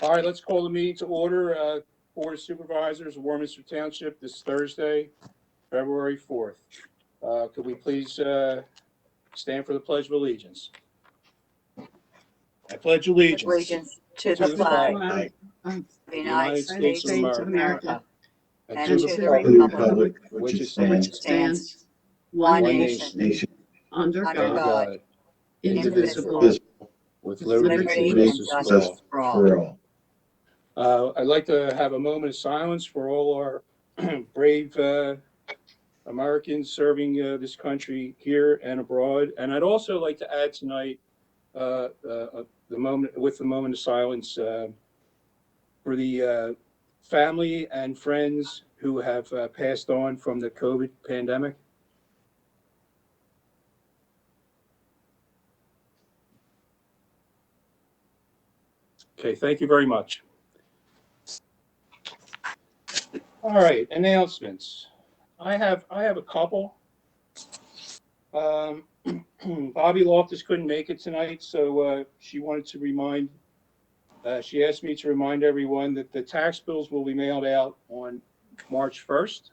All right, let's call the meeting to order. Board of Supervisors of Warminster Township this Thursday, February 4th. Could we please stand for the Pledge of Allegiance? I pledge allegiance Allegiance to to the flag flag of the United States of America and and to to the the republic republic for which it which stands, stands one one nation, nation, under under God, God, indivisible, indivisible, with with liberty liberty and and justice for justice all. for all. I'd like to have a moment of silence for all our brave Americans serving this country here and abroad. And I'd also like to add tonight the moment of silence for the family and friends who have passed on from the COVID pandemic. Okay, thank you very much. All right, announcements. I have a couple. Bobby Loftus couldn't make it tonight, so she wanted to remind. She asked me to remind everyone that the tax bills will be mailed out on March 1st.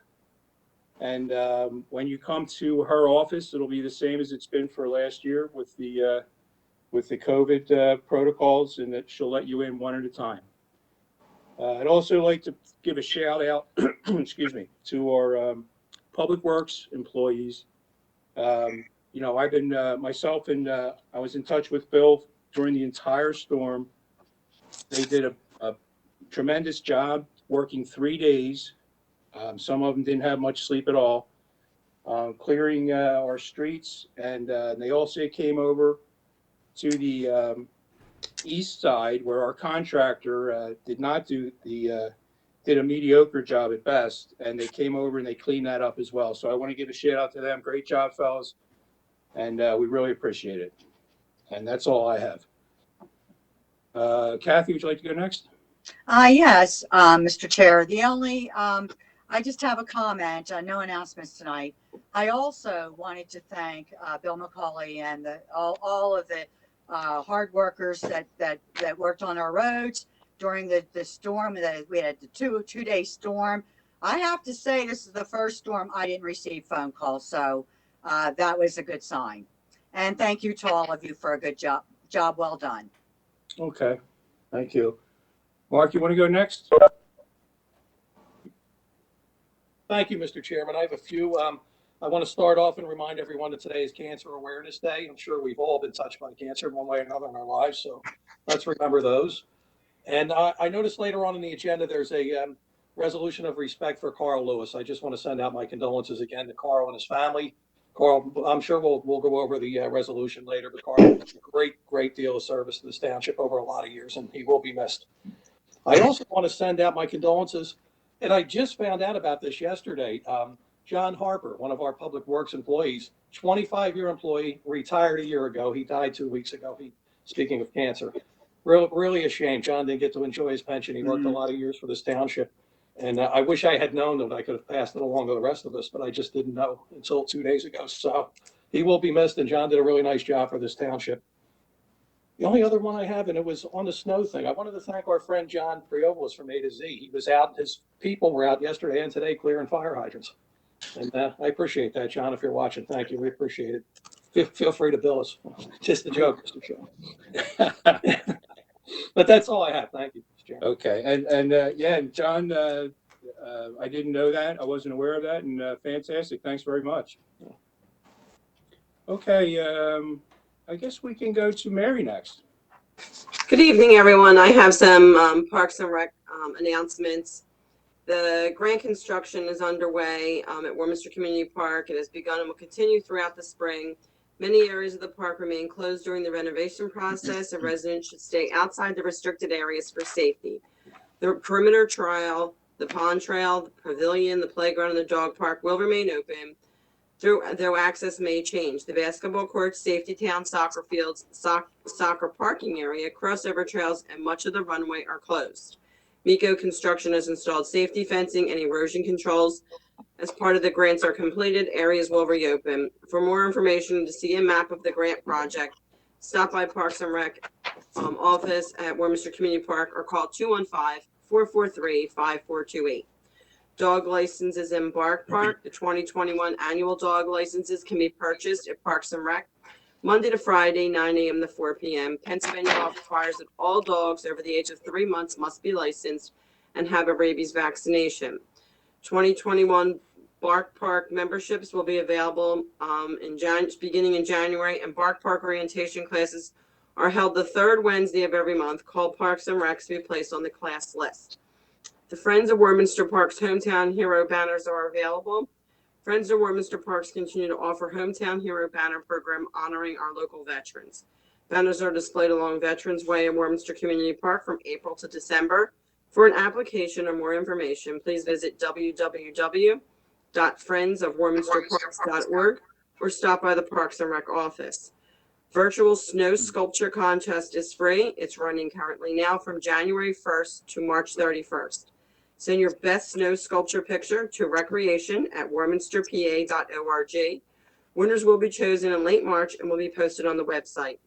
And when you come to her office, it'll be the same as it's been for last year with the COVID protocols, and that she'll let you in one at a time. I'd also like to give a shout out, excuse me, to our Public Works employees. You know, I've been myself and I was in touch with Bill during the entire storm. They did a tremendous job working 3 days. Some of them didn't have much sleep at all, clearing our streets. And they also came over to the east side where our contractor did not do did a mediocre job at best. And they came over and they cleaned that up as well. So I want to give a shout out to them. Great job, fellas. And we really appreciate it. And that's all I have. Kathy, would you like to go next? Yes, Mr. Chair. The only, I just have a comment. No announcements tonight. I also wanted to thank Bill McCauley and all of the hard workers that worked on our roads during the storm. That we had the two-day storm. I have to say, this is the first storm I didn't receive phone calls, so that was a good sign. And thank you to all of you for a good job. Job well done. Okay, thank you. Mark, you want to go next? Thank you, Mr. Chairman. I have a few. I want to start off and remind everyone that today is Cancer Awareness Day. I'm sure we've all been touched by cancer in one way or another in our lives, so let's remember those. And I noticed later on in the agenda, there's a resolution of respect for Carl Lewis. I just want to send out my condolences again to Carl and his family. Carl, I'm sure we'll go over the resolution later, but Carl had a great deal of service to this township over a lot of years, and he will be missed. I also want to send out my condolences, and I just found out about this yesterday. John Harper, one of our Public Works employees, 25-year employee, retired a year ago. He died 2 weeks ago. Speaking of cancer, really a shame. John didn't get to enjoy his pension. He worked a lot of years for this township, and I wish I had known that I could have passed it along to the rest of us, but I just didn't know until 2 days ago. So he will be missed, and John did a really nice job for this township. The only other one I have, and it was on the snow thing. I wanted to thank our friend John Priovalis from A to Z. He was out, his people were out yesterday and today clearing fire hydrants. And I appreciate that, John, if you're watching. Thank you. We appreciate it. Feel free to bill us. Just a joke, Mr. Chairman. But that's all I have. Thank you, Mr. Chairman. Okay, and yeah, and John, I didn't know that. I wasn't aware of that, and fantastic. Thanks very much. Okay, I guess we can go to Mary next. Good evening, everyone. I have some Parks and Rec announcements. The grant construction is underway at Warminster Community Park. It has begun and will continue throughout the spring. Many areas of the park remain closed during the renovation process, and residents should stay outside the restricted areas for safety. The perimeter trail, the pond trail, the pavilion, the playground, and the dog park will remain open, though access may change. The basketball courts, safety town, soccer fields, soccer parking area, crossover trails, and much of the runway are closed. MECO Construction has installed safety fencing and erosion controls. As part of the grants are completed, areas will reopen. For more information, to see a map of the grant project, stop by Parks and Rec office at Warminster Community Park or call 215-443-5428. Dog licenses in Bark Park. The 2021 annual dog licenses can be purchased at Parks and Rec Monday to Friday, 9 a.m. to 4 p.m. Pennsylvania law requires that all dogs over the age of 3 months must be licensed and have a rabies vaccination. 2021 Bark Park memberships will be available beginning in January, and Bark Park orientation classes are held the third Wednesday of every month. Call Parks and Recs to be placed on the class list. The Friends of Warminster Parks Hometown Hero banners are available. Friends of Warminster Parks continue to offer Hometown Hero banner program honoring our local veterans. Banners are displayed along Veterans Way in Warminster Community Park from April to December. For an application or more information, please visit www.friendsofwarminsterparks.org or stop by the Parks and Rec office. Virtual snow sculpture contest is free. It's running currently now from January 1st to March 31st. Send your best snow sculpture picture to recreation@warminsterpa.org. Winners will be chosen in late March and will be posted on the website.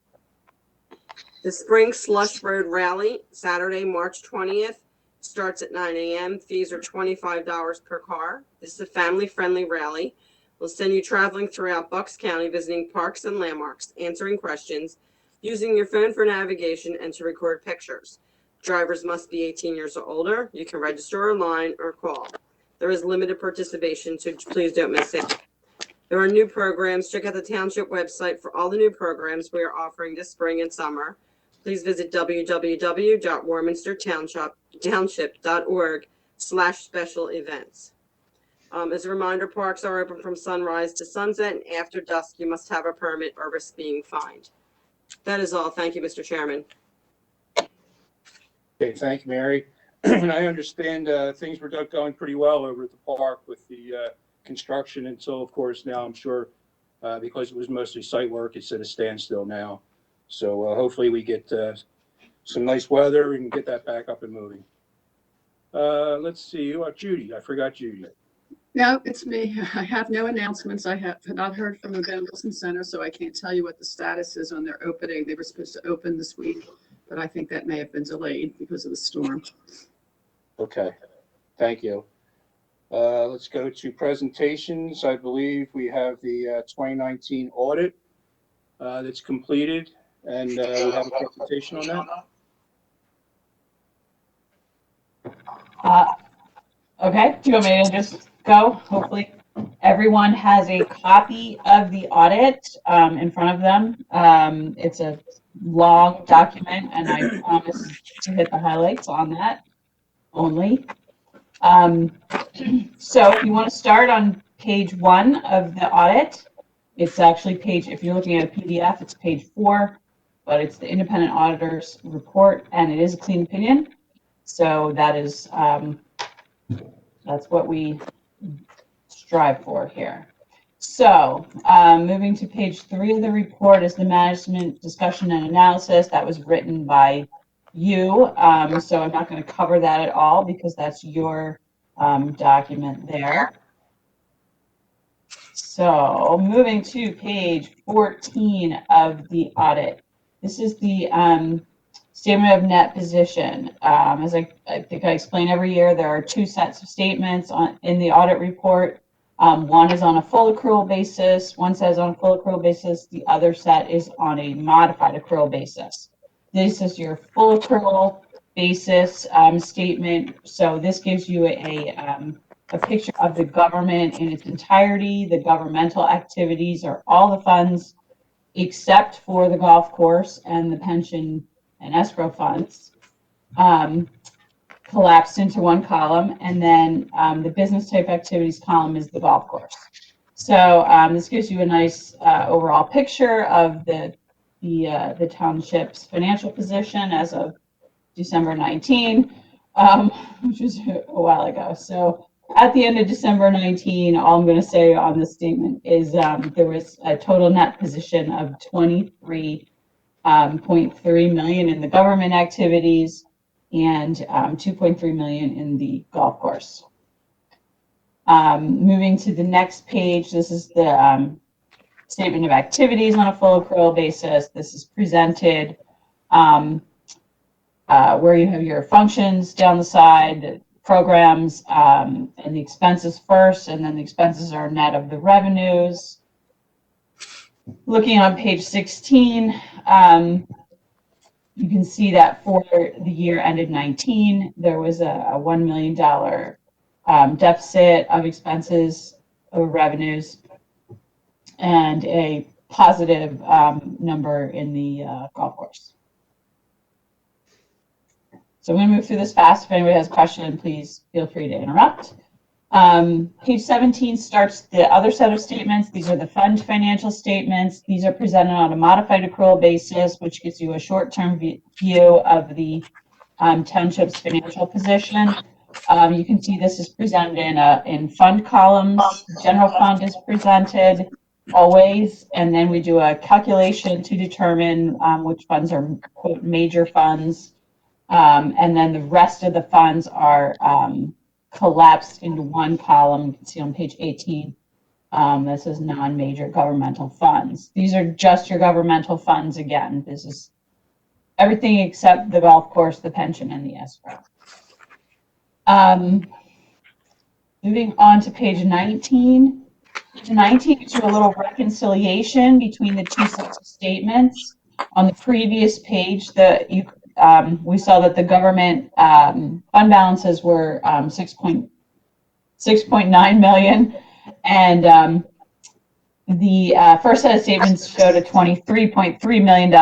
The Spring Slush Road Rally, Saturday, March 20th, starts at 9 a.m. Fees are $25 per car. This is a family-friendly rally. We'll send you traveling throughout Bucks County, visiting parks and landmarks, answering questions, using your phone for navigation, and to record pictures. Drivers must be 18 years or older. You can register online or call. There is limited participation, so please don't miss it. There are new programs. Check out the township website for all the new programs we are offering this spring and summer. Please visit www.warminstertownship.org/special events. As a reminder, parks are open from sunrise to sunset, and after dusk, you must have a permit or risk being fined. That is all. Thank you, Mr. Chairman. Okay, thank you, Mary. And I understand things were going pretty well over at the park with the construction until, of course, now I'm sure because it was mostly site work, it's at a standstill now. So hopefully we get some nice weather and get that back up and moving. Let's see, Judy. I forgot Judy. No, it's me. I have no announcements. I have not heard from the Ben Wilson Center, so I can't tell you what the status is on their opening. They were supposed to open this week, but I think that may have been delayed because of the storm. Okay, thank you. Let's go to presentations. I believe we have the 2019 audit that's completed, and we have a presentation on that. Okay, do you want me to just go? Hopefully everyone has a copy of the audit in front of them. It's a long document, and I promise to hit the highlights on that only. So if you want to start on page 1 of the audit, it's actually if you're looking at a PDF, it's page 4, but it's the independent auditor's report, and it is a clean opinion. So that is, that's what we strive for here. So moving to page 3 of the report is the management discussion and analysis that was written by you. So I'm not going to cover that at all because that's your document there. So moving to page 14 of the audit. This is the statement of net position. As I think I explain every year, there are 2 sets of statements in the audit report. One is on a full accrual basis. One says on a full accrual basis. The other set is on a modified accrual basis. This is your full accrual basis statement. So this gives you a picture of the government in its entirety. The governmental activities are all the funds except for the golf course and the pension and escrow funds collapsed into one column, and then the business type activities column is the golf course. So this gives you a nice overall picture of the township's financial position as of December 19, which was a while ago. So at the end of December 19, all I'm going to say on this statement is there was a total net position of $23.3 million in the government activities and $2.3 million in the golf course. Moving to the next page, this is the statement of activities on a full accrual basis. This is presented where you have your functions down the side, the programs, and the expenses first, and then the expenses are net of the revenues. Looking on page 16, you can see that for the year ended 19, there was a $1 million deficit of expenses over revenues and a positive number in the golf course. So I'm going to move through this fast. If anybody has a question, please feel free to interrupt. Page 17 starts the other set of statements. These are the fund financial statements. These are presented on a modified accrual basis, which gives you a short-term view of the township's financial position. You can see this is presented in fund columns. General fund is presented always, and then we do a calculation to determine which funds are, quote, major funds. And then the rest of the funds are collapsed into one column. You can see on page 18, this is non-major governmental funds. These are just your governmental funds again. This is everything except the golf course, the pension, and the escrow. Moving on to page 19. Page 19 gives you a little reconciliation between the two sets of statements. On the previous page, we saw that the government fund balances were 6.9 million, and the first set of statements showed a $23.3 million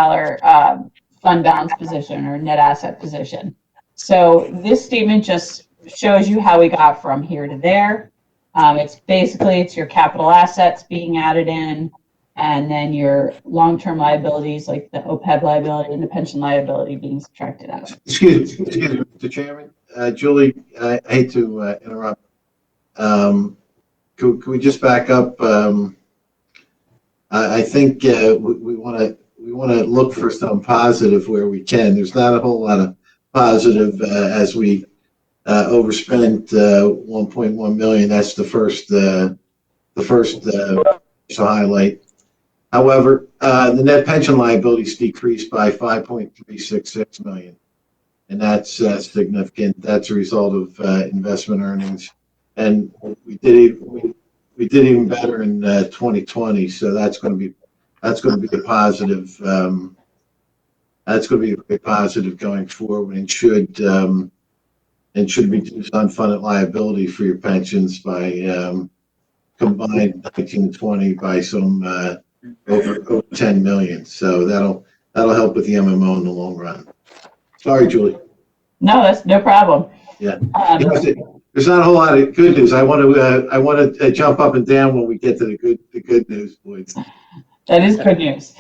fund balance position or net asset position. So this statement just shows you how we got from here to there. It's your capital assets being added in, and then your long-term liabilities like the OPEB liability and the pension liability being subtracted out. Excuse me, Mr. Chairman. Julie, I hate to interrupt. Could we just back up? I think we want to look for some positive where we can. There's not a whole lot of positive as we overspent 1.1 million. That's the first to highlight. However, the net pension liabilities decreased by 5.366 million, and that's significant. That's a result of investment earnings, and we did even better in 2020. So that's going to be a positive. That's going to be a very positive going forward, and should reduce unfunded liability for your pensions by combined 19 and 20 by some. Over 10 million. So that'll help with the MMO in the long run. Sorry, Julie. No, that's no problem. Yeah. There's not a whole lot of good news. I want to jump up and down when we get to the good news, boys. That is good news.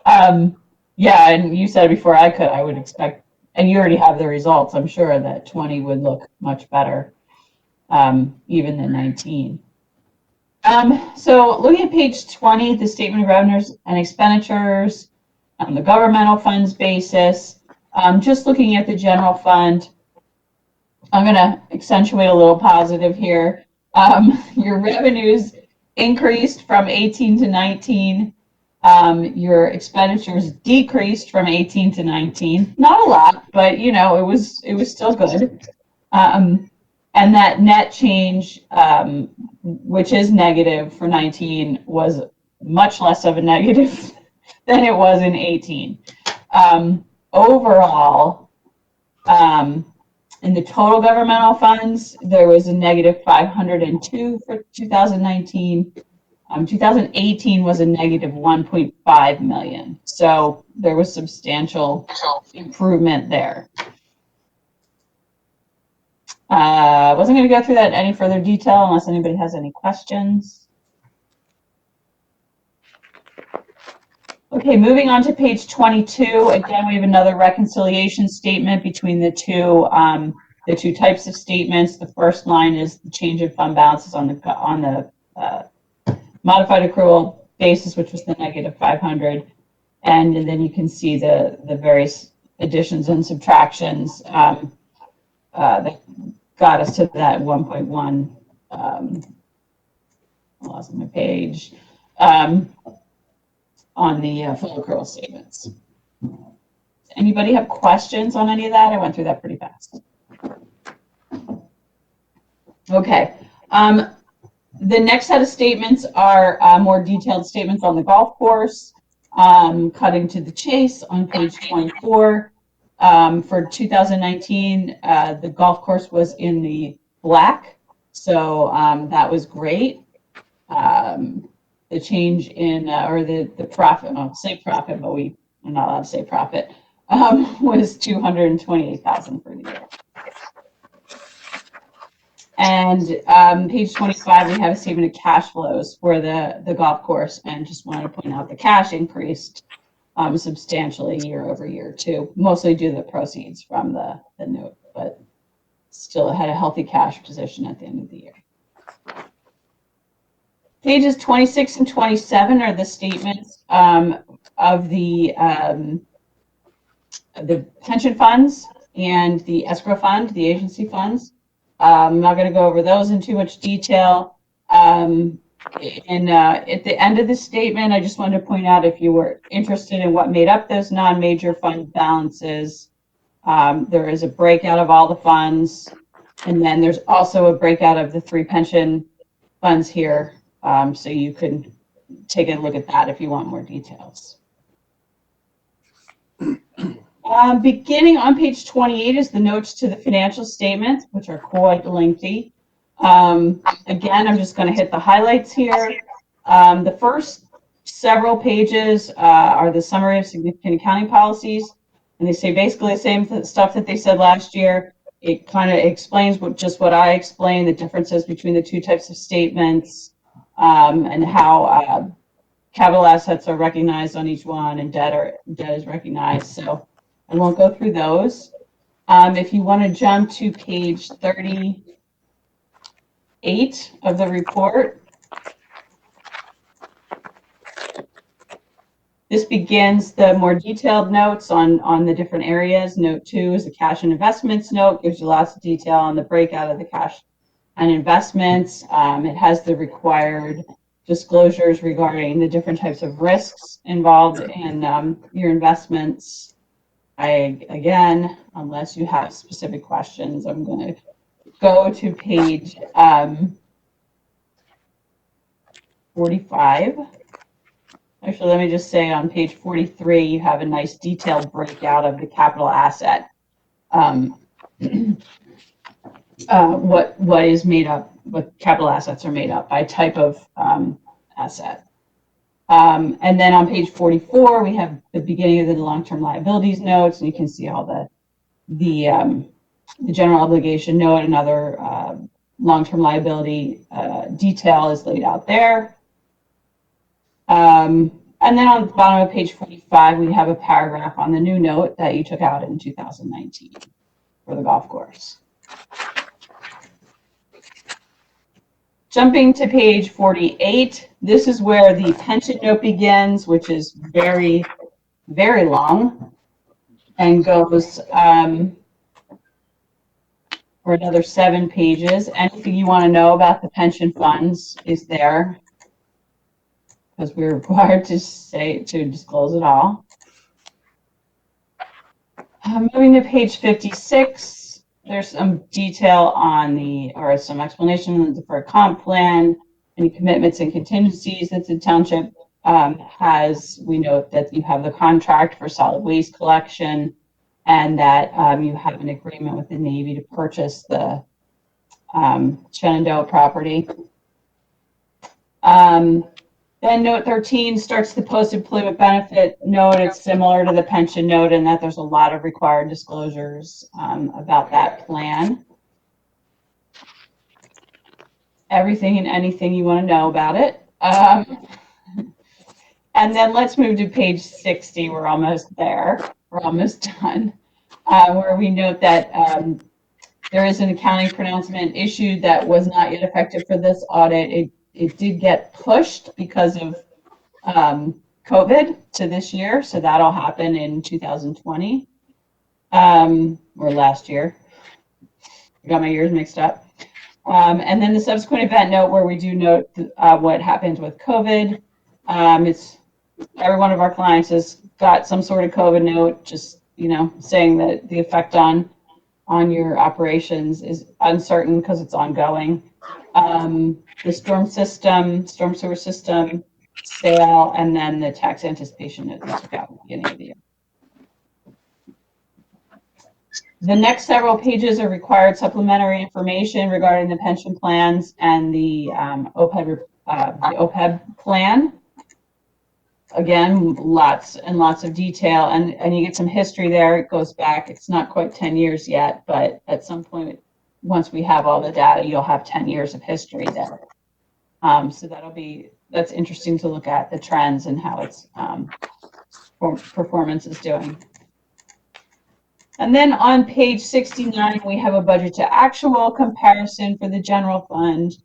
Yeah, and you said before I would expect, and you already have the results, I'm sure that 20 would look much better, even than 19. So looking at page 20, the statement of revenues and expenditures on the governmental funds basis, just looking at the general fund, I'm going to accentuate a little positive here. Your revenues increased from 18 to 19. Your expenditures decreased from 18 to 19. Not a lot, but it was still good. And that net change, which is negative for 19, was much less of a negative than it was in 18. Overall, in the total governmental funds, there was a negative 502 for 2019. 2018 was a negative 1.5 million. So there was substantial improvement there. Wasn't going to go through that in any further detail unless anybody has any questions. Okay, moving on to page 22. Again, we have another reconciliation statement between the two types of statements. The first line is the change in fund balances on the modified accrual basis, which was the negative 500, and then you can see the various additions and subtractions that got us to that 1.1. I lost my page on the full accrual statements. Anybody have questions on any of that? I went through that pretty fast. Okay. The next set of statements are more detailed statements on the golf course. Cutting to the chase on page 24. For 2019, the golf course was in the black, so that was great. The change in, or the profit, I'll say profit, but I'm not allowed to say profit, was $228,000 for the year. And page 25, we have a statement of cash flows for the golf course, and just wanted to point out the cash increased substantially year over year too, mostly due to the proceeds from the note, but still had a healthy cash position at the end of the year. Pages 26 and 27 are the statements of the pension funds and the escrow fund, the agency funds. I'm not going to go over those in too much detail. And at the end of the statement, I just wanted to point out, if you were interested in what made up those non-major fund balances, there is a breakout of all the funds, and then there's also a breakout of the 3 pension funds here. So you can take a look at that if you want more details. Beginning on page 28 is the notes to the financial statements, which are quite lengthy. Again, I'm just going to hit the highlights here. The first several pages are the summary of significant accounting policies, and they say basically the same stuff that they said last year. It kind of explains just what I explained, the differences between the 2 types of statements, and how capital assets are recognized on each one and debt is recognized. So I won't go through those. If you want to jump to page 38 of the report, this begins the more detailed notes on the different areas. Note 2 is the cash and investments note, gives you lots of detail on the breakout of the cash and investments. It has the required disclosures regarding the different types of risks involved in your investments. Again, unless you have specific questions, I'm going to go to page 45. Actually, let me just say on page 43, you have a nice detailed breakout of the capital asset. What is made up, what capital assets are made up by type of asset. And then on page 44, we have the beginning of the long-term liabilities notes, and you can see all the general obligation note and other long-term liability detail is laid out there. And then on the bottom of page 45, we have a paragraph on the new note that you took out in 2019 for the golf course. Jumping to page 48, this is where the pension note begins, which is very, very long and goes for another 7 pages. Anything you want to know about the pension funds is there, because we're required to disclose it all. Moving to page 56. There's some detail on or some explanation on the deferred comp plan, any commitments and contingencies that the township has. We note that you have the contract for solid waste collection, and that you have an agreement with the Navy to purchase the Shenandoah property. Then note 13 starts the post-employment benefit note. It's similar to the pension note in that there's a lot of required disclosures about that plan. Everything and anything you want to know about it. And then let's move to page 60. We're almost there. We're almost done. Where we note that there is an accounting pronouncement issued that was not yet effective for this audit. It did get pushed because of COVID to this year, so that'll happen in 2020 or last year. I got my years mixed up. And then the subsequent event note, where we do note what happened with COVID. It's every one of our clients has got some sort of COVID note, just, saying that the effect on your operations is uncertain because it's ongoing. The storm sewer system sale, and then the tax anticipation note that took out at the beginning of the year. The next several pages are required supplementary information regarding the pension plans and the OPEB plan. Again, lots and lots of detail, and you get some history there. It goes back, it's not quite 10 years yet, but at some point, once we have all the data, you'll have 10 years of history there. So that's interesting to look at the trends and how its performance is doing. And then on page 69, we have a budget to actual comparison for the general fund.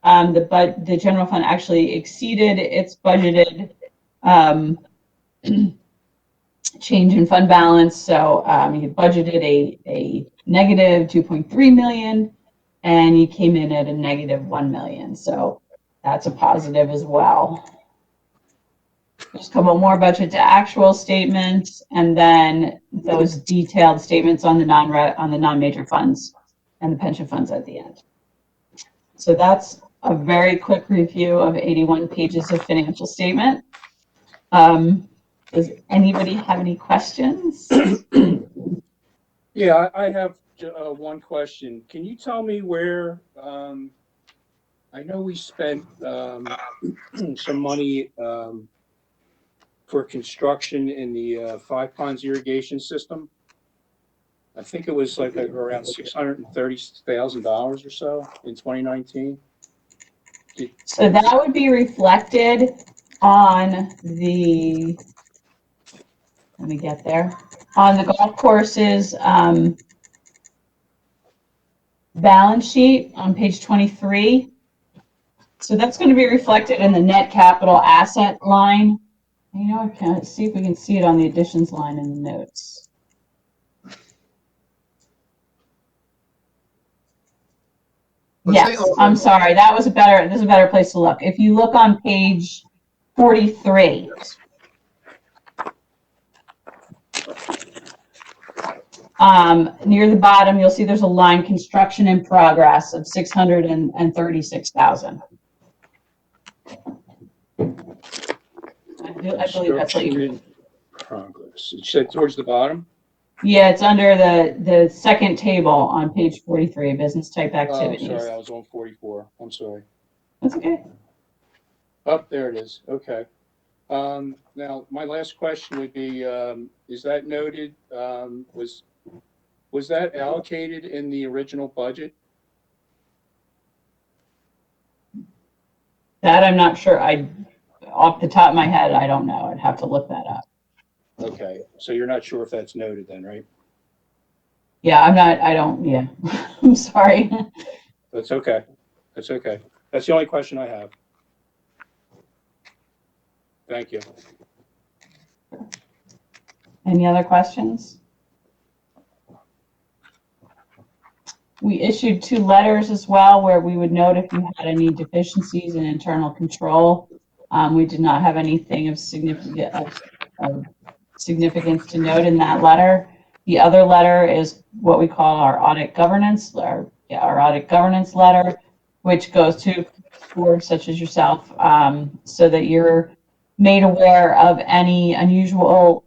The general fund actually exceeded its budgeted change in fund balance. So you budgeted a negative 2.3 million, and you came in at a negative 1 million. So that's a positive as well. There's a couple more budget to actual statements, and then those detailed statements on the non-major funds and the pension funds at the end. So that's a very quick review of 81 pages of financial statement. Does anybody have any questions? Yeah, I have one question. Can you tell me where, I know we spent some money for construction in the Five Ponds irrigation system. I think it was like around $630,000 or so in 2019. So that would be reflected on the, let me get there, on the golf course's balance sheet on page 23. So that's going to be reflected in the net capital asset line. I can't see if we can see it on the additions line in the notes. Yes, I'm sorry. This is a better place to look. If you look on page 43, near the bottom, you'll see there's a line construction in progress of 636,000. I believe that's what you. In progress. It said towards the bottom. Yeah, it's under the second table on page 43, business type activities. Oh, sorry, I was on 44. I'm sorry. That's okay. Oh, there it is. Okay. Now, my last question would be, is that noted, was that allocated in the original budget? That I'm not sure. Off the top of my head, I don't know. I'd have to look that up. Okay, so you're not sure if that's noted then, right? Yeah, yeah. I'm sorry. That's okay. That's okay. That's the only question I have. Thank you. Any other questions? We issued 2 letters as well where we would note if you had any deficiencies in internal control. We did not have anything of significance to note in that letter. The other letter is what we call our audit governance, our audit governance letter, which goes to boards such as yourself, so that you're made aware of any unusual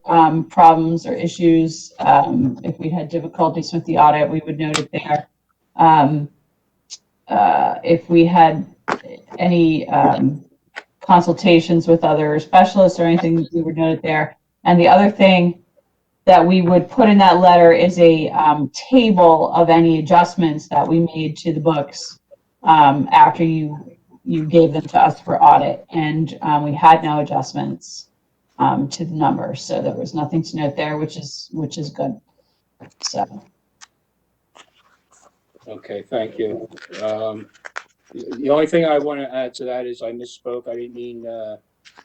problems or issues. If we had difficulties with the audit, we would note it there. If we had any consultations with other specialists or anything, we would note it there. And the other thing that we would put in that letter is a table of any adjustments that we made to the books after you gave them to us for audit. And we had no adjustments to the numbers, so there was nothing to note there, which is good. So. Okay, thank you. The only thing I want to add to that is I misspoke. I didn't mean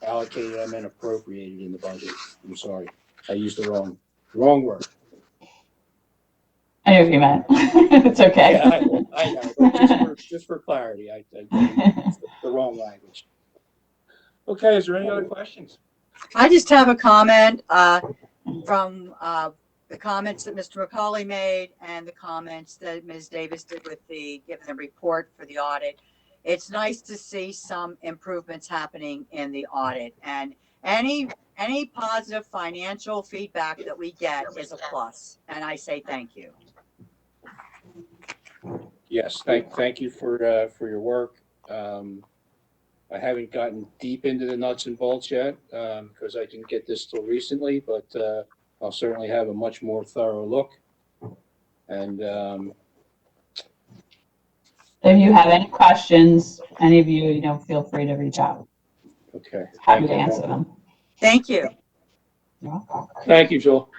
allocated. I meant appropriated in the budget. I'm sorry. I used the wrong word. I know what you meant. It's okay. Yeah, I know. But just for clarity, I used the wrong language. Okay, is there any other questions? I just have a comment from the comments that Mr. McCauley made and the comments that Ms. Davis did with the giving the report for the audit. It's nice to see some improvements happening in the audit, and any positive financial feedback that we get is a plus. And I say thank you. Yes, thank you for your work. I haven't gotten deep into the nuts and bolts yet, because I didn't get this till recently, but I'll certainly have a much more thorough look. And If you have any questions, any of you, feel free to reach out. okay. Happy to answer them. Thank you. You're welcome. Thank you, Joel.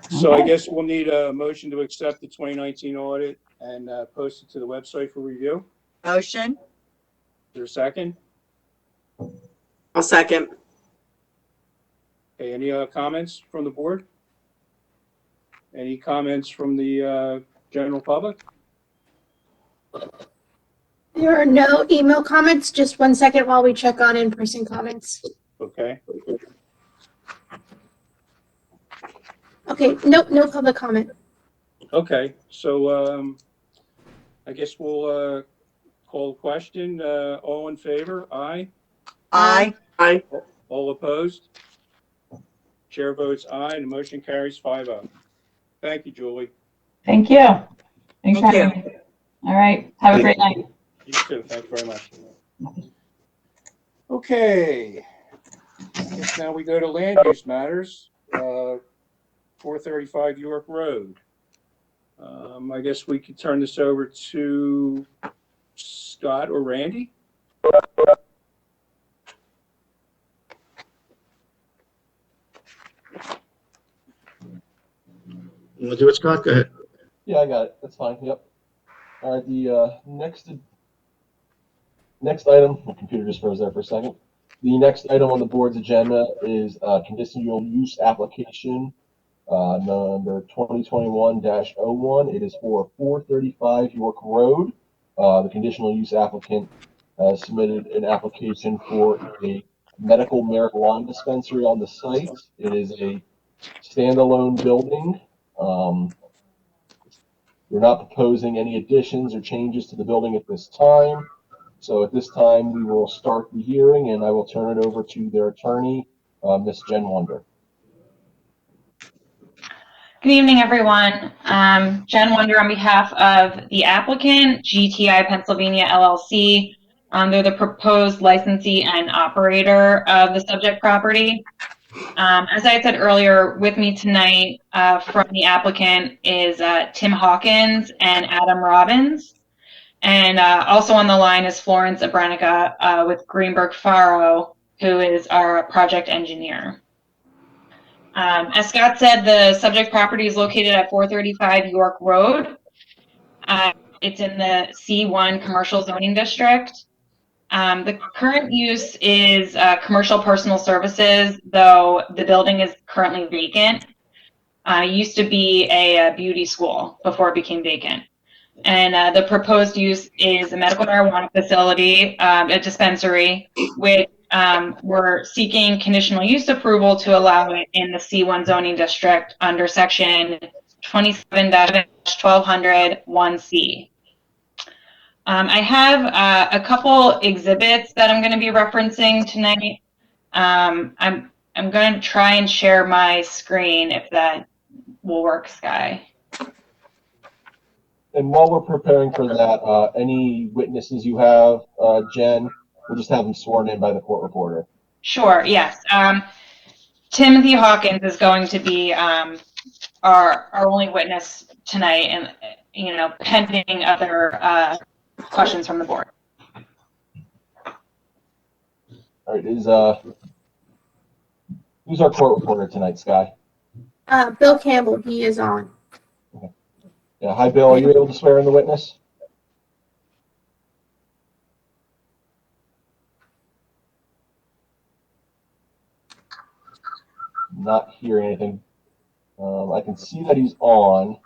So I Okay. guess we'll need a motion to accept the 2019 audit and post it to the website for review. Motion? Is there a second? I'll second. Okay, any comments from the board? Any comments from the general public? There are no email comments. Just 1 second while we check on in-person comments. Okay, Okay, nope, no public comment. okay, so I guess we'll call the question. All in favor? Aye. Aye. Aye. All opposed? Chair votes aye, and the motion carries 5-0. Thank you, Julie. Thank you. Thanks for Thank you. having me. All right. Have a great night. You too. Thank you very much. Okay. I guess now we go to land use matters. 435 York Road. I guess we could turn this over to Scott or Randy. You want to do it, Scott? Go ahead. Yeah, I got it. That's fine. Yep. All right. The next item. My computer just froze there for a second. The next item on the board's agenda is conditional use application number 2021-01. It is for 435 York Road. The conditional use applicant has submitted an application for a medical marijuana dispensary on the site. It is a standalone building. We're not proposing any additions or changes to the building at this time. So at this time, we will start the hearing, and I will turn it over to their attorney, Ms. Jen Wonder. Good evening, everyone. Jen Wonder on behalf of the applicant, GTI Pennsylvania LLC. They're the proposed licensee and operator of the subject property. As I said earlier, with me tonight from the applicant is Tim Hawkins and Adam Robbins. And also on the line is Florence Abrenica with Greenberg Faro, who is our project engineer. As Scott said, the subject property is located at 435 York Road. It's in the C1 commercial zoning district. The current use is commercial personal services, though the building is currently vacant. It used to be a beauty school before it became vacant. And the proposed use is a medical marijuana facility, a dispensary, which we're seeking conditional use approval to allow it in the C1 zoning district under section 27-1200-1C. I have a couple exhibits that I'm going to be referencing tonight. I'm going to try and share my screen if that will work, Sky. And while we're preparing for that, any witnesses you have, Jen, we'll just have them sworn in by the court reporter. Sure, yes. Timothy Hawkins is going to be our only witness tonight, and pending other questions from the board. All right, who's our court reporter tonight, Sky? Bill Campbell, he is on. Yeah, hi, Bill. Are you able to swear in the witness? Not hearing anything. I can see that he's on.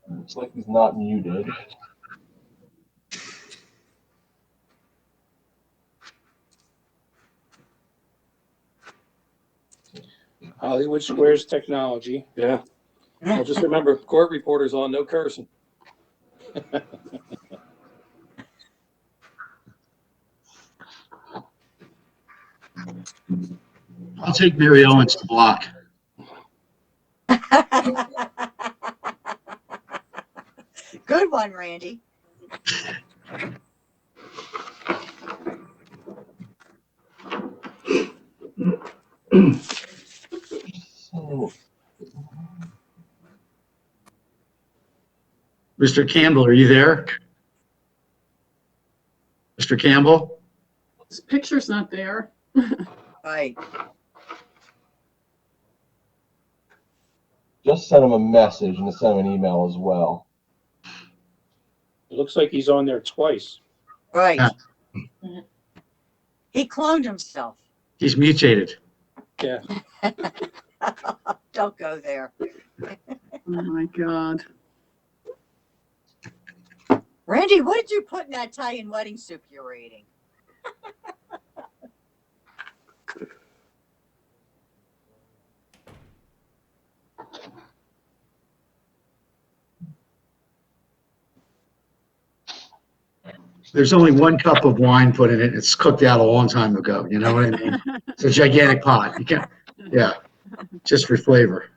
Looks like he's not muted. Hollywood Squares Technology. Yeah. Well, just remember, court reporters on, no cursing. I'll take Mary Owens to block. Good one, Randy. Mr. Campbell, are you there? Mr. Campbell? This picture's not there. Right. Just sent him a message and sent him an email as well. It looks like he's on there twice. Right. Yeah. He cloned himself. He's mutated. Yeah. Don't go there. Oh my God. Randy, what did you put in that Italian wedding soup you were eating? There's only one cup of wine put in it. It's cooked out a long time ago. You know what I mean? It's a gigantic pot. You can't, yeah, just for flavor.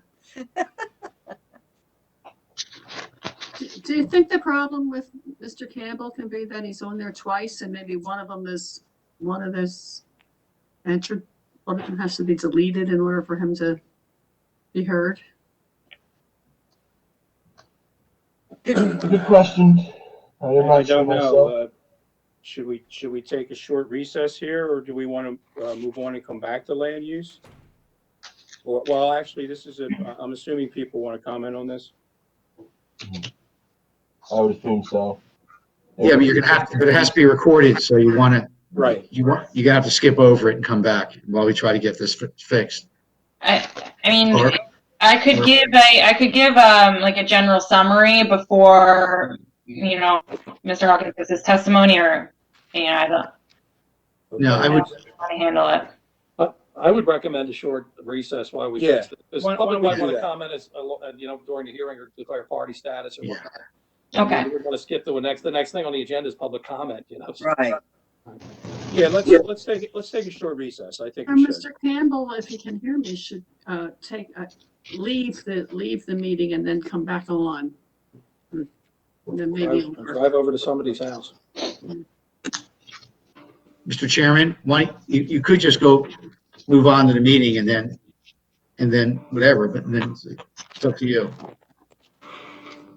Do you think the problem with Mr. Campbell can be that he's on there twice and maybe one of them entered, one of them has to be deleted in order for him to be heard? Good question. I'm I not sure don't myself. know. Should we take a short recess here, or do we want to move on and come back to land use? Well, actually, I'm assuming people want to comment on this. I would assume so. Yeah, but you're gonna have to, but it has to be recorded, so you want to, Right. you're gonna have to skip over it and come back while we try to get this fixed. I mean, Or- I could give like a general summary before, Mr. Hawkins gives his testimony, or, I don't No, I would, know how to handle it. I would recommend a short recess while we Yeah. fix it. Because Why public don't we might do want to that? comment during the hearing or declare party status or Yeah. whatnot. Okay. We're going to skip to the next thing on the agenda is public comment, Right. Yeah, let's take a short recess. I think And we should. Mr. Campbell, if he can hear me, should leave the meeting and then come back on. And then maybe it'll work. Drive over to somebody's house. Mr. Chairman, you could just move on to the meeting and then whatever, but then it's up to you.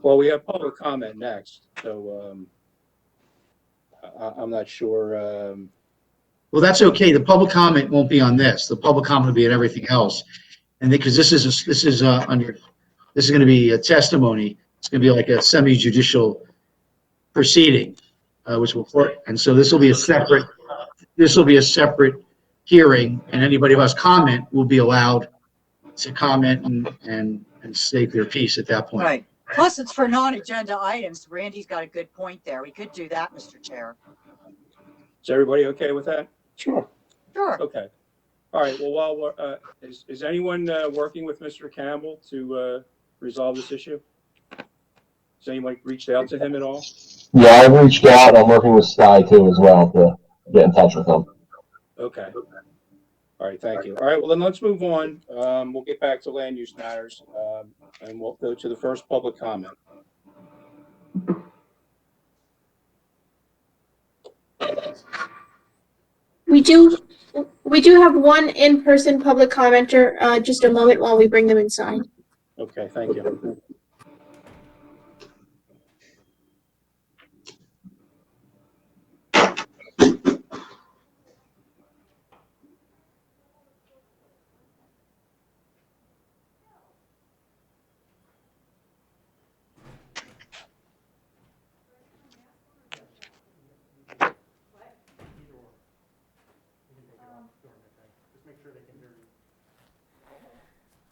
Well, we have public comment next, so I'm not sure. Well, that's okay. The public comment won't be on this. The public comment will be on everything else. And because this is going to be a testimony, it's going to be like a semi-judicial proceeding, which will, and so this will be a separate hearing, and anybody who has comment will be allowed to comment and state their piece at that point. Right. Plus, it's for non-agenda items. Randy's got a good point there. We could do that, Mr. Chair. Is everybody okay with that? Sure. Sure. Okay. All right. Well, while we're, is anyone working with Mr. Campbell to resolve this issue? Has anyone reached out to him at all? Yeah, I've reached out. I'm working with Sky too as well to get in touch with him. Okay. All right. Thank you. All right. Well, then let's move on. We'll get back to land use matters, and we'll go to the first public comment. We do have one in-person public commenter. Just a moment while we bring them inside. Okay. Thank you.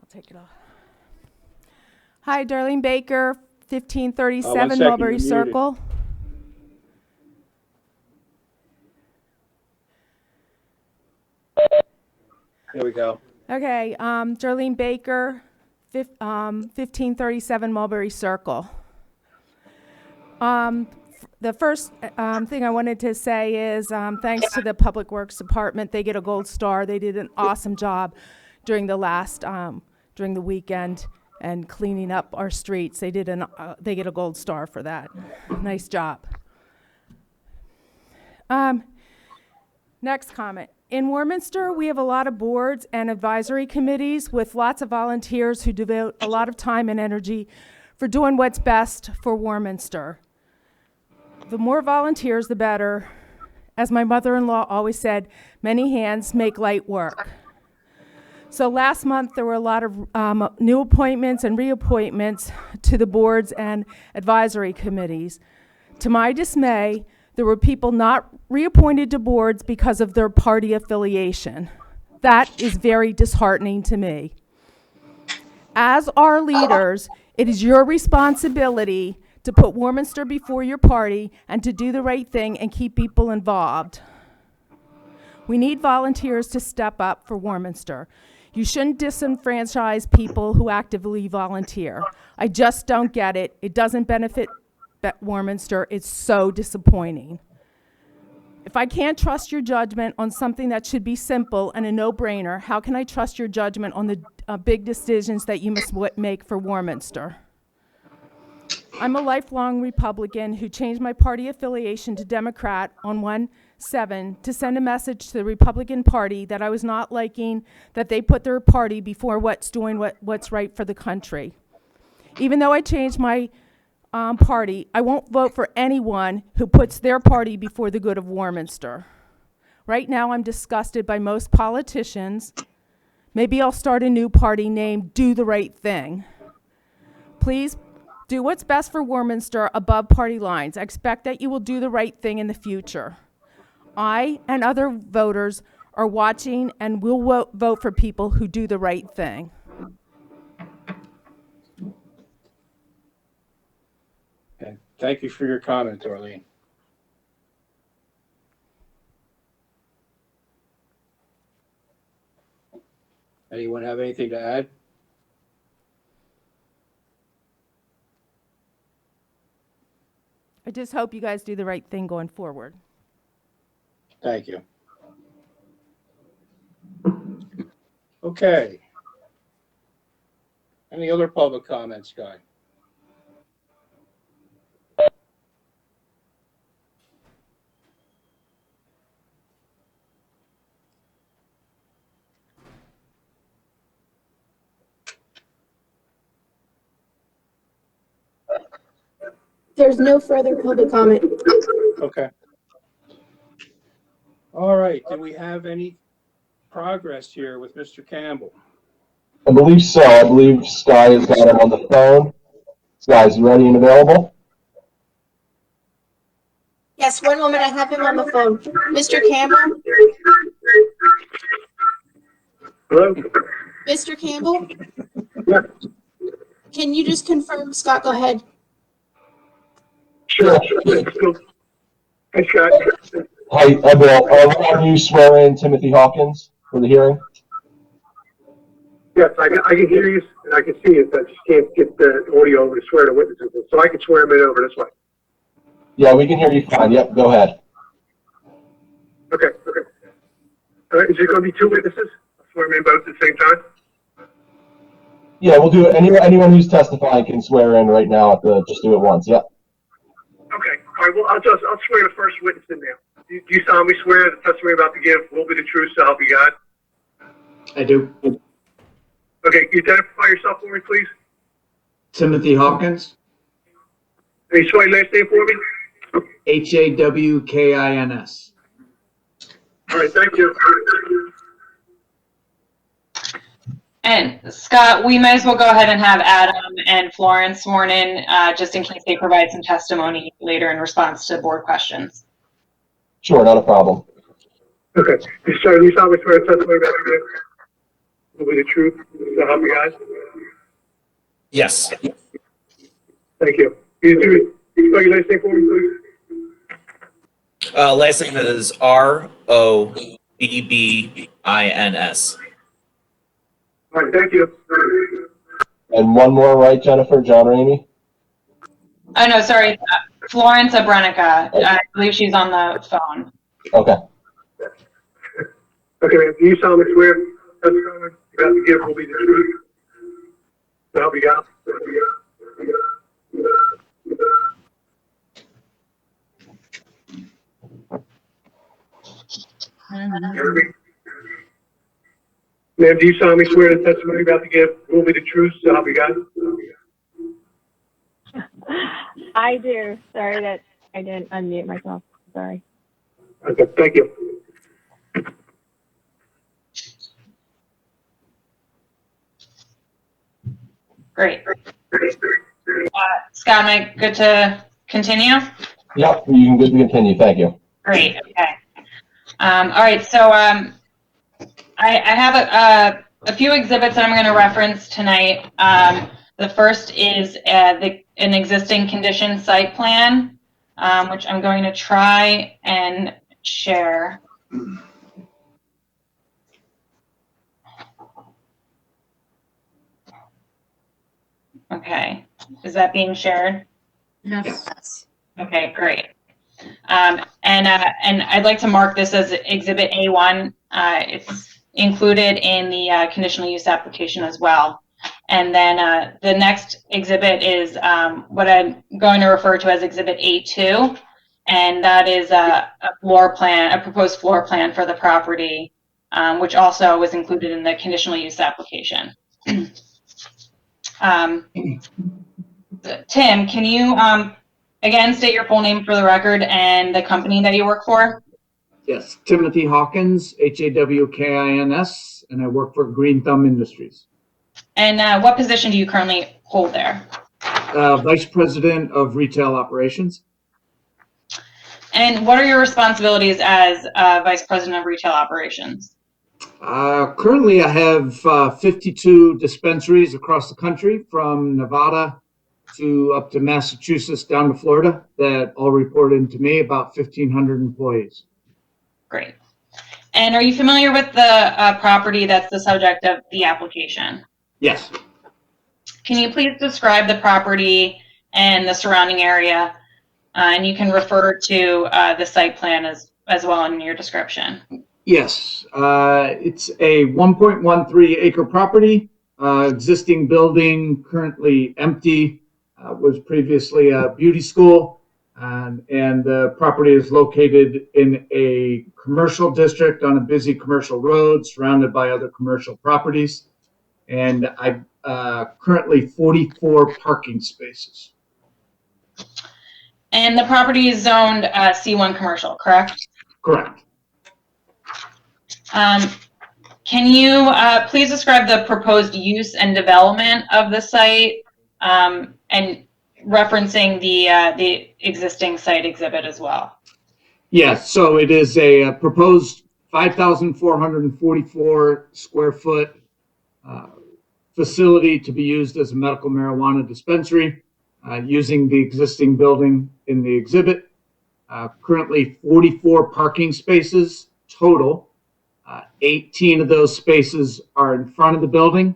I'll take it off. Hi, Darlene Baker, 1537 1 second, Mulberry you're muted. Circle. There we go. Okay, Darlene Baker, 1537 Mulberry Circle. The first thing I wanted to say is thanks to the Public Works Department. They get a gold star. They did an awesome job during the during the weekend and cleaning up our streets. They get a gold star for that. Nice job. Next comment. In Warminster, we have a lot of boards and advisory committees with lots of volunteers who devote a lot of time and energy for doing what's best for Warminster. The more volunteers, the better. As my mother-in-law always said, many hands make light work. So last month, there were a lot of new appointments and reappointments to the boards and advisory committees. To my dismay, there were people not reappointed to boards because of their party affiliation. That is very disheartening to me. As our leaders, it is your responsibility to put Warminster before your party and to do the right thing and keep people involved. We need volunteers to step up for Warminster. You shouldn't disenfranchise people who actively volunteer. I just don't get it. It doesn't benefit Warminster. It's so disappointing. If I can't trust your judgment on something that should be simple and a no-brainer, how can I trust your judgment on the big decisions that you must make for Warminster? I'm a lifelong Republican who changed my party affiliation to Democrat on 1/7 to send a message to the Republican Party that I was not liking that they put their party before what's right for the country. Even though I changed my party, I won't vote for anyone who puts their party before the good of Warminster. Right now, I'm disgusted by most politicians. Maybe I'll start a new party named Do the Right Thing. Please do what's best for Warminster above party lines. I expect that you will do the right thing in the future. I and other voters are watching and will vote for people who do the right thing. Okay. Thank you for your comment, Darlene. Anyone have anything to add? I just hope you guys do the right thing going forward. Thank you. Okay. Any other public comments, Guy? There's no further public comment. Okay. All right. Do we have any progress here with Mr. Campbell? I believe so. I believe Sky has got him on the phone. Sky, is he ready and available? Yes, one moment, I have him on the phone. Mr. Campbell? Hello? Mr. Campbell? Can you just confirm, Scott, go ahead. Sure. Hey, Scott. Hi, Bill. Can you swear in Timothy Hawkins for the hearing? Yes, I can hear you and I can see you, but I just can't get the audio over to swear to witnesses. So I can swear him in over this way. Yeah, we can hear you fine. Yep, go ahead. Okay. All right, is there going to be two witnesses? I'll swear them in both at the same time? Yeah, we'll do it. Anyone who's testifying can swear in right now. Just do it once. Yep. Okay. All right, well, I'll swear the first witness in now. Do you solemnly swear the testimony I'm about to give will be the truth, so help you God? I do. Okay, can you identify yourself for me, please? Timothy Hawkins, Can you swear your last name for me? Hawkins. All right, thank you. And Scott, we might as well go ahead and have Adam and Florence sworn in, just in case they provide some testimony later in response to board questions. Sure, not a problem. Okay. You solemnly swear the testimony about to give will be the truth, so help you God? Yes. Thank you. Can you spell your last name for me, please? Last name is Robbins. All right, thank you. And one more, right, Jennifer? John Ramey? Oh, no, sorry. Florence Abrenica. I believe she's on the phone. Okay. Okay, ma'am, do you solemnly swear testimony you're about to give will be the truth? So help you God. Ma'am, do you solemnly swear the testimony you're about to give will be the truth? So help you God. I do. Sorry that I didn't unmute myself. Sorry. Okay, thank you. Great. Scott, am I good to continue? Yep, you can continue. Thank you. Great. Okay. All right. So I have a few exhibits that I'm going to reference tonight. The first is an existing condition site plan, which I'm going to try and share. Okay. Is that being shared? Yes. Okay, great. And I'd like to mark this as Exhibit A1. It's included in the conditional use application as well. And then the next exhibit is what I'm going to refer to as Exhibit A2, and that is a floor plan, a proposed floor plan for the property, which also was included in the conditional use application. Tim, can you again state your full name for the record and the company that you work for? Yes, Timothy Hawkins, Hawkins, and I work for Green Thumb Industries. And what position do you currently hold there? Vice President of Retail Operations. And what are your responsibilities as Vice President of Retail Operations? Currently, I have 52 dispensaries across the country, from Nevada to up to Massachusetts down to Florida, that all report into me, about 1,500 employees. Great. And are you familiar with the property that's the subject of the application? Yes. Can you please describe the property and the surrounding area? And you can refer to the site plan as well in your description. Yes, it's a 1.13 acre property, existing building, currently empty, was previously a beauty school, and the property is located in a commercial district on a busy commercial road surrounded by other commercial properties. And I currently 44 parking spaces. And the property is zoned C1 commercial, correct? Correct. Can you please describe the proposed use and development of the site, and referencing the existing site exhibit as well? Yes, so it is a proposed 5,444 square foot facility to be used as a medical marijuana dispensary, using the existing building in the exhibit. Currently 44 parking spaces total. 18 of those spaces are in front of the building,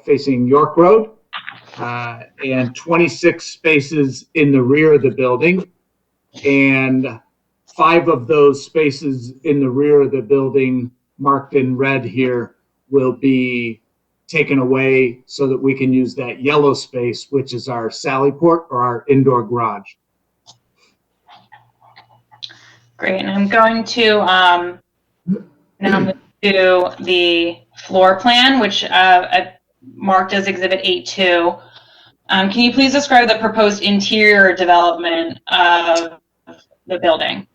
facing York Road, and 26 spaces in the rear of the building. And 5 of those spaces in the rear of the building, marked in red here, will be taken away so that we can use that yellow space, which is our sally port or our indoor garage. Great, and I'm going to now move to the floor plan, which I've marked as Exhibit 8.2. Can you please describe the proposed interior development of the building?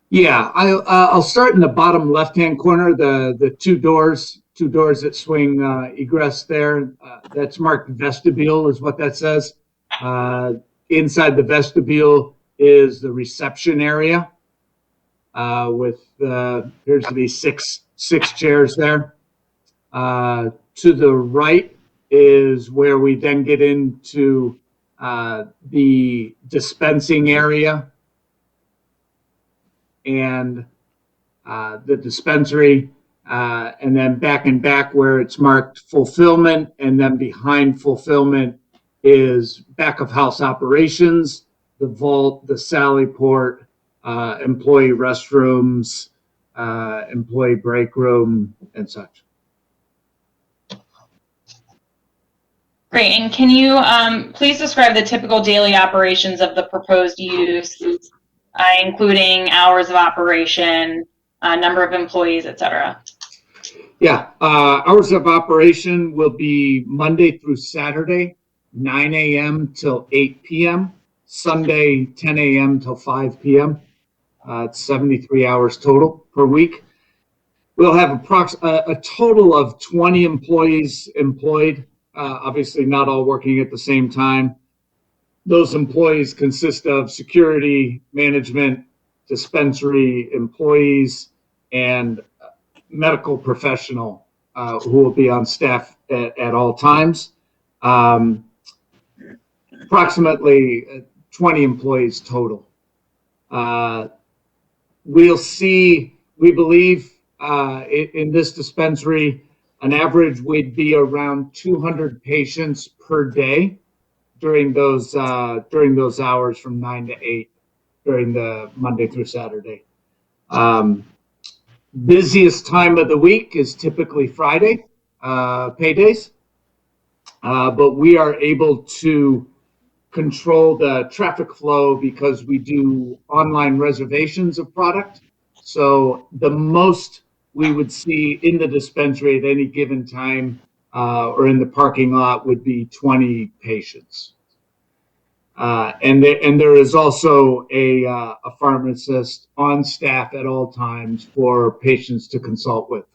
Yeah, I'll start in the bottom left-hand corner, the two doors that swing egress there. That's marked vestibule is what that says. Inside the vestibule is the reception area with appears to be six chairs there. To the right is where we then get into the dispensing area and the dispensary. And then back and back where it's marked fulfillment, and then behind fulfillment is back of house operations, the vault, the Sally Port, employee restrooms, employee break room, and such. Great. And can you please describe the typical daily operations of the proposed use, including hours of operation, number of employees, et cetera? Yeah, hours of operation will be Monday through Saturday, 9 a.m. till 8 p.m., Sunday, 10 a.m. till 5 p.m. It's 73 hours total per week. We'll have a total of 20 employees employed, obviously not all working at the same time. Those employees consist of security, management, dispensary employees, and medical professional who will be on staff at all times. Approximately 20 employees total. We'll see, we believe in this dispensary, an average would be around 200 patients per day during those hours from 9 to 8 during the Monday through Saturday. Busiest time of the week is typically Friday, paydays, but we are able to control the traffic flow because we do online reservations of product. So the most we would see in the dispensary at any given time or in the parking lot would be 20 patients. And there is also a pharmacist on staff at all times for patients to consult with.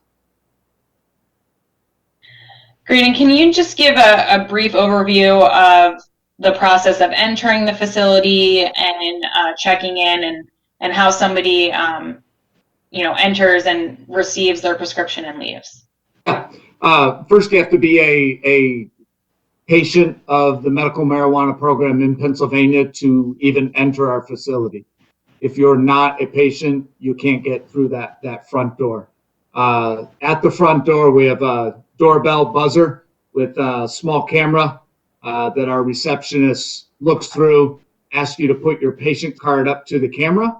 Great. And can you just give a brief overview of the process of entering the facility and checking in and how somebody enters and receives their prescription and leaves? First, you have to be a patient of the medical marijuana program in Pennsylvania to even enter our facility. If you're not a patient, you can't get through that front door. At the front door, we have a doorbell buzzer with a small camera that our receptionist looks through, asks you to put your patient card up to the camera.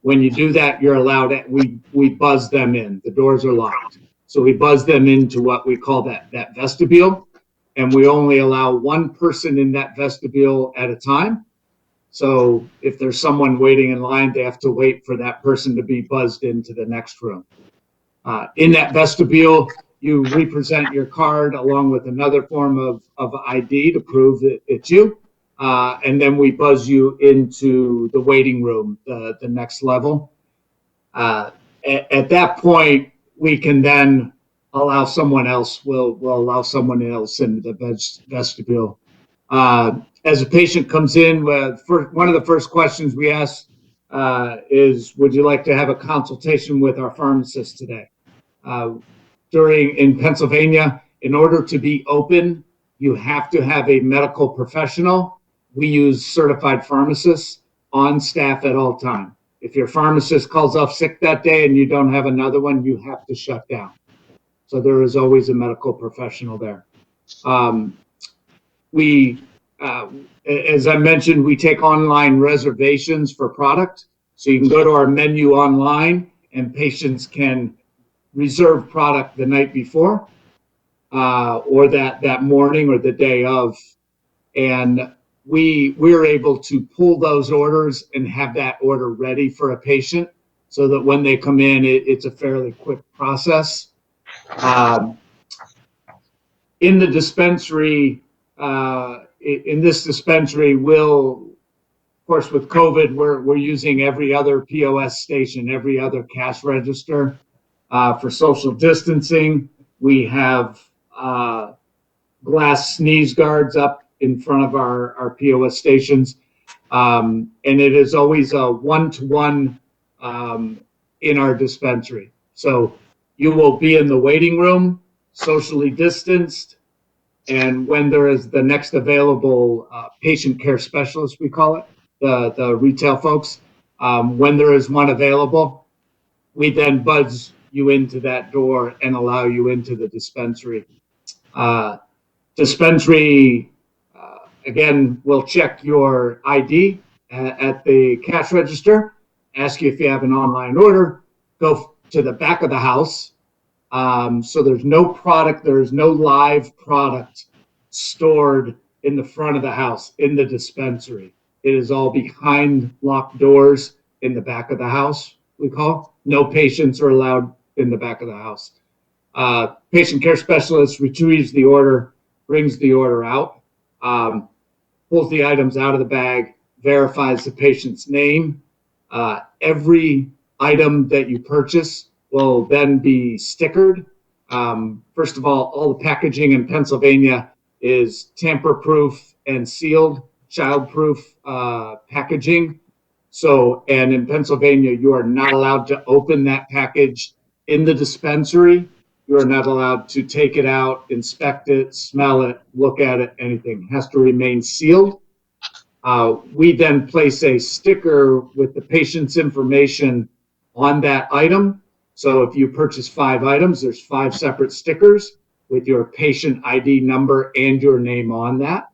When you do that, you're allowed, we buzz them in. The doors are locked. So we buzz them into what we call that vestibule. And we only allow one person in that vestibule at a time. So if there's someone waiting in line, they have to wait for that person to be buzzed into the next room. In that vestibule, you represent your card along with another form of ID to prove that it's you. And then we buzz you into the waiting room, the next level. At that point, we can then allow someone else, we'll allow someone else into the vestibule. As a patient comes in, one of the first questions we ask is, would you like to have a consultation with our pharmacist today? In Pennsylvania, in order to be open, you have to have a medical professional. We use certified pharmacists on staff at all times. If your pharmacist calls off sick that day and you don't have another one, you have to shut down. So there is always a medical professional there. As I mentioned, we take online reservations for product. So you can go to our menu online and patients can reserve product the night before or that morning or the day of. And we're able to pull those orders and have that order ready for a patient so that when they come in, it's a fairly quick process. In the dispensary, in this dispensary, of course, with COVID, we're using every other POS station, every other cash register for social distancing. We have glass sneeze guards up in front of our POS stations, and it is always a one-to-one in our dispensary. So you will be in the waiting room, socially distanced, and when there is the next available patient care specialist, we call it, the retail folks, when there is one available, we then buzz you into that door and allow you into the dispensary. Dispensary, again, will check your ID at the cash register, ask you if you have an online order, go to the back of the house. So there's no product, there's no live product stored in the front of the house in the dispensary. It is all behind locked doors in the back of the house, we call. No patients are allowed in the back of the house. Patient care specialist retrieves the order, brings the order out, pulls the items out of the bag, verifies the patient's name. Every item that you purchase will then be stickered. First of all the packaging in Pennsylvania is tamper-proof and sealed, child-proof packaging. So, and in Pennsylvania, you are not allowed to open that package in the dispensary. You are not allowed to take it out, inspect it, smell it, look at it, anything. It has to remain sealed. We then place a sticker with the patient's information on that item. So if you purchase 5 items, there's 5 separate stickers with your patient ID number and your name on that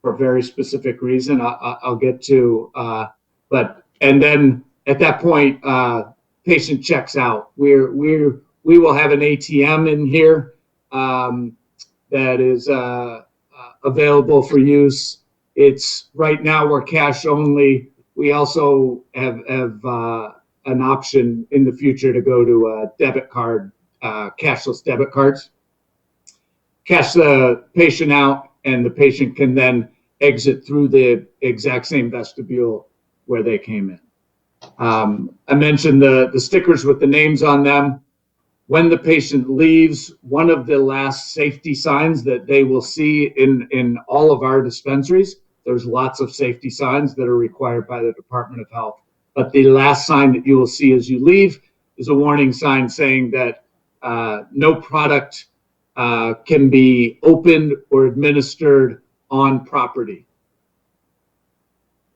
for a very specific reason I'll get to. And then at that point, patient checks out. We will have an ATM in here that is available for use. It's right now we're cash only. We also have an option in the future to go to a debit card, cashless debit cards. Cash the patient out, and the patient can then exit through the exact same vestibule where they came in. I mentioned the stickers with the names on them. When the patient leaves, one of the last safety signs that they will see in all of our dispensaries, there's lots of safety signs that are required by the Department of Health. But the last sign that you will see as you leave is a warning sign saying that no product can be opened or administered on property.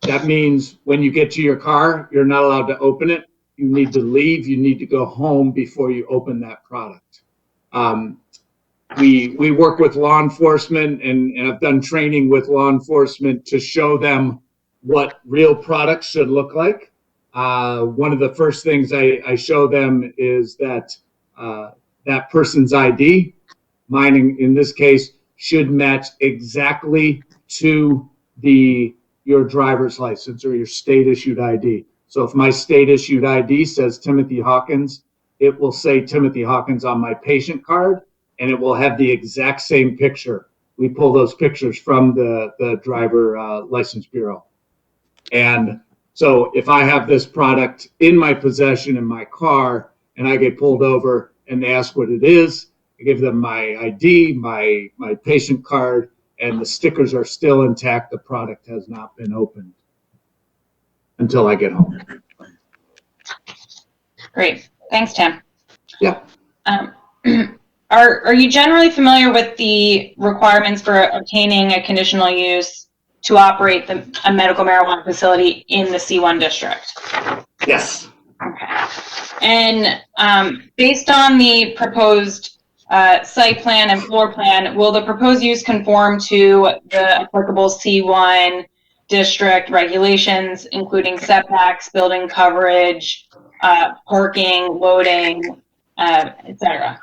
That means when you get to your car, you're not allowed to open it. You need to leave. You need to go home before you open that product. We work with law enforcement, and I've done training with law enforcement to show them what real products should look like. One of the first things I show them is that that person's ID, mine in this case, should match exactly to your driver's license or your state issued ID. So if my state issued ID says Timothy Hawkins, it will say Timothy Hawkins on my patient card, and it will have the exact same picture. We pull those pictures from the driver license bureau. And so if I have this product in my possession in my car and I get pulled over and they ask what it is, I give them my ID, my patient card, and the stickers are still intact. The product has not been opened until I get home. Great. Thanks, Tim. Yeah. Are you generally familiar with the requirements for obtaining a conditional use to operate a medical marijuana facility in the C1 district? Yes. Okay. And based on the proposed site plan and floor plan, will the proposed use conform to the applicable C1 district regulations, including setbacks, building coverage, parking, loading, etc.?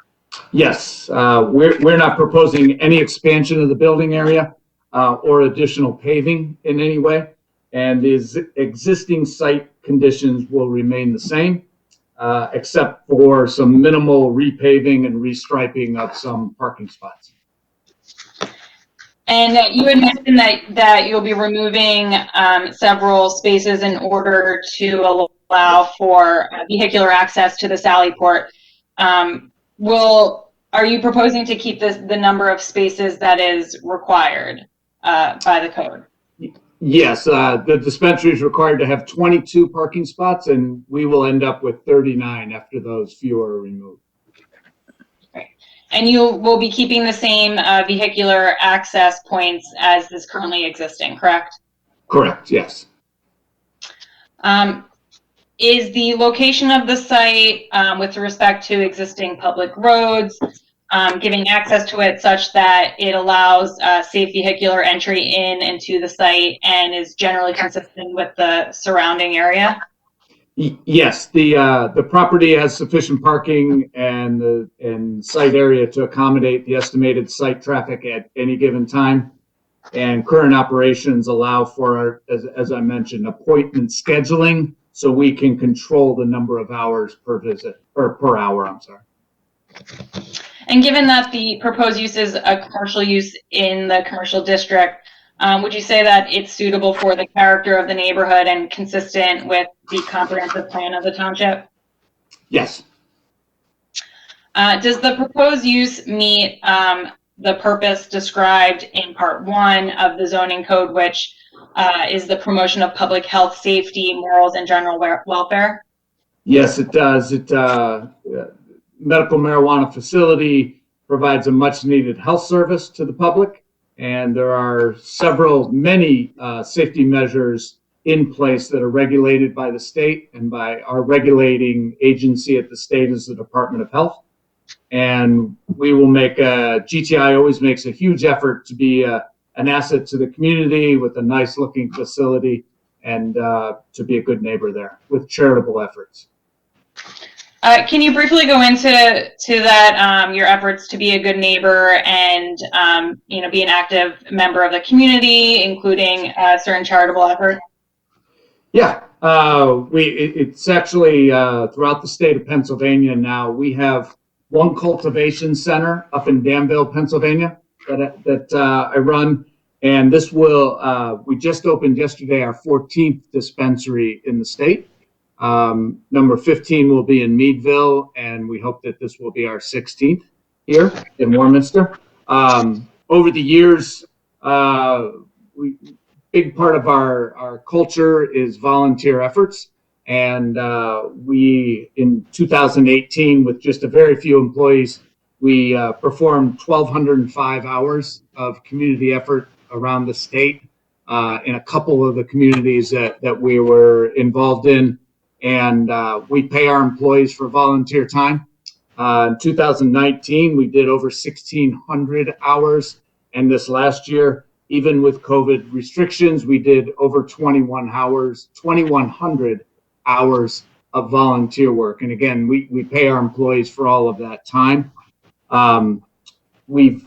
Yes, we're not proposing any expansion of the building area or additional paving in any way, and the existing site conditions will remain the same, except for some minimal repaving and restriping of some parking spots. And you had mentioned that you'll be removing several spaces in order to allow for vehicular access to the Sally Port. Are you proposing to keep the number of spaces that is required by the code? Yes, the dispensary is required to have 22 parking spots, and we will end up with 39 after those few are removed. Right. And you will be keeping the same vehicular access points as is currently existing, correct? Correct, yes. is the location of the site with respect to existing public roads, giving access to it such that it allows safe vehicular entry in and to the site and is generally consistent with the surrounding area? Yes, the property has sufficient parking and site area to accommodate the estimated site traffic at any given time. And current operations allow for, as I mentioned, appointment scheduling, so we can control the number of hours per visit, or per hour, I'm sorry. And given that the proposed use is a commercial use in the commercial district, would you say that it's suitable for the character of the neighborhood and consistent with the comprehensive plan of the township? Yes. Does the proposed use meet the purpose described in Part 1 of the zoning code, which is the promotion of public health, safety, morals, and general welfare? Yes, it does. Medical marijuana facility provides a much needed health service to the public. And there are many safety measures in place that are regulated by the state, and by our regulating agency at the state is the Department of Health. And we will GTI always makes a huge effort to be an asset to the community with a nice looking facility, and to be a good neighbor there with charitable efforts. Can you briefly go into that, your efforts to be a good neighbor and be an active member of the community, including certain charitable efforts? Yeah, it's actually throughout the state of Pennsylvania now. We have one cultivation center up in Danville, Pennsylvania, that I run, and we just opened yesterday our 14th dispensary in the state. Number 15 will be in Meadville, and we hope that this will be our 16th here in Warminster. Over the years, big part of our culture is volunteer efforts, and we, in 2018, with just a very few employees, we performed 1,205 hours of community effort around the state in a couple of the communities that we were involved in. And we pay our employees for volunteer time. In 2019, we did over 1,600 hours. And this last year, even with COVID restrictions, we did over 2,100 hours of volunteer work. And again, we pay our employees for all of that time. We've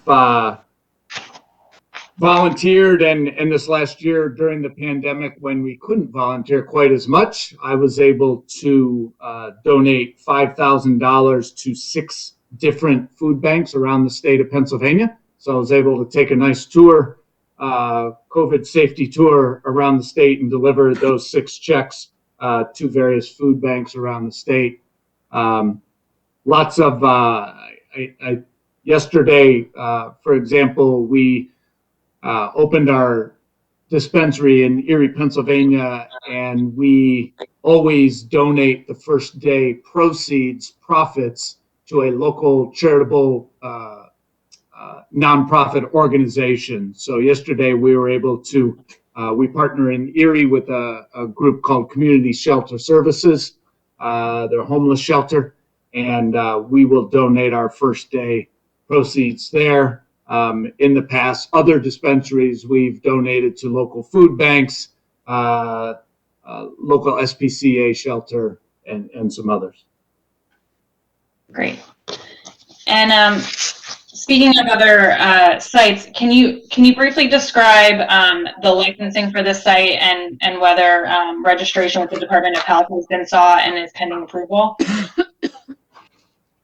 volunteered, and this last year during the pandemic, when we couldn't volunteer quite as much, I was able to donate $5,000 to 6 different food banks around the state of Pennsylvania. So I was able to take a nice tour, COVID safety tour around the state, and deliver those 6 checks to various food banks around the state. Lots of, yesterday, for example, we opened our dispensary in Erie, Pennsylvania, and we always donate the first day profits to a local charitable nonprofit organization. So yesterday we were able to, we partner in Erie with a group called Community Shelter Services. They're a homeless shelter, and we will donate our first day proceeds there. In the past, other dispensaries we've donated to local food banks, local SPCA shelter, and some others. Great. And speaking of other sites, can you briefly describe the licensing for this site and whether registration with the Department of Health has been sought and is pending approval?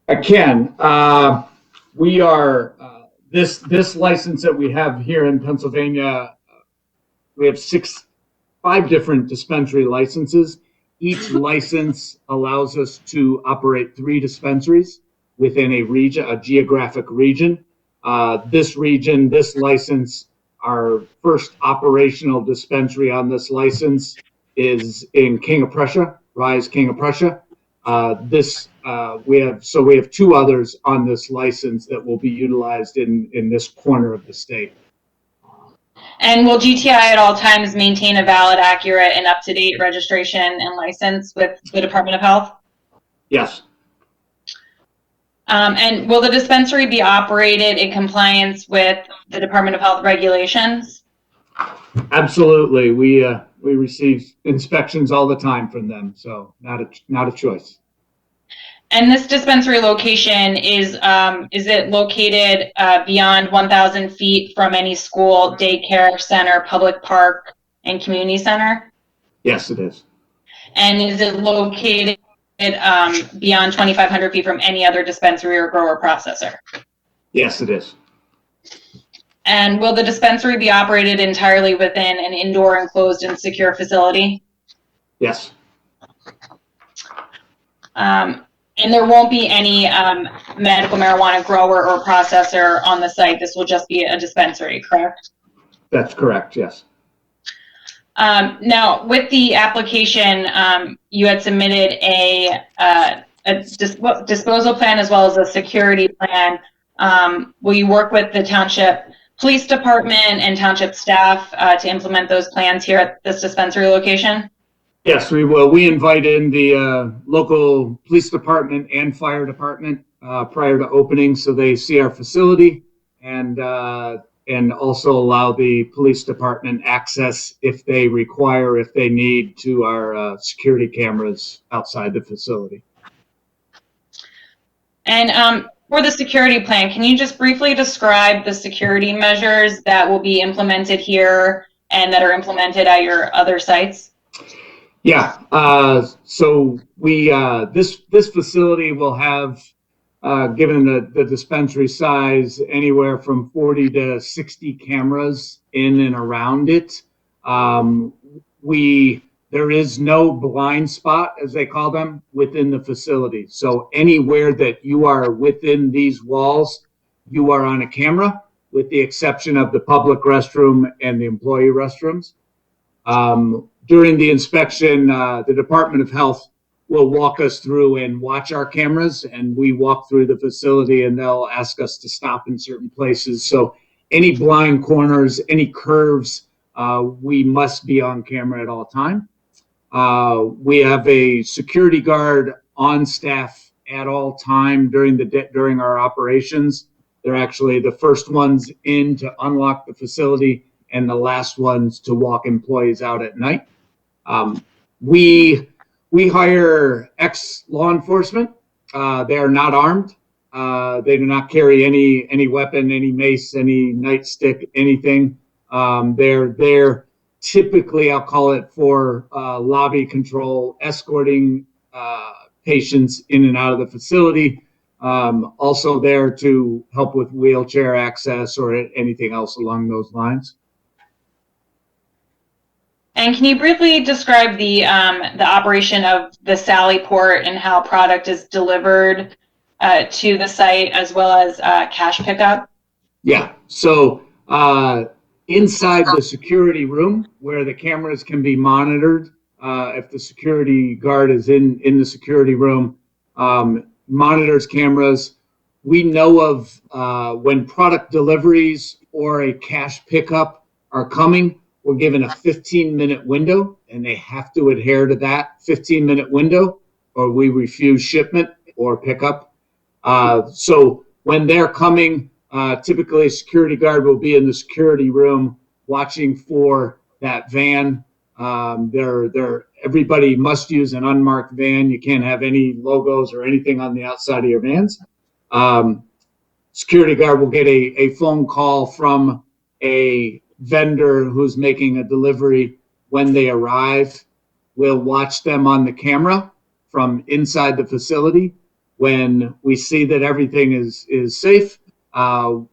I can. We are. This license that we have here in Pennsylvania, we have 5 different dispensary licenses. Each license allows us to operate 3 dispensaries within a region, a geographic region. This license, our first operational dispensary on this license is in King of Prussia, Rise, King of Prussia. We have 2 others on this license that will be utilized in this corner of the state. And will GTI at all times maintain a valid, accurate, and up-to-date registration and license with the Department of Health? Yes, And will the dispensary be operated in compliance with the Department of Health regulations? absolutely. We receive inspections all the time from them, so not a choice. And this dispensary location is it located beyond 1,000 feet from any school, daycare center, public park, and community center? Yes, it is. And is it located beyond 2,500 feet from any other dispensary or grower processor? Yes, it is. And will the dispensary be operated entirely within an indoor enclosed and secure facility? Yes. And there won't be any medical marijuana grower or processor on the site. This will just be a dispensary, correct? That's correct, yes. Now, with the application, you had submitted a disposal plan as well as a security plan. Will you work with the township police department and township staff to implement those plans here at this dispensary location? Yes, we will. We invite in the local police department and fire department prior to opening, so they see our facility and also allow the police department access if they require, if they need, to our security cameras outside the facility. And for the security plan, can you just briefly describe the security measures that will be implemented here and that are implemented at your other sites? Yeah, so we this facility will have, given the dispensary size, anywhere from 40 to 60 cameras in and around it. There is no blind spot, as they call them, within the facility. So anywhere that you are within these walls, you are on a camera, with the exception of the public restroom and the employee restrooms. During the inspection, the Department of Health will walk us through and watch our cameras, and we walk through the facility and they'll ask us to stop in certain places. So any blind corners, any curves, we must be on camera at all time. We have a security guard on staff at all time during our operations. They're actually the first ones in to unlock the facility and the last ones to walk employees out at night. We hire ex-law enforcement. They are not armed. They do not carry any weapon, any mace, any nightstick, anything. They're there typically, I'll call it, for lobby control, escorting patients in and out of the facility. Also there to help with wheelchair access or anything else along those lines. And can you briefly describe the operation of the Sally Port and how product is delivered to the site, as well as cash pickup? Yeah, so inside the security room where the cameras can be monitored, if the security guard is in the security room, monitors cameras. We know of when product deliveries or a cash pickup are coming. We're given a 15-minute window, and they have to adhere to that 15-minute window, or we refuse shipment or pickup. So when they're coming, typically a security guard will be in the security room watching for that van. Everybody must use an unmarked van. You can't have any logos or anything on the outside of your vans. Security guard will get a phone call from a vendor who's making a delivery when they arrive. We'll watch them on the camera from inside the facility. When we see that everything is safe,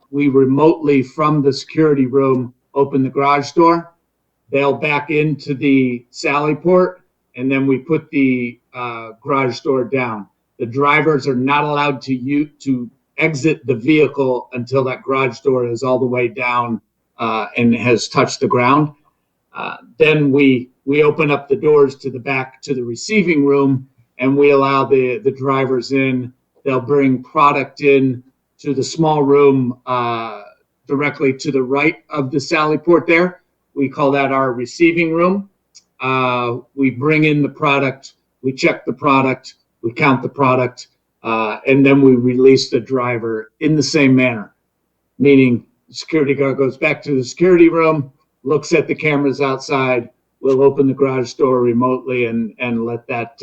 we remotely from the security room open the garage door. They'll back into the Sally Port, and then we put the garage door down. The drivers are not allowed to exit the vehicle until that garage door is all the way down and has touched the ground. Then we open up the doors to the back to the receiving room, and we allow the drivers in. They'll bring product in to the small room directly to the right of the Sally Port there. We call that our receiving room. We bring in the product, we check the product, we count the product, and then we release the driver in the same manner. Meaning the security guard goes back to the security room, looks at the cameras outside, we'll open the garage door remotely and let that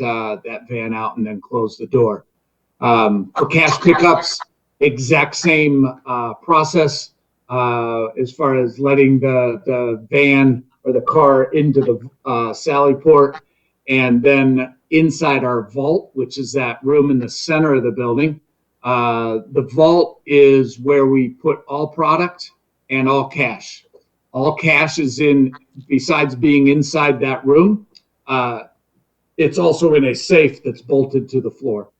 van out and then close the door. For cash pickups, exact same process as far as letting the van or the car into the Sally Port, and then inside our vault, which is that room in the center of the building. The vault is where we put all product and all cash. All cash is in, besides being inside that room, it's also in a safe that's bolted to the floor.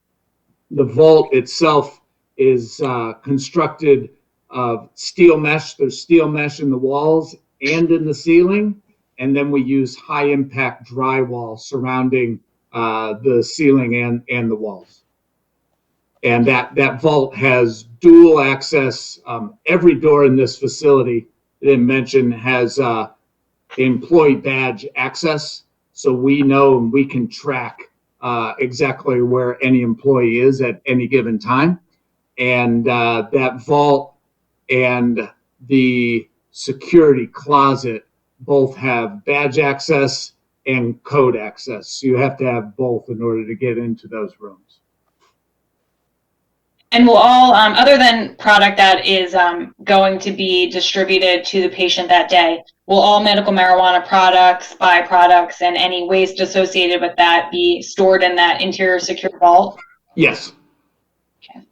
The vault itself is constructed of steel mesh. There's steel mesh in the walls and in the ceiling. And then we use high impact drywall surrounding the ceiling and the walls. And that vault has dual access. Every door in this facility, I didn't mention, has employee badge access. So we know and we can track exactly where any employee is at any given time. And that vault and the security closet both have badge access and code access. So you have to have both in order to get into those rooms. And will all, other than product that is going to be distributed to the patient that day, will all medical marijuana products, byproducts, and any waste associated with that be stored in that interior secure vault? Yes. Okay.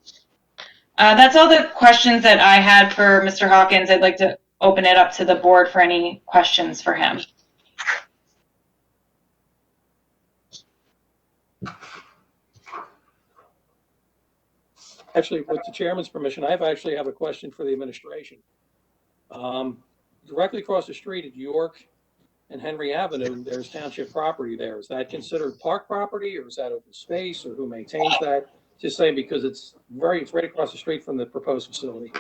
That's all the questions that I had for Mr. Hawkins. I'd like to open it up to the board for any questions for him. Actually, with the chairman's permission, I actually have a question for the administration. Directly across the street at York and Henry Avenue, there's township property there. Is that considered park property, or is that open space, or who maintains that? Just saying, because it's right across the street from the proposed facility.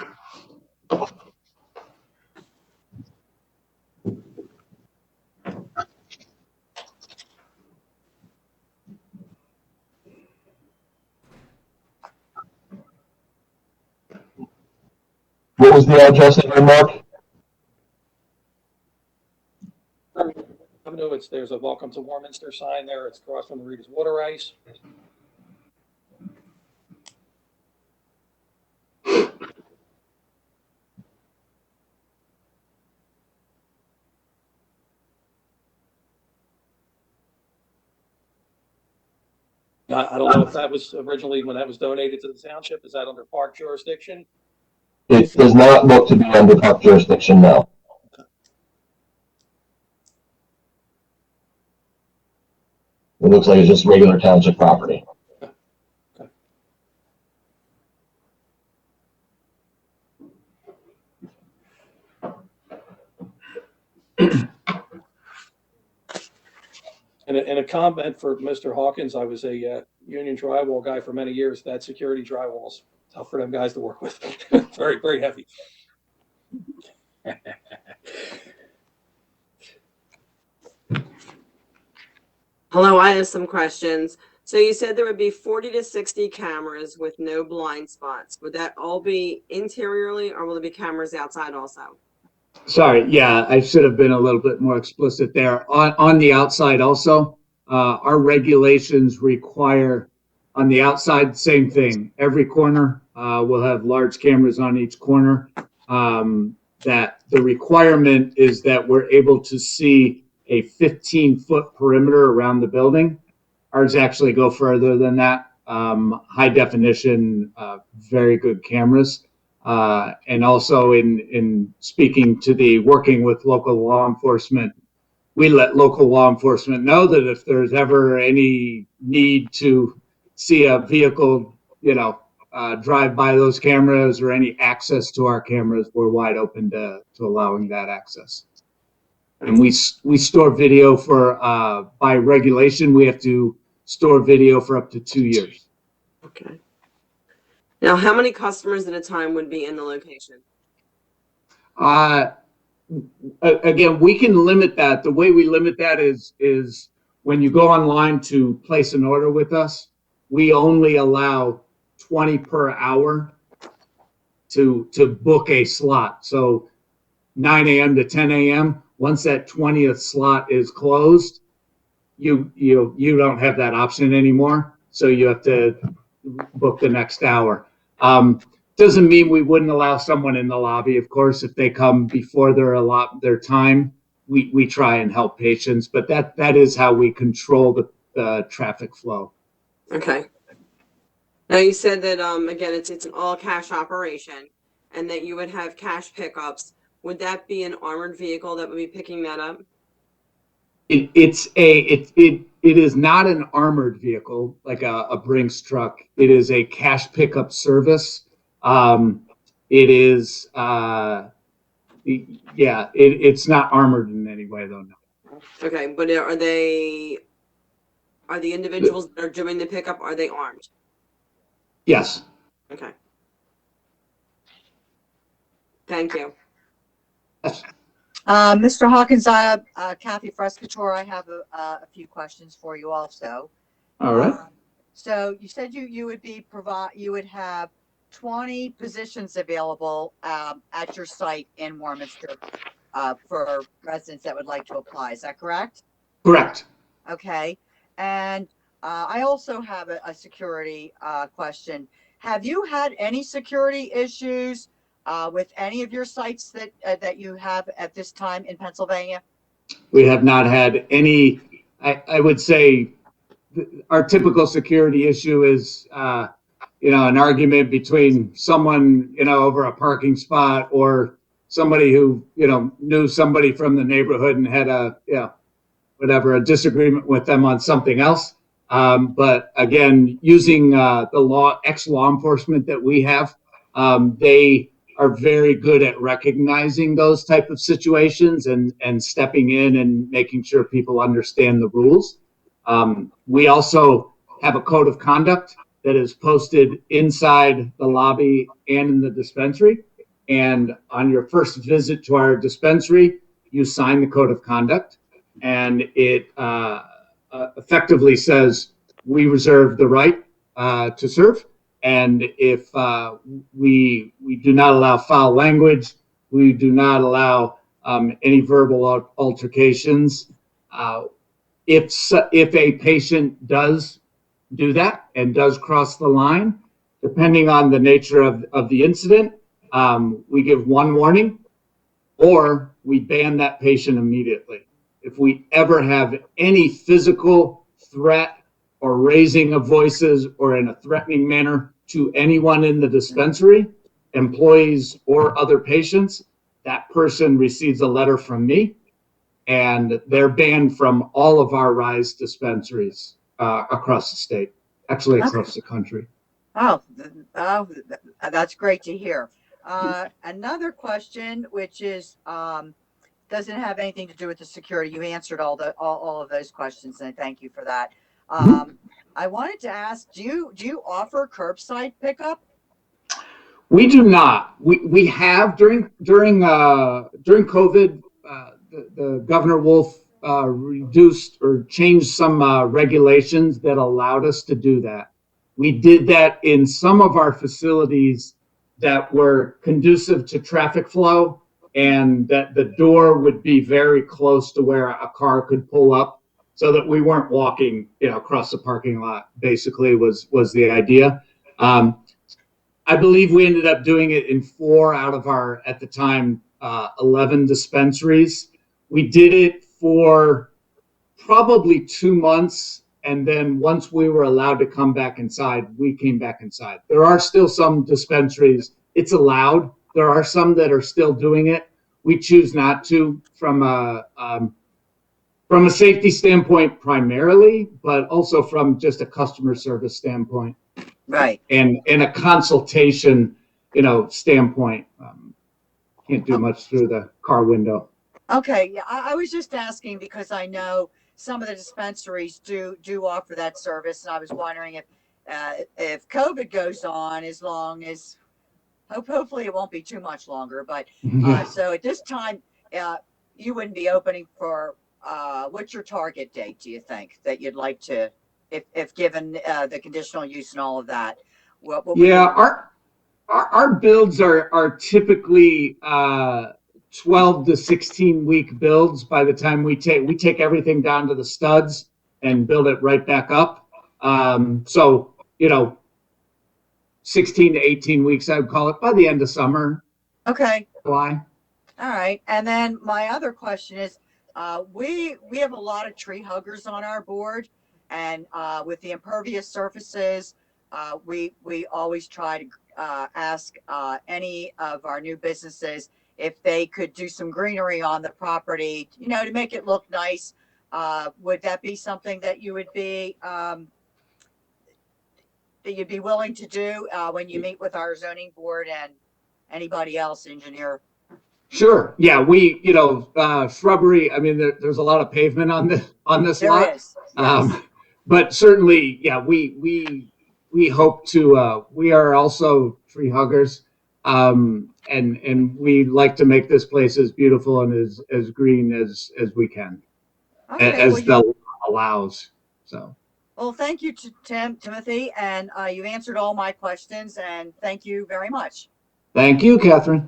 What was the address again, Mark? Avenue, there's a Welcome to Warminster sign there. It's across from the Rita's Water Ice. I don't know if that was originally, when that was donated to the township, is that under park jurisdiction? It does not look to be under park jurisdiction now. It looks like it's just regular township property. And a comment for Mr. Hawkins, I was a union drywall guy for many years. That security drywall's tough for them guys to work with. Very, very heavy. Hello, I have some questions. So you said there would be 40 to 60 cameras with no blind spots. Would that all be interiorly, or will there be cameras outside also? Sorry, yeah, I should have been a little bit more explicit there. On the outside also, our regulations require on the outside, same thing. Every corner will have large cameras on each corner. That the requirement is that we're able to see a 15-foot perimeter around the building. Ours actually go further than that. High definition, very good cameras. And also in speaking to the working with local law enforcement, we let local law enforcement know that if there's ever any need to see a vehicle, drive by those cameras or any access to our cameras, we're wide open to allowing that access. And we store video for, by regulation, we have to store video for up to 2 years. Okay. Now, how many customers at a time would be in the location? Again, we can limit that. The way we limit that is when you go online to place an order with us, we only allow 20 per hour to book a slot. So 9 a.m. to 10 a.m. Once that 20th slot is closed, you don't have that option anymore. So you have to book the next hour. Doesn't mean we wouldn't allow someone in the lobby. Of course, if they come before their time, we try and help patients. But that is how we control the traffic flow. Okay. Now you said that again it's an all cash operation, and that you would have cash pickups. Would that be an armored vehicle that would be picking that up? It is not an armored vehicle like a Brinks truck. It is a cash pickup service. It is it's not armored in any way though. No. Okay, but are the individuals that are doing the pickup, are they armed? Yes. Okay. Thank you. Mr. Hawkins, Kathy Frescatore, I have a few questions for you also. All right. So you said you would have 20 positions available at your site in Warminster for residents that would like to apply. Is that correct? Correct. Okay. And I also have a security question. Have you had any security issues with any of your sites that you have at this time in Pennsylvania? We have not had any. I would say our typical security issue is an argument between someone over a parking spot, or somebody who knew somebody from the neighborhood and had a disagreement with them on something else. But again, using the ex-law enforcement that we have, they are very good at recognizing those type of situations and stepping in and making sure people understand the rules. We also have a code of conduct that is posted inside the lobby and in the dispensary. And on your first visit to our dispensary, you sign the code of conduct, and it effectively says we reserve the right to serve. And if we do not allow foul language, we do not allow any verbal altercations. If a patient does do that and does cross the line, depending on the nature of the incident, we give one warning, or we ban that patient immediately. If we ever have any physical threat or raising of voices or in a threatening manner to anyone in the dispensary, employees or other patients, that person receives a letter from me, and they're banned from all of our RISE dispensaries across the state, actually across the country. Oh, that's great to hear. Another question, which is doesn't have anything to do with the security. You answered all of those questions, and I thank you for that. I wanted to ask, do you offer curbside pickup? We do not. We have during COVID, the Governor Wolf reduced or changed some regulations that allowed us to do that. We did that in some of our facilities that were conducive to traffic flow, and that the door would be very close to where a car could pull up, so that we weren't walking across the parking lot, basically was the idea. I believe we ended up doing it in 4 out of our, at the time, 11 dispensaries. We did it for probably 2 months, and then once we were allowed to come back inside, we came back inside. There are still some dispensaries, it's allowed. There are some that are still doing it. We choose not to from a safety standpoint primarily, but also from just a customer service standpoint. Right. And in a consultation, standpoint. Can't do much through the car window. Okay, yeah, I was just asking because I know some of the dispensaries do offer that service, and I was wondering if COVID goes on, as long as hopefully it won't be too much longer, but, Yeah. so at this time, you wouldn't be opening for, what's your target date, do you think, that you'd like to, if given, the conditional use and all of that? What would Yeah, you- our builds are typically 12 to 16 week builds. By the time we take everything down to the studs and build it right back up. So 16 to 18 weeks, I would call it, by the end of summer. Okay. July. All right. And then my other question is, we have a lot of tree huggers on our board, and with the impervious surfaces, we always try to ask any of our new businesses if they could do some greenery on the property, to make it look nice. Would that be something that you would be willing to do when you meet with our zoning board and anybody else, engineer? Sure. Yeah, shrubbery. I mean, there's a lot of pavement on this There lot. is. Yes. But certainly, yeah, we hope to. We are also tree huggers, and we like to make this place as beautiful and as green as we can, Okay, as the law allows. So. Well, thank you to Timothy, and you answered all my questions, and thank you very much. Thank you, Catherine.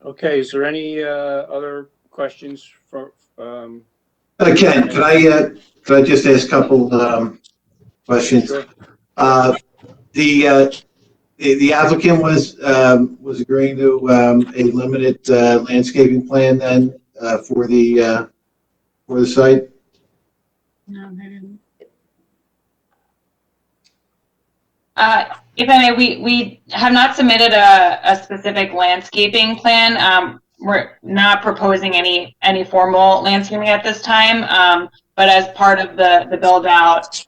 Okay, is there any other questions for? Ken, could I just ask a couple questions? Sure. The applicant was agreeing to a limited landscaping plan then for the site. No, they didn't. If I may, we have not submitted a specific landscaping plan. We're not proposing any formal landscaping at this time. But as part of the build out,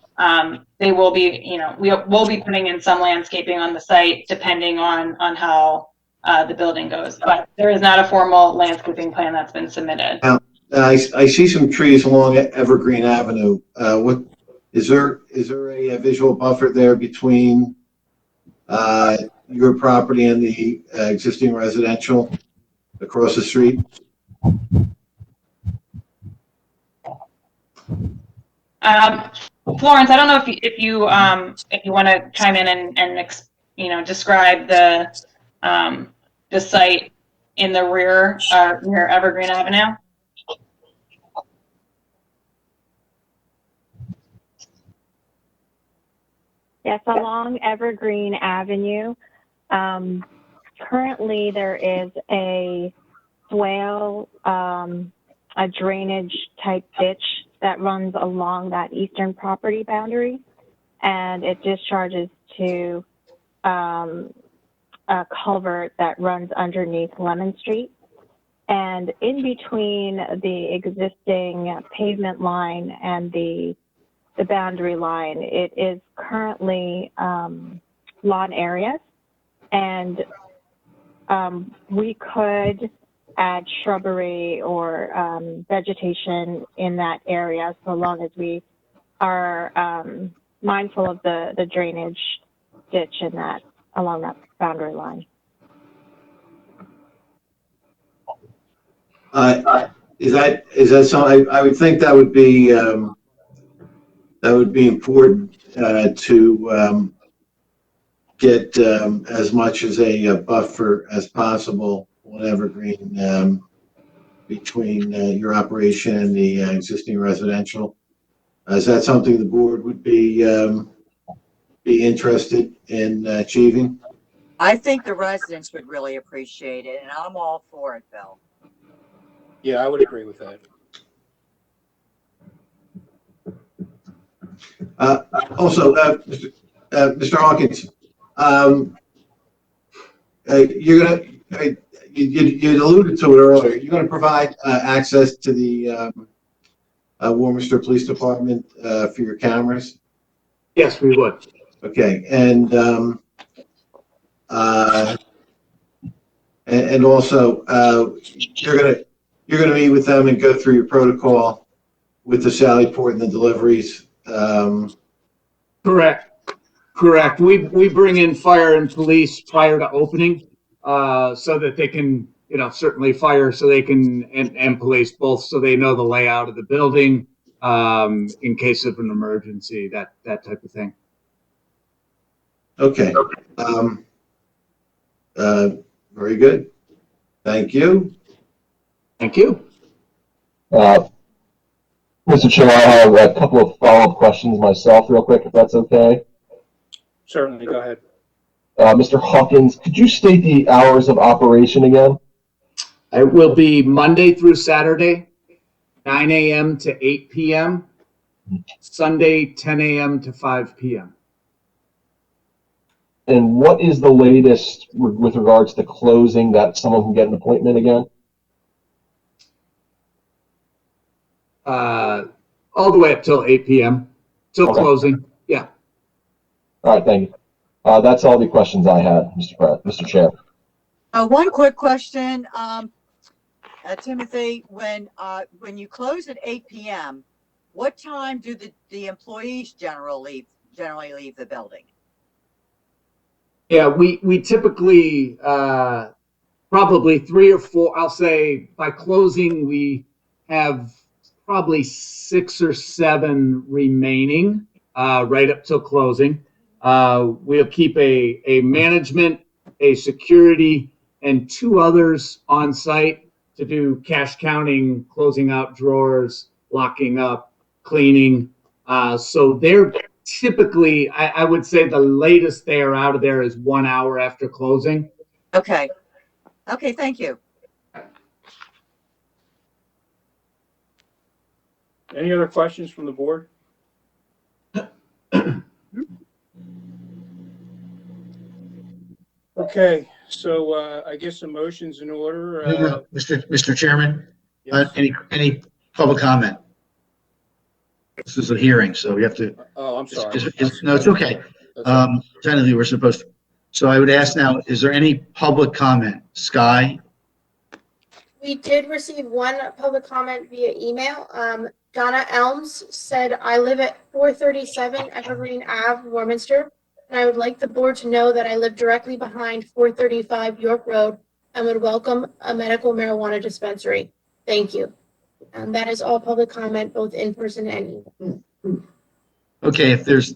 they will be, we will be putting in some landscaping on the site depending on how the building goes. But there is not a formal landscaping plan that's been submitted. Now, I see some trees along Evergreen Avenue. What is there a visual buffer there between your property and the existing residential across the street? Florence, I don't know if you want to chime in and describe the site in the rear near Evergreen Avenue. Yes, along Evergreen Avenue. Currently, there is a swale, a drainage type ditch that runs along that eastern property boundary, and it discharges to a culvert that runs underneath Lemon Street. And in between the existing pavement line and the boundary line, it is currently lawn areas, and we could add shrubbery or vegetation in that area so long as we are mindful of the drainage ditch in that along that boundary line. Is that something? I would think that would be important to get as much as a buffer as possible on Evergreen between your operation and the existing residential. Is that something the board would be interested in achieving? I think the residents would really appreciate it, and I'm all for it, Bill. Yeah, I would agree with that. Also, Mr. Hawkins, you're gonna, you alluded to it earlier. You're going to provide access to the Warminster Police Department for your cameras? Yes, we would. Okay, and also you're gonna meet with them and go through your protocol with the Sally Port and the deliveries. Correct. Correct. We bring in fire and police prior to opening, so that they can, certainly fire so they can, and police both, so they know the layout of the building, in case of an emergency, that type of thing. Okay. Very good. Thank you. Thank you. Mr. Chair, I have a couple of follow-up questions myself real quick, if that's okay. Certainly, go ahead. Mr. Hawkins, could you state the hours of operation again? It will be Monday through Saturday, 9 a.m. to 8 p.m. Sunday, 10 a.m. to 5 p.m. And what is the latest with regards to closing that someone can get an appointment again? All the way up till 8 p.m. till Okay. closing. Yeah. All right, thank you. That's all the questions I had, Mr. Chair. One quick question, Timothy, when you close at 8 p.m., what time do the employees generally leave the building? Yeah, we typically, probably 3 or 4, I'll say by closing, we have probably 6 or 7 remaining, right up till closing. We'll keep a management, a security, and 2 others on site to do cash counting, closing out drawers, locking up, cleaning. So they're typically, I would say the latest they are out of there is 1 hour after closing. Okay. Okay, thank you. Any other questions from the board? Okay, so I guess a motion's in order. No, Mr. Chairman, Yes. any public comment? This is a hearing, so we have to, Oh, I'm sorry. no, it's okay. Technically, we're supposed to. So I would ask now, is there any public comment? Sky? We did receive one public comment via email. Donna Elms said, I live at 437 Evergreen Ave, Warminster, and I would like the board to know that I live directly behind 435 York Road and would welcome a medical marijuana dispensary. Thank you. And that is all public comment, both in person and email. Okay, there's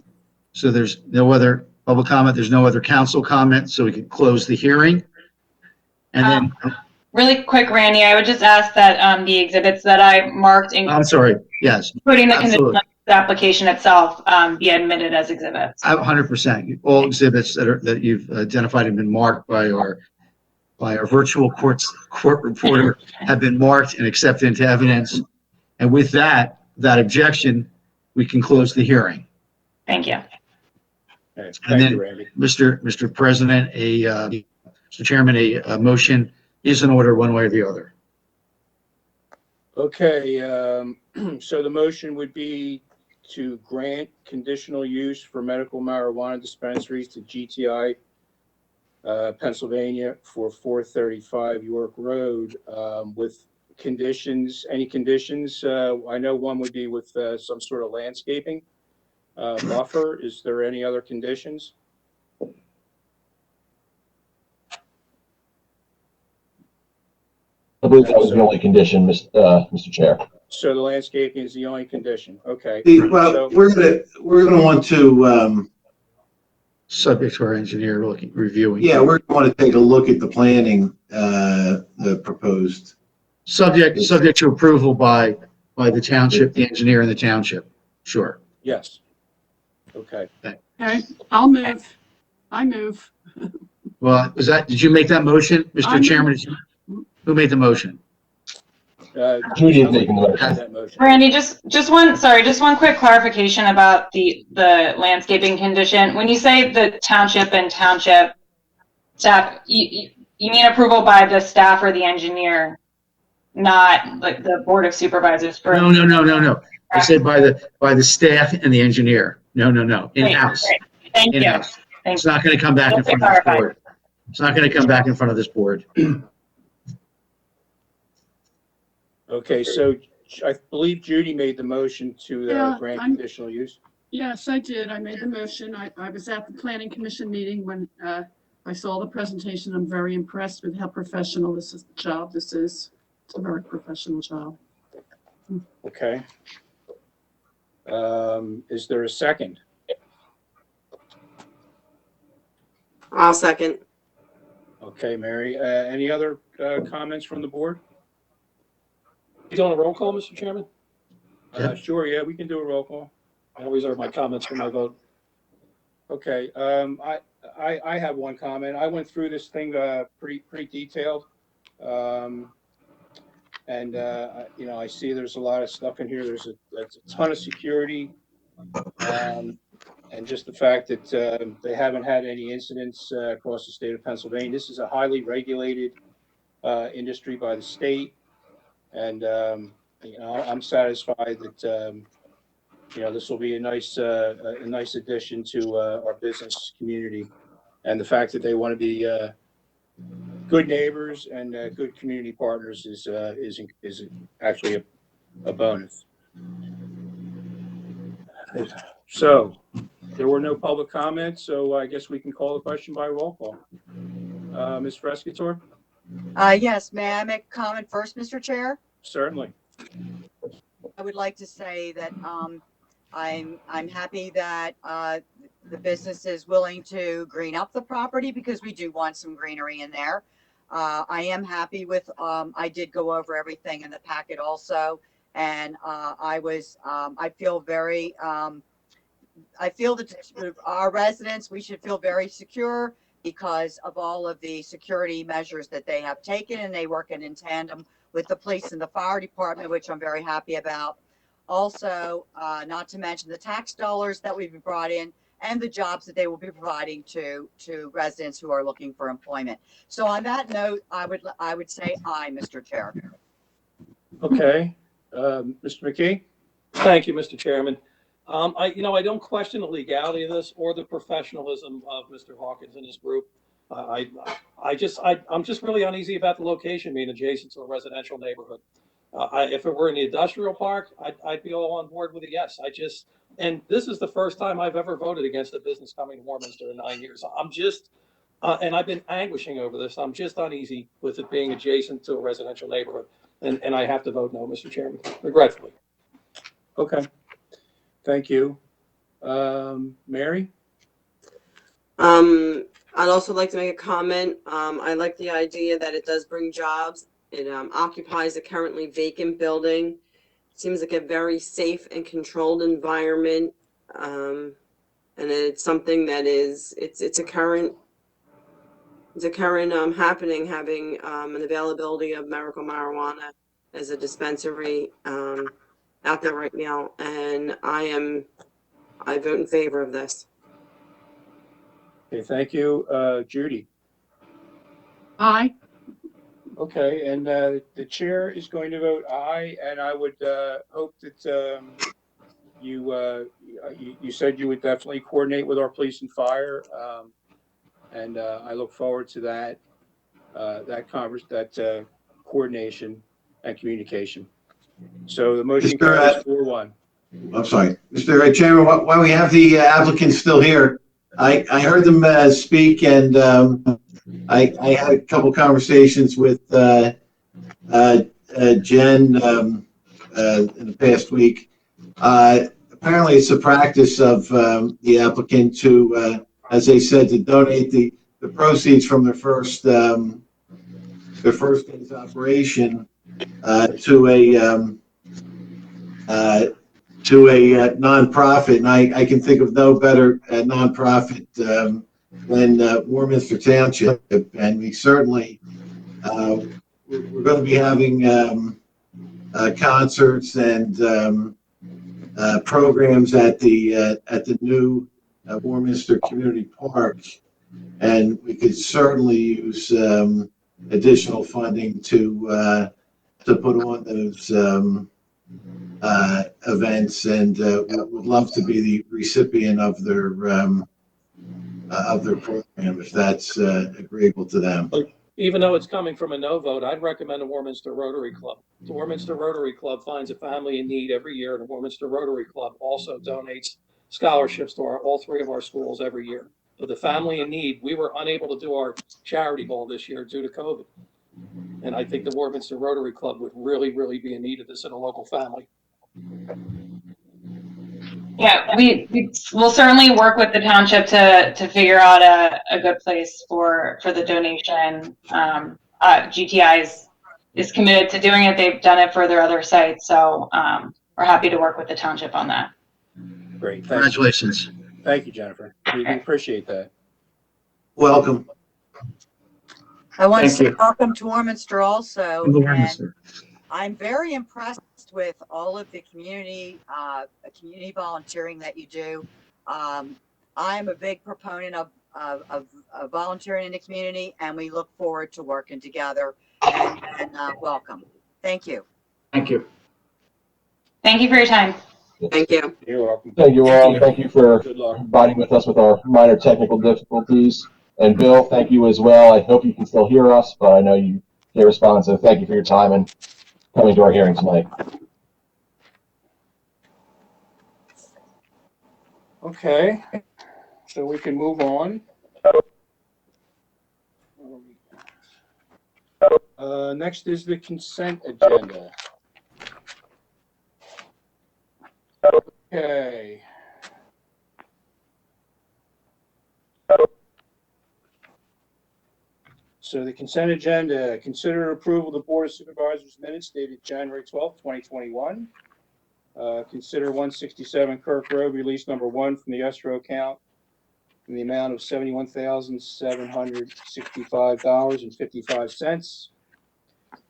no other public comment, there's no other council comment, so we can close the hearing. And then, Really quick, Randy, I would just ask that the exhibits that I marked, I'm sorry, yes, including the conditional absolutely. use application itself, be admitted as exhibits. 100%. All exhibits that you've identified have been marked by our virtual court reporter have been marked and accepted into evidence. And with that objection, we can close the hearing. Thank you. Okay, And thank then, you, Randy. Mr. President, Mr. Chairman, a motion is in order one way or the other. Okay, so the motion would be to grant conditional use for medical marijuana dispensaries to GTI Pennsylvania for 435 York Road, with conditions, any conditions? I know one would be with some sort of landscaping buffer. Is there any other conditions? I believe that was the only condition, Mr. Chair. So the landscaping is the only condition. Okay. Well, So- we're gonna want to, Subject to our engineer reviewing. yeah, we're gonna want to take a look at the planning, the proposed. Subject to approval by the township, the engineer in the township. Sure. Yes. Okay. Okay, I'll move. I move. Well, did you make that motion, I Mr. made- Chairman? Who made the motion? Judy is making the motion. That motion. Randy, just one quick clarification about the landscaping condition. When you say the township and township staff, you mean approval by the staff or the engineer, not like the board of supervisors? For No. I said by the staff and the engineer. No. In-house. Great. Thank you. In-house. Thank It's not going to come back in Just to front of this clarify. board. It's not going to come back in front of this board. Okay, so I believe Judy made the motion to Yeah, grant I'm- conditional use. Yes, I did. I made the motion. I was at the planning commission meeting when I saw the presentation. I'm very impressed with how professional this job this is. It's a very professional job. Okay. Is there a second? I'll second. Okay, Mary. Any other comments from the board? You doing a roll call, Mr. Chairman? Sure, yeah, we can do a roll call. I'll reserve my comments for my vote. Okay, I have one comment. I went through this thing pretty detailed. And you know, I see there's a lot of stuff in here. There's a ton of security. And just the fact that they haven't had any incidents across the state of Pennsylvania. This is a highly regulated industry by the state. And you know, I'm satisfied that you know, this will be a nice addition to our business community, and the fact that they want to be good neighbors and good community partners is actually a bonus. So there were no public comments, so I guess we can call the question by roll call. Ms. Frescator? Yes, may I make a comment first, Mr. Chair? Certainly. I would like to say that I'm happy that the business is willing to green up the property because we do want some greenery in there. I am happy with, I did go over everything in the packet also, and I feel very, I feel that our residents, we should feel very secure because of all of the security measures that they have taken, and they work in tandem with the police and the fire department, which I'm very happy about. Also, not to mention the tax dollars that we've brought in and the jobs that they will be providing to residents who are looking for employment. So on that note, I would say aye, Mr. Chair. Okay, Mr. McKee? Thank you, Mr. Chairman. I don't question the legality of this or the professionalism of Mr. Hawkins and his group. I'm just really uneasy about the location being adjacent to a residential neighborhood. If it were in the industrial park, I'd be all on board with a yes. And this is the first time I've ever voted against a business coming to Warminster in 9 years. And I've been anguishing over this. I'm just uneasy with it being adjacent to a residential neighborhood. And I have to vote no, Mr. Chairman, regretfully. Okay. Thank you. Mary? I'd also like to make a comment. I like the idea that it does bring jobs. It occupies a currently vacant building. Seems like a very safe and controlled environment. And it's something that it's a current happening, having an availability of medical marijuana as a dispensary out there right now. And I vote in favor of this. Okay, thank you. Judy? Aye. Okay, and the chair is going to vote aye, and I would hope that you said you would definitely coordinate with our police and fire, and I look forward to that coordination and communication. So the motion carries 4-1. I'm sorry, Mr. Chairman, while we have the applicants still here, I heard them speak, and I had a couple conversations with Jen in the past week. Apparently, it's a practice of the applicant to, as they said, to donate the proceeds from their first day's operation to a nonprofit, and I can think of no better nonprofit than Warminster Township, and we certainly we're going to be having concerts and programs at the new Warminster Community Park, and we could certainly use additional funding to put on those events, and would love to be the recipient of their program if that's agreeable to them. Even though it's coming from a no vote, I'd recommend the Warminster Rotary Club. The Warminster Rotary Club finds a family in need every year, and the Warminster Rotary Club also donates scholarships to all three of our schools every year. For the family in need, we were unable to do our charity ball this year due to COVID. And I think the Warminster Rotary Club would really, really be in need of this in a local family. Yeah, we'll certainly work with the township to figure out a good place for the donation. GTI is committed to doing it. They've done it for their other sites, so we're happy to work with the township on that. Great. Thank you. Congratulations. Thank you, Jennifer. We appreciate that. Welcome. I want to Thank say you. welcome to Warminster also. And the And Warminster. I'm very impressed with all of the community volunteering that you do. I'm a big proponent of volunteering in the community, and we look forward to working together. And welcome. Thank you. Thank you. Thank you for your time. Thank you. You're welcome. Thank you all. Thank you for Good luck. abiding with us with our minor technical difficulties. And Bill, thank you as well. I hope you can still hear us, but I know you can't respond, so thank you for your time and coming to our hearing tonight. Okay, so we can move on. Next is the consent agenda. Okay. So the consent agenda, consider approval of the Board of Supervisors minutes dated January 12th, 2021. Consider 167 Kirk Road, release number 1 from the escrow account in the amount of $71,765.55.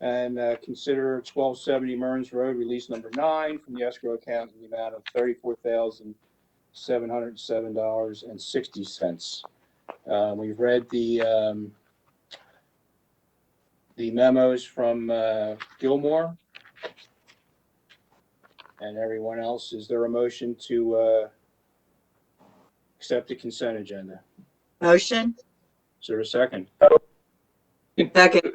And consider 1270 Mearns Road, release number 9 from the escrow account in the amount of $34,707.60. We've read the memos from Gilmore and everyone else. Is there a motion to accept the consent agenda? Motion? Is there a second? Second.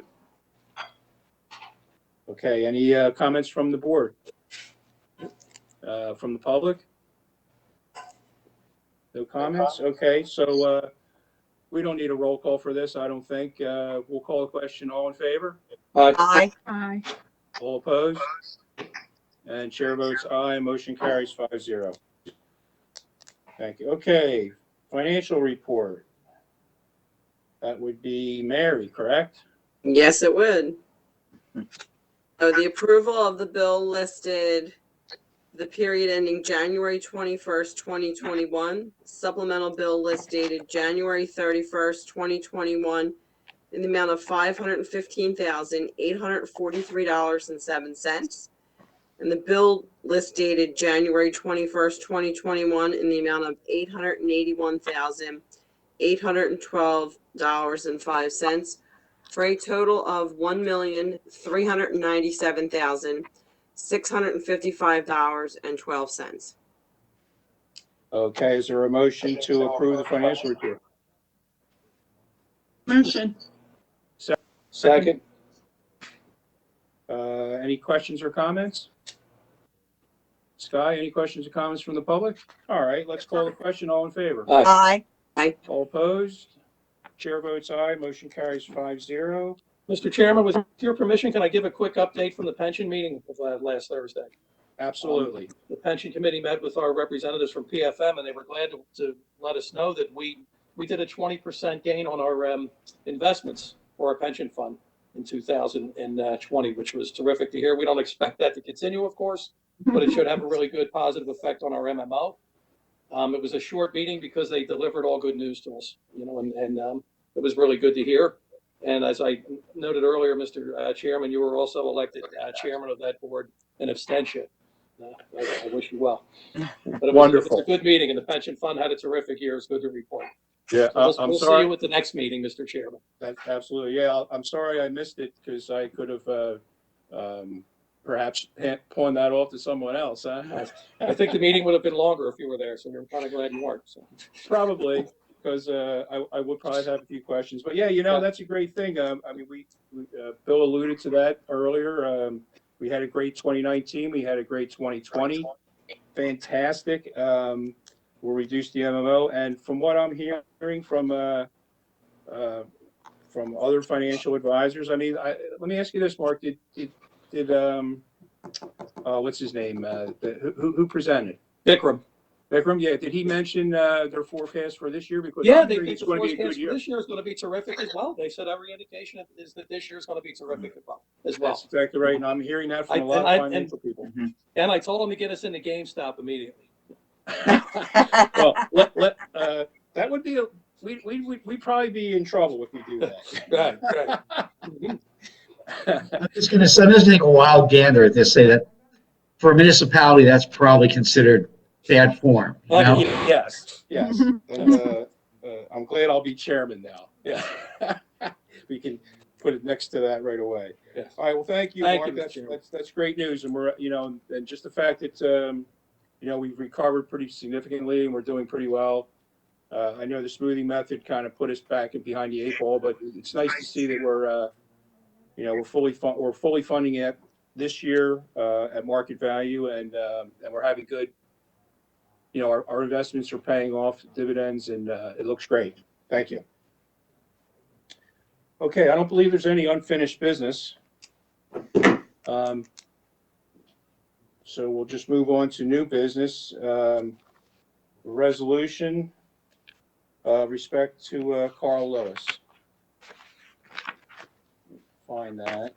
Okay, any comments from the board? From the public? No comments? Okay, so we don't need a roll call for this, I don't think. We'll call a question. All in favor? Aye. Aye. All opposed? And chair votes aye. Motion carries 5-0. Thank you. Okay, financial report. That would be Mary, correct? Yes, it would. So the approval of the bill listed the period ending January 21st, 2021. Supplemental bill list dated January 31st, 2021 in the amount of $515,843.07. And the bill list dated January 21st, 2021 in the amount of $881,812.05 for a total of $1,397,655.12. Okay, is there a motion to approve the financial report? Motion. Second. Any questions or comments? Sky, any questions or comments from the public? All right, let's call the question. All in favor? Aye. Aye. All opposed? Chair votes aye. Motion carries 5-0. Mr. Chairman, with your permission, can I give a quick update from the pension meeting of last Thursday? Absolutely. The pension committee met with our representatives from PFM, and they were glad to let us know that we did a 20% gain on our investments for our pension fund in 2020, which was terrific to hear. We don't expect that to continue, of course, but it should have a really good positive effect on our MMO. It was a short meeting because they delivered all good news to us, and it was really good to hear. And as I noted earlier, Mr. Chairman, you were also elected chairman of that board in abstention. I wish you well. But it was a good meeting, and the pension fund had a terrific year. It's good to report. Yeah, So I'm we'll sorry. see you at the next meeting, Mr. Chairman. Absolutely. Yeah, I'm sorry I missed it because I could have perhaps pawned that off to someone else. Huh? I think the meeting would have been longer if you were there, so we're kind of glad you weren't. So. Probably, because I would probably have a few questions. But yeah, that's a great thing. I mean, Bill alluded to that earlier. We had a great 2019. We had a great 2020. Fantastic. will reduce the MMO. And from what I'm hearing from other financial advisors, I mean, let me ask you this, Mark, did what's his name? Who presented? Vikram. Vikram, yeah, did he mention their forecast for this year? Because Yeah, I'm they hearing think it's the going to be a forecast good for year. this year is going to be terrific as well. They said every indication is that this year is going to be terrific as well. That's exactly right, and I'm hearing that from a lot of financial people. And I told them to get us into GameStop immediately. Well, that would be we'd probably be in trouble if we do that. Right. I'm just gonna take a wild gander at this, say that for a municipality, that's probably considered bad form. You know? Yes. And, I'm glad I'll be chairman now. Yeah. We can put it next to that right away. Yes. All right, well, thank you, Thank Mark. you, Mr. Chairman. That's great news. And we're, and just the fact that, we've recovered pretty significantly and we're doing pretty well. I know the smoothing method kind of put us back behind the eight ball, but it's nice to see that we're fully funding it this year at market value, and we're having good. Our investments are paying off dividends, and it looks great. Thank you. Okay, I don't believe there's any unfinished business. So we'll just move on to new business. Resolution respect to Carl Lewis. Find that.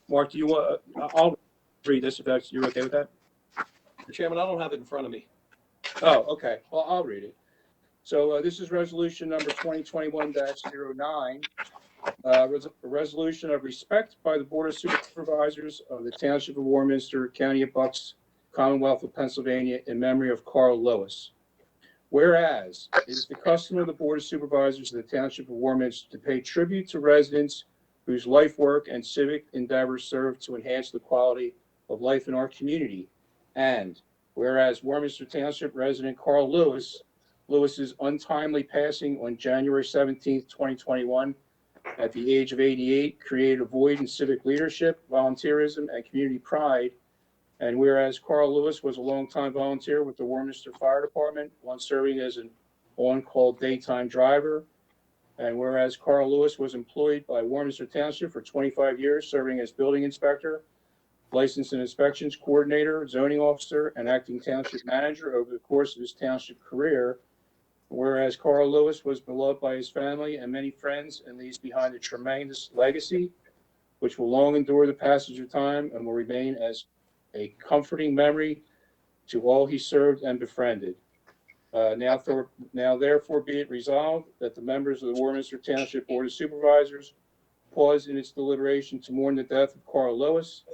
Mark, do you want? I'll read this if you're okay with that. Mr. Chairman, I don't have it in front of me. Oh, okay. Well, I'll read it. So this is resolution number 2021-09. A resolution of respect by the Board of Supervisors of the Township of Warminster, County of Bucks, Commonwealth of Pennsylvania, in memory of Carl Lewis. Whereas it is the custom of the Board of Supervisors of the Township of Warminster to pay tribute to residents whose life work and civic endeavors serve to enhance the quality of life in our community. And whereas Warminster Township resident Carl Lewis's untimely passing on January 17th, 2021, at the age of 88, created a void in civic leadership, volunteerism, and community pride. And whereas Carl Lewis was a longtime volunteer with the Warminster Fire Department, once serving as an on-call daytime driver. And whereas Carl Lewis was employed by Warminster Township for 25 years, serving as building inspector, license and inspections coordinator, zoning officer, and acting township manager over the course of his township career. Whereas Carl Lewis was beloved by his family and many friends and leaves behind a tremendous legacy, which will long endure the passage of time and will remain as a comforting memory to all he served and befriended. Now therefore be it resolved that the members of the Warminster Township Board of Supervisors pause in its deliberation to mourn the death of Carl Lewis,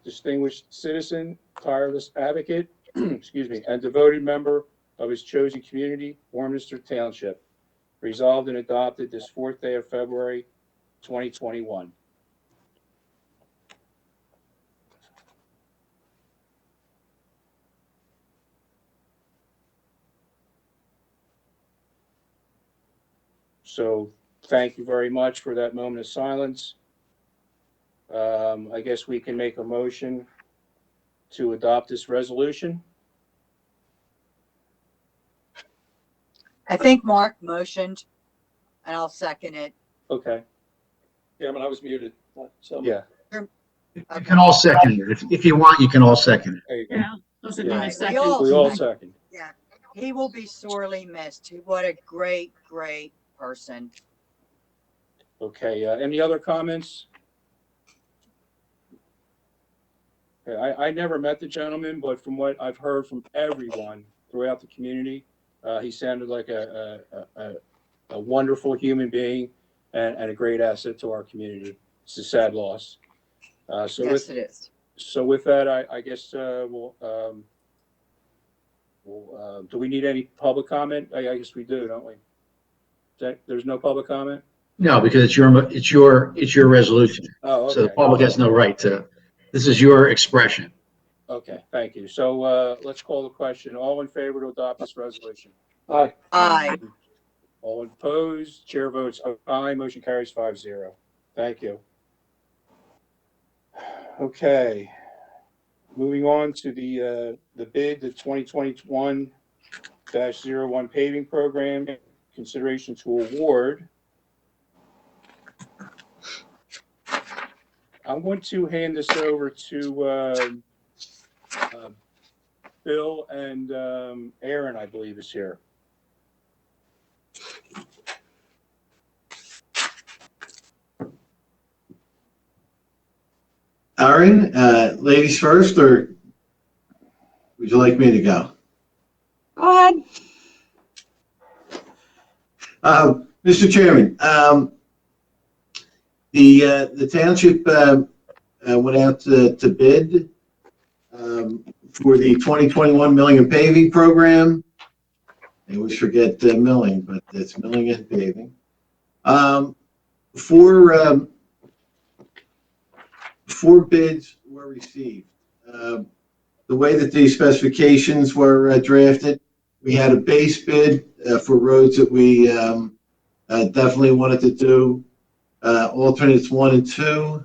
distinguished citizen, tireless advocate, and devoted member of his chosen community, Warminster Township, resolved and adopted this 4th day of February, 2021. So thank you very much for that moment of silence. I guess we can make a motion to adopt this resolution. I think Mark motioned, and I'll second it. Okay. Chairman, I was muted. So Yeah. You can all second it. If you want, you can all second it. There you go. Yeah, those would be my Yeah. second. We all second. Yeah, he will be sorely missed. What a great, great person. Okay. Any other comments? Okay, I never met the gentleman, but from what I've heard from everyone throughout the community, he sounded like a wonderful human being and a great asset to our community. It's a sad loss. Yes, it is. So with that, I guess we'll do we need any public comment? I guess we do, don't we? There's no public comment? No, because it's your resolution. Oh, okay. So the public has no right to, this is your expression. Okay, thank you. So let's call the question. All in favor to adopt this resolution? Aye. Aye. All opposed? Chair votes aye. Motion carries 5-0. Thank you. Okay. Moving on to the bid, the 2021-01 paving program, consideration to award. I'm going to hand this over to Bill and Aaron, I believe, is here. Aaron, ladies first, or would you like me to go? Go ahead. Mr. Chairman, the township went out to bid for the 2021 milling and paving program. I always forget milling, but it's milling and paving. Four bids were received. The way that these specifications were drafted, we had a base bid for roads that we definitely wanted to do, alternates 1 and 2,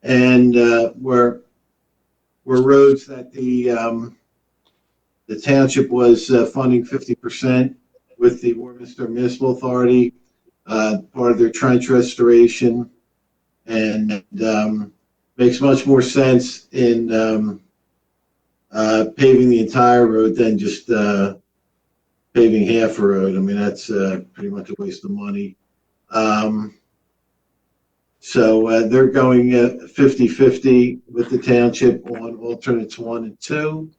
and were roads that the township was funding 50% with the Warminster Municipal Authority, part of their trench restoration, and makes much more sense in paving the entire road than just paving half a road. I mean, that's pretty much a waste of money. So they're going 50-50 with the township on alternates 1 and 2.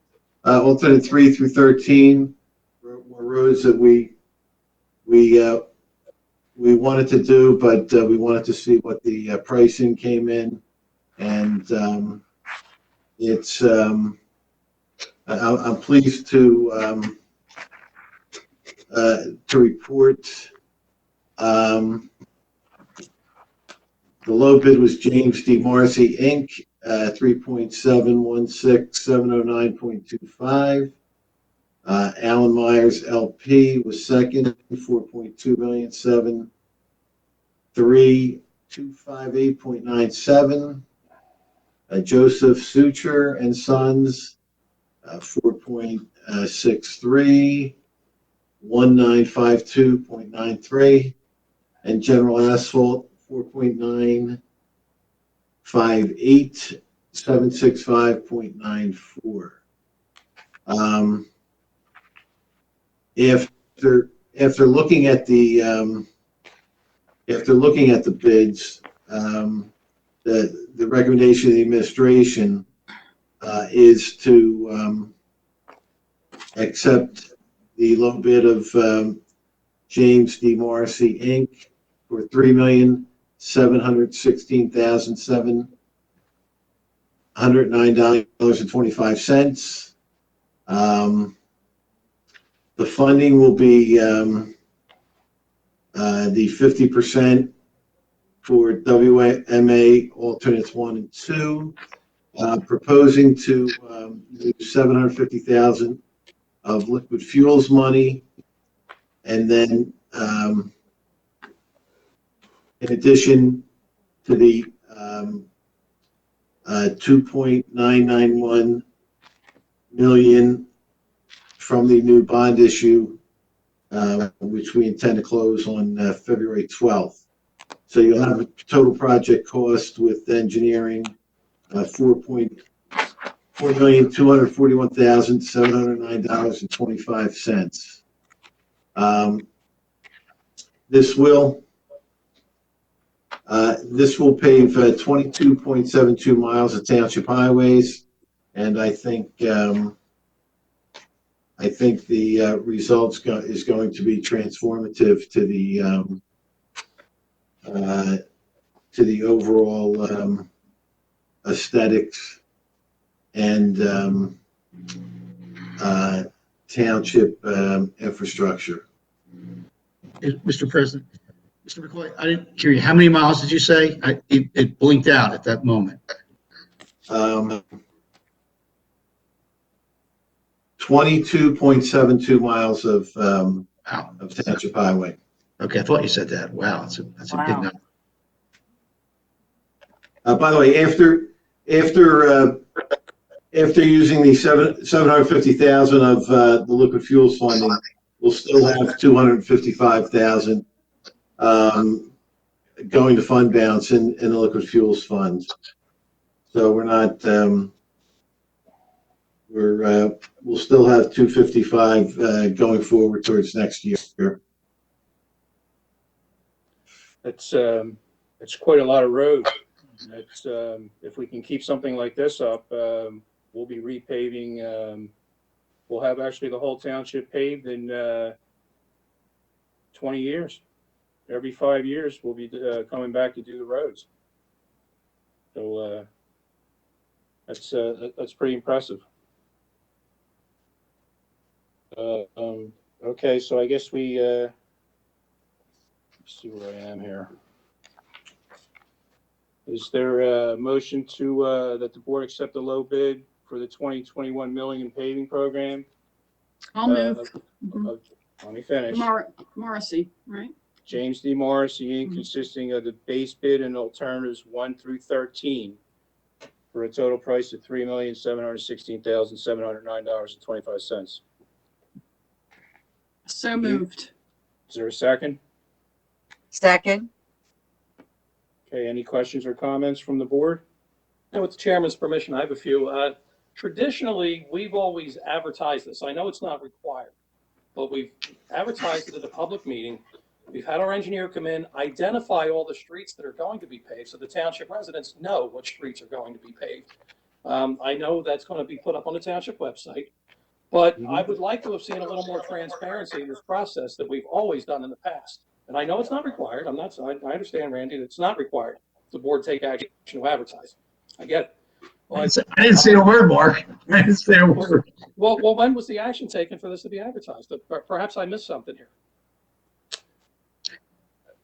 Alternate 3 through 13 were roads that we wanted to do, but we wanted to see what the pricing came in, and it's I'm pleased to report the low bid was James D. Morrissey, Inc., 3.716709.25. Alan Myers, LP, was second, 4.2,007,328.97. Joseph Suture and Sons, 4.631952.93, and General Asphalt 4.958765.94. After looking at the bids, the recommendation of the administration is to accept the low bid of James D. Morrissey, Inc. for $3,716,709.25. The funding will be the 50% for WMA alternates 1 and 2, proposing to use $750,000 of liquid fuels money, and then in addition to the 2.991 million from the new bond issue, which we intend to close on February 12th. So you'll have a total project cost with engineering $4,241,709.25. This will pave 22.72 miles of township highways, and I think the results is going to be transformative to the overall aesthetics and township infrastructure. Mr. President, Mr. McCoy, I didn't hear you. How many miles did you say? It blinked out at that moment. 22.72 miles of township highway. Okay, I thought you said that. Wow, that's a big number. By the way, after after using the 750,000 of the liquid fuels funding, we'll still have 255,000 going to fund balance in the liquid fuels fund. So we're not, we'll still have 255 going forward towards next year. It's quite a lot of road. It's, if we can keep something like this up, we'll be repaving, we'll have actually the whole township paved in 20 years. Every 5 years, we'll be coming back to do the roads. So that's pretty impressive. Okay, so I guess we let's see where I am here. Is there a motion to that the board accept the low bid for the 2021 milling and paving program? I'll move. Let me finish. Morrissey, right? James D. Morrissey, Inc., consisting of the base bid and alternatives 1 through 13, for a total price of $3,716,709.25. So moved. Is there a second? Second. Okay, any questions or comments from the board? And with the chairman's permission, I have a few. Traditionally, we've always advertised this. I know it's not required, but we've advertised it at a public meeting. We've had our engineer come in, identify all the streets that are going to be paved, so the township residents know which streets are going to be paved. I know that's going to be put up on the township website, but I would like to have seen a little more transparency in this process that we've always done in the past. And I know it's not required. I understand, Randy, that it's not required. The board take action to advertise. I get it. I didn't say a word, Mark. I didn't say a word. Well, when was the action taken for this to be advertised? Perhaps I missed something here.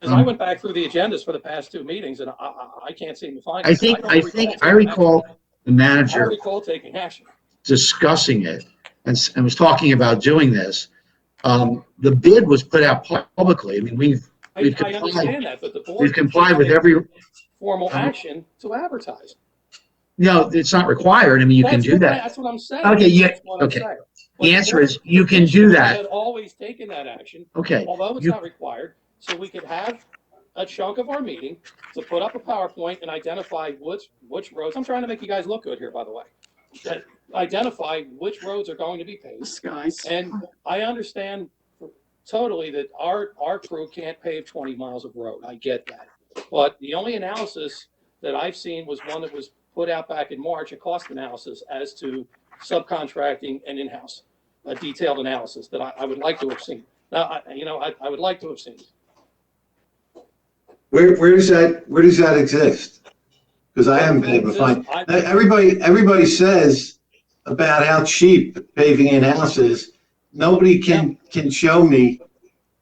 Because I went back through the agendas for the past two meetings, and I can't seem to find it. I recall the manager I recall taking action. discussing it and was talking about doing this. The bid was put out publicly. I mean, we've I understand that, but the board we've complied with every formal action to advertise. No, it's not required. I mean, you can do that. That's what I'm saying. Okay, yeah, That's what I'm okay. saying. The answer is you can do that. Had always taken that action. Okay. Although it's not required, so we could have a chunk of our meeting to put up a PowerPoint and identify which roads. I'm trying to make you guys look good here, by the way. That identify which roads are going to be paved. Skies. And I understand totally that our crew can't pave 20 miles of road. I get that. But the only analysis that I've seen was one that was put out back in March, a cost analysis as to subcontracting and in-house, a detailed analysis that I would like to have seen. Now, I would like to have seen. Where does that exist? Because I haven't been able to find. Everybody says about how cheap paving in-house is. Nobody can show me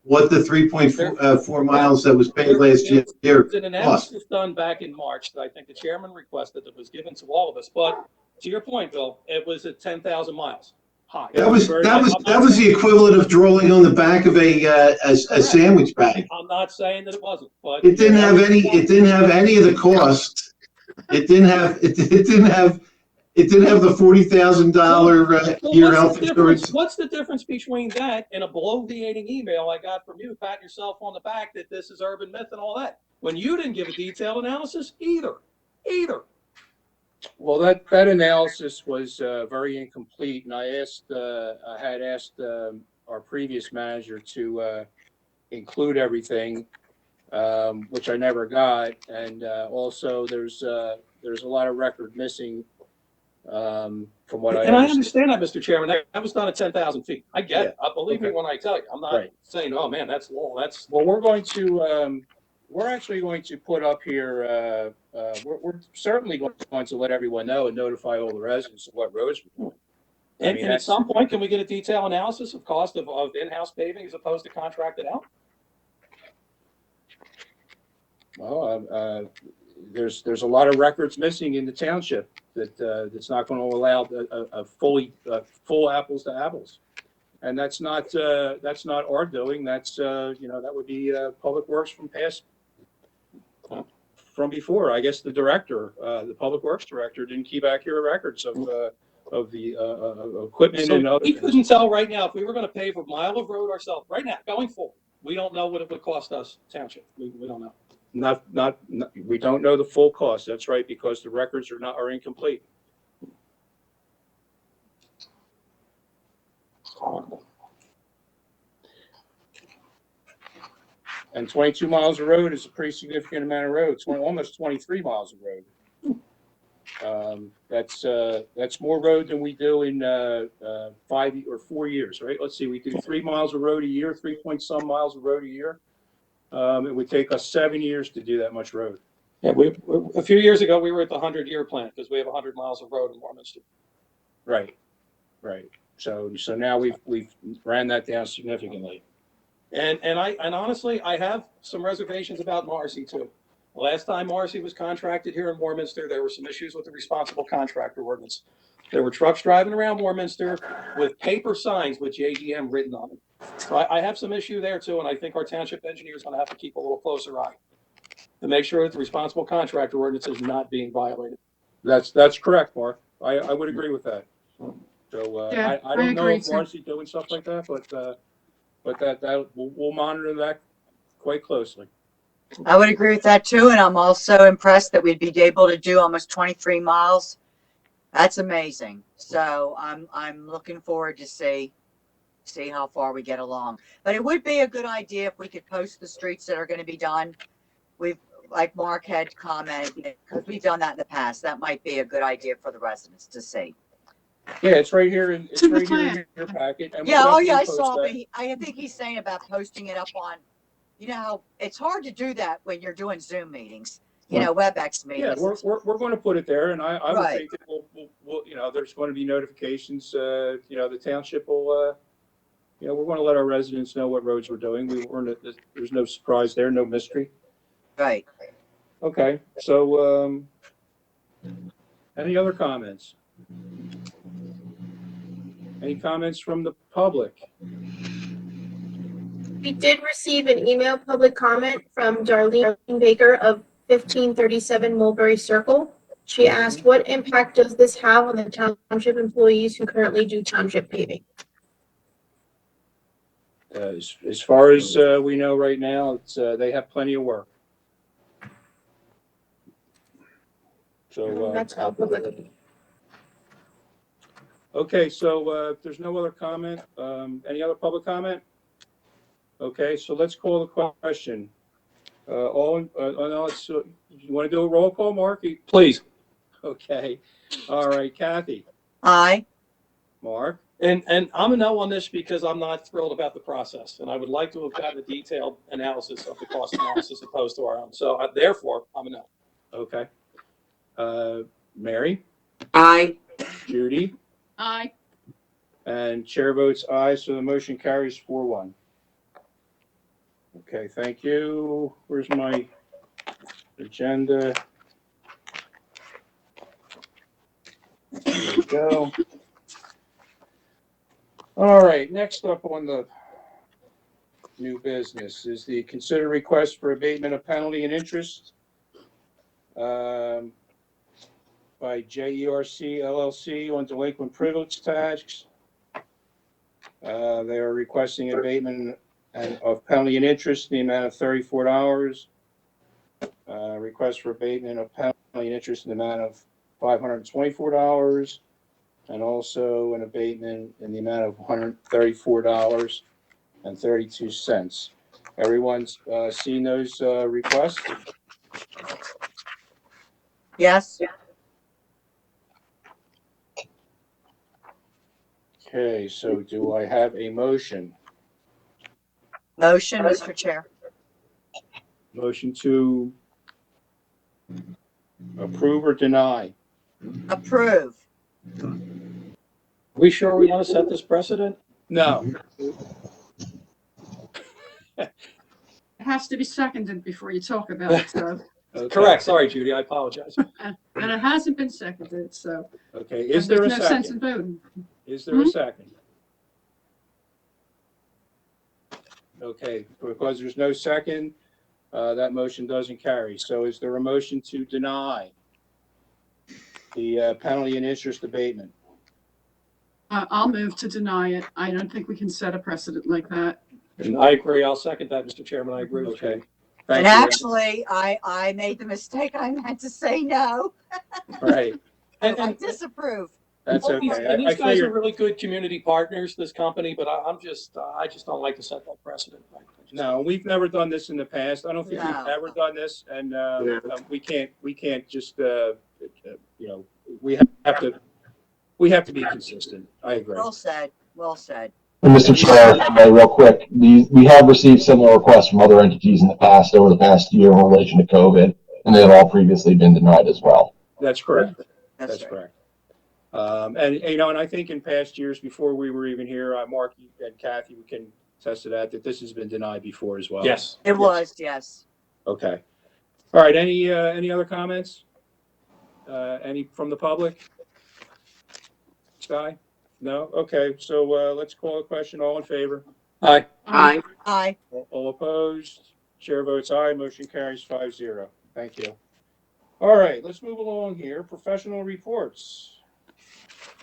what the 3.4 miles that was paved last year There's an cost. analysis done back in March that I think the chairman requested that was given to all of us. But to your point, Bill, it was at 10,000 miles high. That was the equivalent of drawing on the back of a sandwich bag. I'm not saying that it wasn't, but It didn't have any of the costs. It didn't have the $40,000 year health insurance. What's the difference between that and a bloviating email I got from you, patting yourself on the back that this is urban myth and all that, when you didn't give a detailed analysis either? Well, that analysis was very incomplete, and I had asked our previous manager to include everything, which I never got, and also there's a lot of record missing from what I understand. And I understand that, Mr. Chairman. That was done at 10,000 feet. I get it. Believe me when I tell you. I'm not saying, oh man, that's low. Well, we're actually going to put up here, we're certainly going to let everyone know and notify all the residents of what roads we're doing. And at some point, can we get a detailed analysis of cost of in-house paving as opposed to contracted out? Well, there's a lot of records missing in the township that's not going to allow a full apples to apples. And that's not our doing. That's, that would be Public Works from before. I guess the director, the Public Works director didn't keep accurate records of equipment and So other we things. couldn't tell right now if we were gonna pave a mile of road ourselves, right now, going forward. We don't know what it would cost us township. We don't know. Not, we don't know the full cost. That's right, because the records are incomplete. And 22 miles of road is a pretty significant amount of road. It's almost 23 miles of road. That's more road than we do in 5 or 4 years, right? Let's see, we do 3 miles of road a year, 3 point some miles of road a year. It would take us 7 years to do that much road. Yeah, a few years ago, we were at the 100-year plan because we have 100 miles of road in Warminster. Right. So now we've ran that down significantly. And honestly, I have some reservations about Marcy too. Last time Marcy was contracted here in Warminster, there were some issues with the responsible contractor ordinance. There were trucks driving around Warminster with paper signs with JGM written on them. So I have some issue there too, and I think our township engineer is going to have to keep a little closer eye to make sure that the responsible contractor ordinance is not being violated. That's correct, Mark. I would agree with that. So Yeah, I don't know agree if too. Marcy's doing stuff like that, but that we'll monitor that quite closely. I would agree with that too, and I'm also impressed that we'd be able to do almost 23 miles. That's amazing. So I'm looking forward to see how far we get along. But it would be a good idea if we could post the streets that are going to be done. Like Mark had commented, because we've done that in the past. That might be a good idea for the residents to see. Yeah, it's right here in It's in the right here in plan. your packet. And Yeah, we'll oh yeah, I definitely saw, post but I think he's saying about posting it up on, you know how it's hard to do that when you're doing Zoom meetings, WebEx Yeah, meetings. we're going to put it there, and I would Right. think that we'll there's going to be notifications. The township will, we're going to let our residents know what roads we're doing. There's no surprise there, no mystery. Right. Okay, so any other comments? Any comments from the public? We did receive an email public comment from Darlene Baker of 1537 Mulberry Circle. She asked, what impact does this have on the township employees who currently do township paving? As far as we know right now, it's they have plenty of work. So That's all public. okay, so if there's no other comment, any other public comment? Okay, so let's call the question. You want to do a roll call, Mark? Please. Okay. All right, Kathy. Aye. Mark. And I'm a no on this because I'm not thrilled about the process, and I would like to have gotten a detailed analysis of the cost analysis opposed to our own. So therefore, I'm a no. Okay. Mary. Aye. Judy. Aye. And chair votes aye, so the motion carries 4-1. Okay, thank you. Where's my agenda? There we go. All right, next up on the new business is the consider request for abatement of penalty and interest by JERC LLC on delinquent privilege tax. They are requesting abatement of penalty and interest in the amount of $34. Request for abatement of penalty and interest in the amount of $524, and also an abatement in the amount of $134.32. Everyone's seen those requests? Yes. Okay, so do I have a motion? Motion, Mr. Chair. Motion to approve or deny? Approve. We sure we want to set this precedent? No. It has to be seconded before you talk about it, so. Okay. Correct. Sorry, Judy. I apologize. And it hasn't been seconded, so. Okay, is there a There's no sense in second? voting. Is there a second? Okay, because there's no second, that motion doesn't carry. So is there a motion to deny the penalty and interest abatement? I'll move to deny it. I don't think we can set a precedent like that. And I agree. I'll second that, Mr. Chairman. I agree with you. Okay. Thank And you. actually, I made the mistake. I meant to say no. Right. I disapprove. That's And these- okay. and these I guys are figured, really good community partners, this company, but I just don't like to set that precedent. no, we've never done this in the past. I don't think we've No. ever done this, and No. we can't just you know, we have to be consistent. I agree. Well said. Well said. And Mr. Chair, if I may, real quick, we have received similar requests from other entities in the past, over the past year in relation to COVID, and they have all previously been denied as well. That's correct. That's That's right. correct. And you know, and I think in past years, before we were even here, Mark and Kathy, we can attest to that this has been denied before as well. Yes. It was, yes. Okay. All right. Any other comments? Any from the public? Sky? No? Okay. So let's call a question. All in favor? Aye. Aye. Aye. All opposed? Chair votes aye. Motion carries 5-0. Thank you. All right. Let's move along here. Professional reports.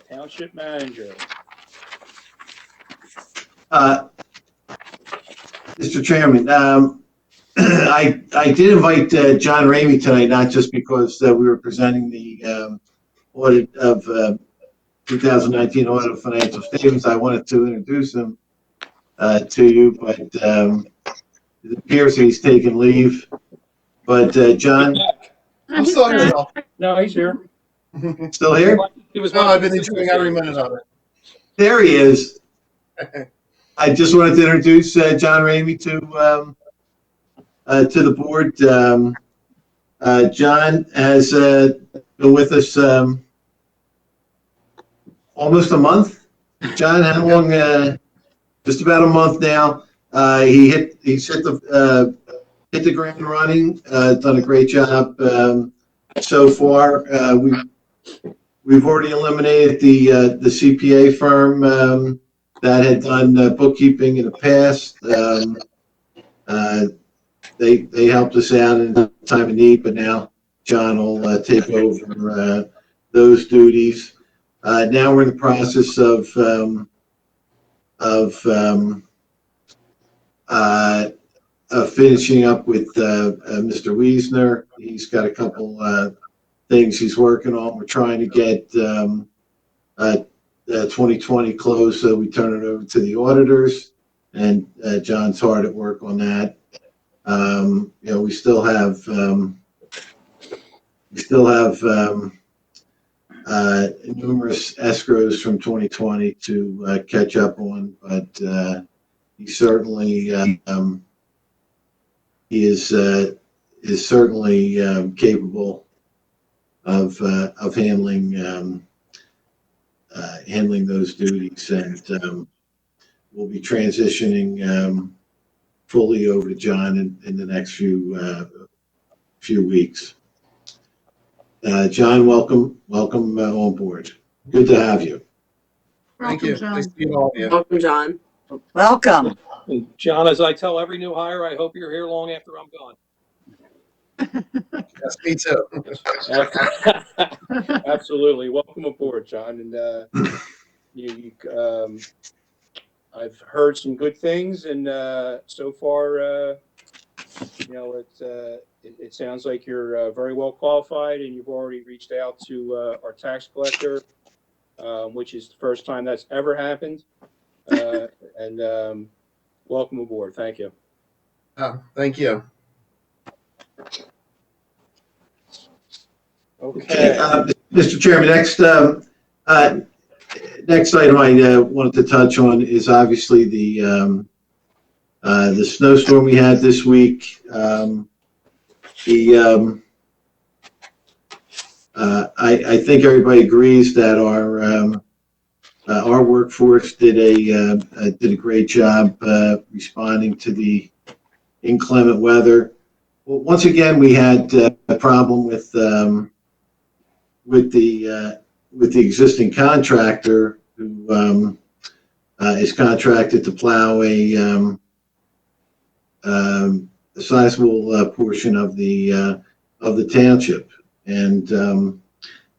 Township manager. Mr. Chairman, I did invite John Ramey tonight, not just because we were presenting the audit of 2019 audit of financial statements. I wanted to introduce him to you, but it appears he's taken leave. But John, I'm still here. No, he's here. still here? He was. No, I've been enjoying every minute of it. There he is. I just wanted to introduce John Ramey to the board. John has been with us almost a month. John, how long? Just about a month now. He's hit the ground running. Done a great job so far. We've already eliminated the CPA firm that had done bookkeeping in the past. They helped us out in time of need, but now John will take over those duties. Now we're in the process of finishing up with Mr. Wiesner. He's got a couple things he's working on. We're trying to get 2020 closed so we turn it over to the auditors, and John's hard at work on that. You know, we still have numerous escrows from 2020 to catch up on, but he certainly is certainly capable of handling those duties, and we'll be transitioning fully over to John in the next few weeks. John, welcome on board. Good to have you. Thank Welcome, you. John. Nice to meet all of you. Welcome, John. Welcome. And John, as I tell every new hire, I hope you're here long after I'm gone. Yes, me too. Absolutely. Welcome aboard, John. And I've heard some good things, and so far, you know, it sounds like you're very well qualified, and you've already reached out to our tax collector, which is the first time that's ever happened. And welcome aboard. Thank you. Thank you. Okay. Mr. Chairman, next item I wanted to touch on is obviously the snowstorm we had this week. I think everybody agrees that our workforce did a great job responding to the inclement weather. Well, once again, we had a problem with the existing contractor who is contracted to plow a sizable portion of the township. And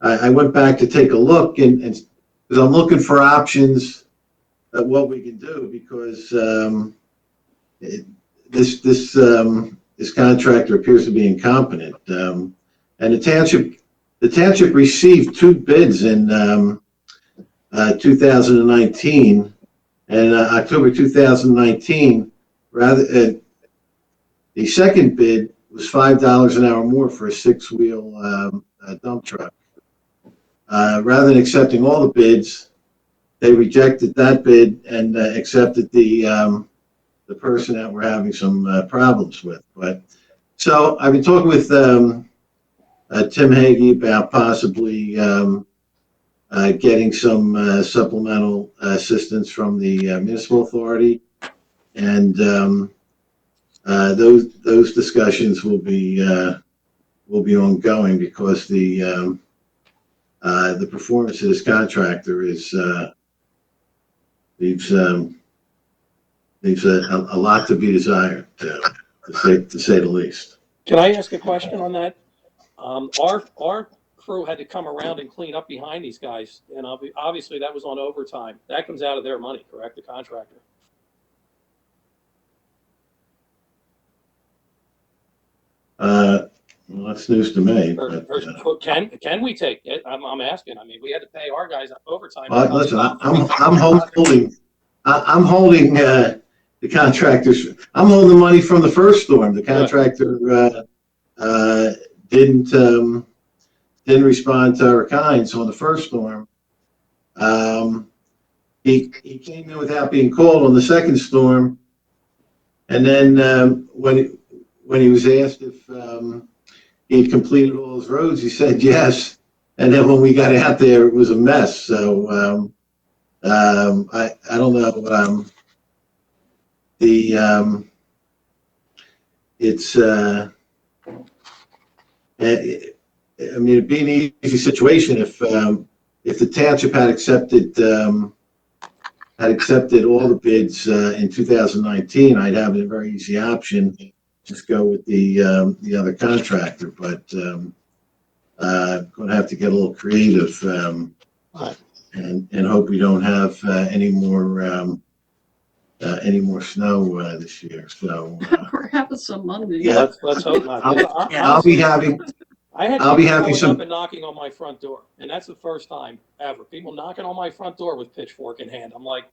I went back to take a look, and because I'm looking for options of what we can do, because this contractor appears to be incompetent. And the township received 2 bids in 2019, and October 2019. The second bid was $5 an hour more for a 6-wheel dump truck. Rather than accepting all the bids, they rejected that bid and accepted the person that we're having some problems with. But so I've been talking with Tim Hagee about possibly getting some supplemental assistance from the municipal authority, and those discussions will be ongoing, because the performance of this contractor leaves a lot to be desired, to say the least. Can I ask a question on that? Our crew had to come around and clean up behind these guys, and obviously that was on overtime. That comes out of their money, correct? The contractor. Well, that's news to me. Or can we take it? I'm asking. I mean, we had to pay our guys overtime. Listen, I'm holding the contractors. I'm holding the money from the first storm. The contractor didn't respond to our kinds on the first storm. He came in without being called on the second storm, and then when he was asked if he had completed all his roads, he said yes. And then when we got out there, it was a mess. So I don't know. It's I mean, it'd be an easy situation if the township had accepted all the bids in 2019. I'd have a very easy option. Just go with the other contractor, but going to have to get a little creative and hope we don't have any more snow this year. So We're having some Monday. yeah, let's hope not. I'll be having some some. up and knocking on my front door, and that's the first time ever. People knocking on my front door with pitchfork in hand. I'm like,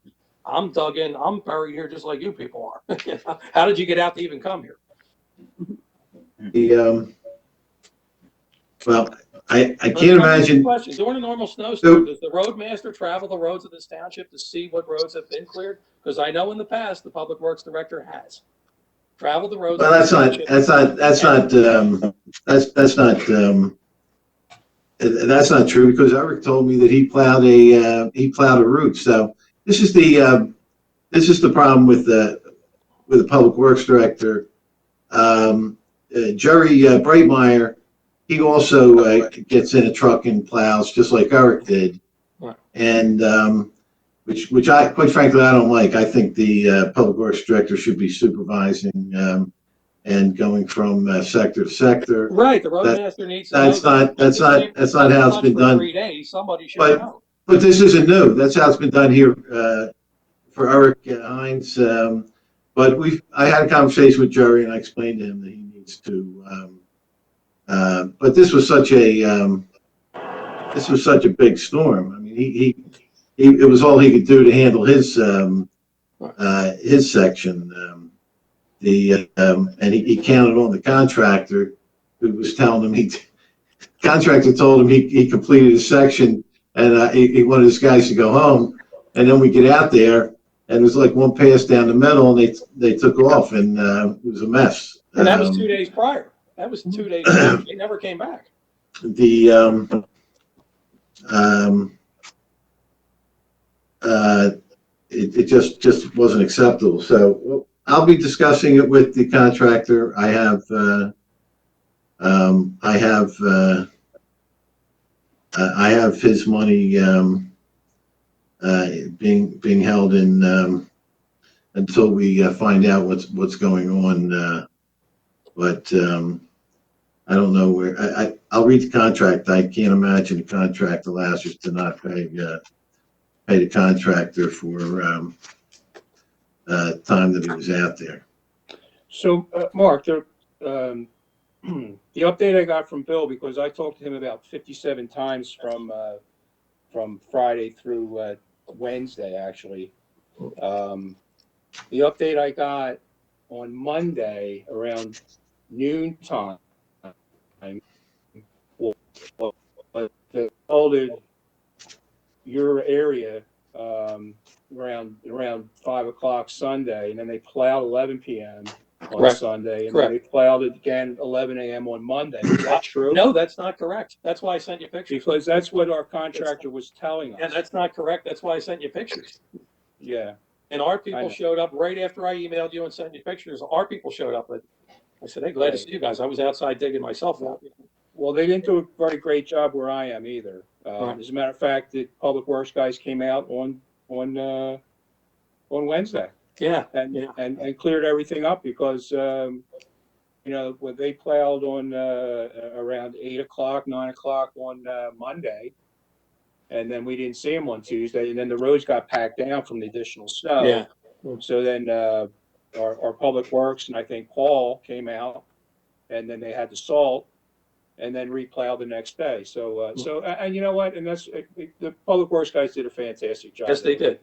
I'm dug in. I'm buried here just like you people are. How did you get out to even come here? Well, I can't imagine. Question. During a normal snowstorm, does the roadmaster travel the roads of this township to see what roads have been cleared? Because I know in the past the public works director has traveled the roads. Well, that's not true, because Eric told me that he plowed a route. So this is the problem with the public works director. Jerry Breitmeyer, he also gets in a truck and plows just like Eric did, right. And which I, quite frankly, I don't like. I think the public works director should be supervising and going from sector to sector. Right, the roadmaster needs to know that's not how it's been done. 3 days, somebody should know. But this isn't new. That's how it's been done here for Eric Hines. But I had a conversation with Jerry, and I explained to him that he needs to. But this was such a big storm. I mean, it was all he could do to handle his section. And he counted on the contractor, who was telling him contractor told him he completed his section, and he wanted his guys to go home. And then we get out there, and there's like one pass down the middle, and they took off, and it was a mess. And that was 2 days prior. That was 2 days prior. They never came back. It just wasn't acceptable. So I'll be discussing it with the contractor. I have his money being held in until we find out what's going on. But I don't know where. I'll read the contract. I can't imagine the contract allows us to not pay pay the contractor for time that he was out there. So, Mark, the update I got from Bill, because I talked to him about 57 times from Friday through Wednesday, actually. The update I got on Monday around noon time, that folded your area around 5 o'clock Sunday, and then they plowed 11 p.m. on Correct. Sunday, and Correct. then they plowed it again 11 a.m. on Monday. Is that true? No, that's not correct. That's why I sent you pictures. Because that's what our contractor was telling us. Yeah, that's not correct. That's why I sent you pictures. Yeah. And our I people know. showed up right after I emailed you and sent you pictures. Our people showed up. I said, hey, glad to see you guys. I was outside digging myself out. Well, they didn't do a very great job where I am either. Right. As a matter of fact, the Public Works guys came out on Wednesday. Yeah. And cleared everything up because, when they plowed on around 8 o'clock, 9 o'clock on Monday, and then we didn't see them on Tuesday, and then the roads got packed down from the additional snow. Yeah. So then our Public Works and I think Paul came out, and then they had the salt, and then replowed the next day. So and you know what? And that's the Public Works guys did a fantastic job. Yes, they did.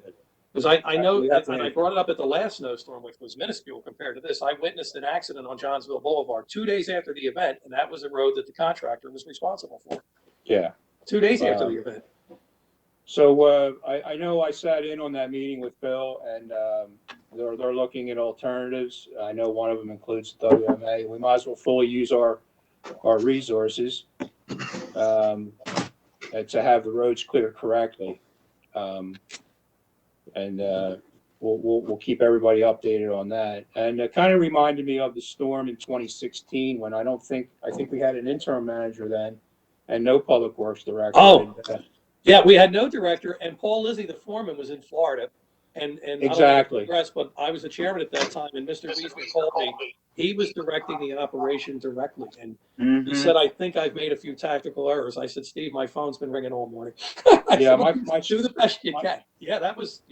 Because I know, We have and to- I brought it up at the last snowstorm, which was minuscule compared to this. I witnessed an accident on Johnsville Boulevard 2 days after the event, and that was a road that the contractor was responsible for. Yeah. 2 days after Wow. the event. So I know I sat in on that meeting with Bill, and they're looking at alternatives. I know one of them includes WMA. We might as well fully use our resources and to have the roads cleared correctly. And we'll keep everybody updated on that. And it kind of reminded me of the storm in 2016 when I think we had an interim manager then and no Public Works director. Oh. And, Yeah, we had no director, and Paul Lizzie, the foreman, was in Florida. And I don't know if Exactly. you progressed, but I was the chairman at that time, and Mr. Wiesman called me. He was directing the operation directly, and he said, I think I've made a few tactical errors. I said, Steve, my phone's been ringing all morning. Yeah, my do the best you my- can. That was.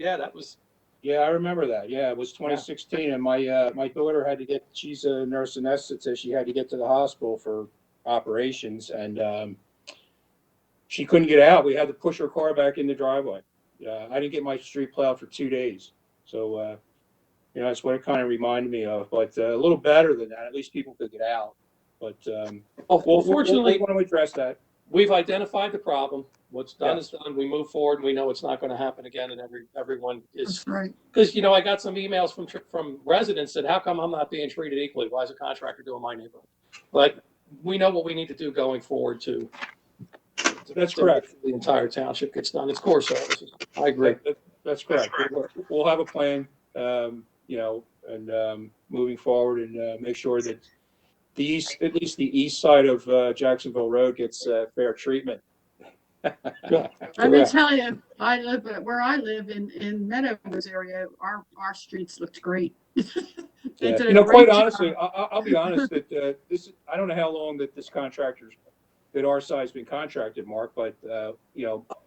Yeah, I remember that. Yeah, it was 2016, and my daughter had to get. She's a nurse anesthetist. She had to get to the hospital for operations, and she couldn't get out. We had to push her car back in the driveway. I didn't get my street plowed for 2 days, so that's what it kind of reminded me of. But a little better than that. At least people could get out. But Fortunately, we want to address that. We've identified the problem. What's done Yeah. is done. We move forward. We know it's not going to happen again, and everyone is. That's right. Because I got some emails from residents that how come I'm not being treated equally? Why is a contractor doing my neighborhood? But we know what we need to do going forward to. That's correct. The entire township gets done. It's core services. I agree. That's correct. We'll have a plan, and moving forward and make sure that at least the east side of Jacksonville Road gets fair treatment. Let me tell you, where I live in Meadows area, our streets looked great. They did a Quite great job. honestly, I'll be honest that I don't know how long that this contractor's that our side's been contracted, Mark, but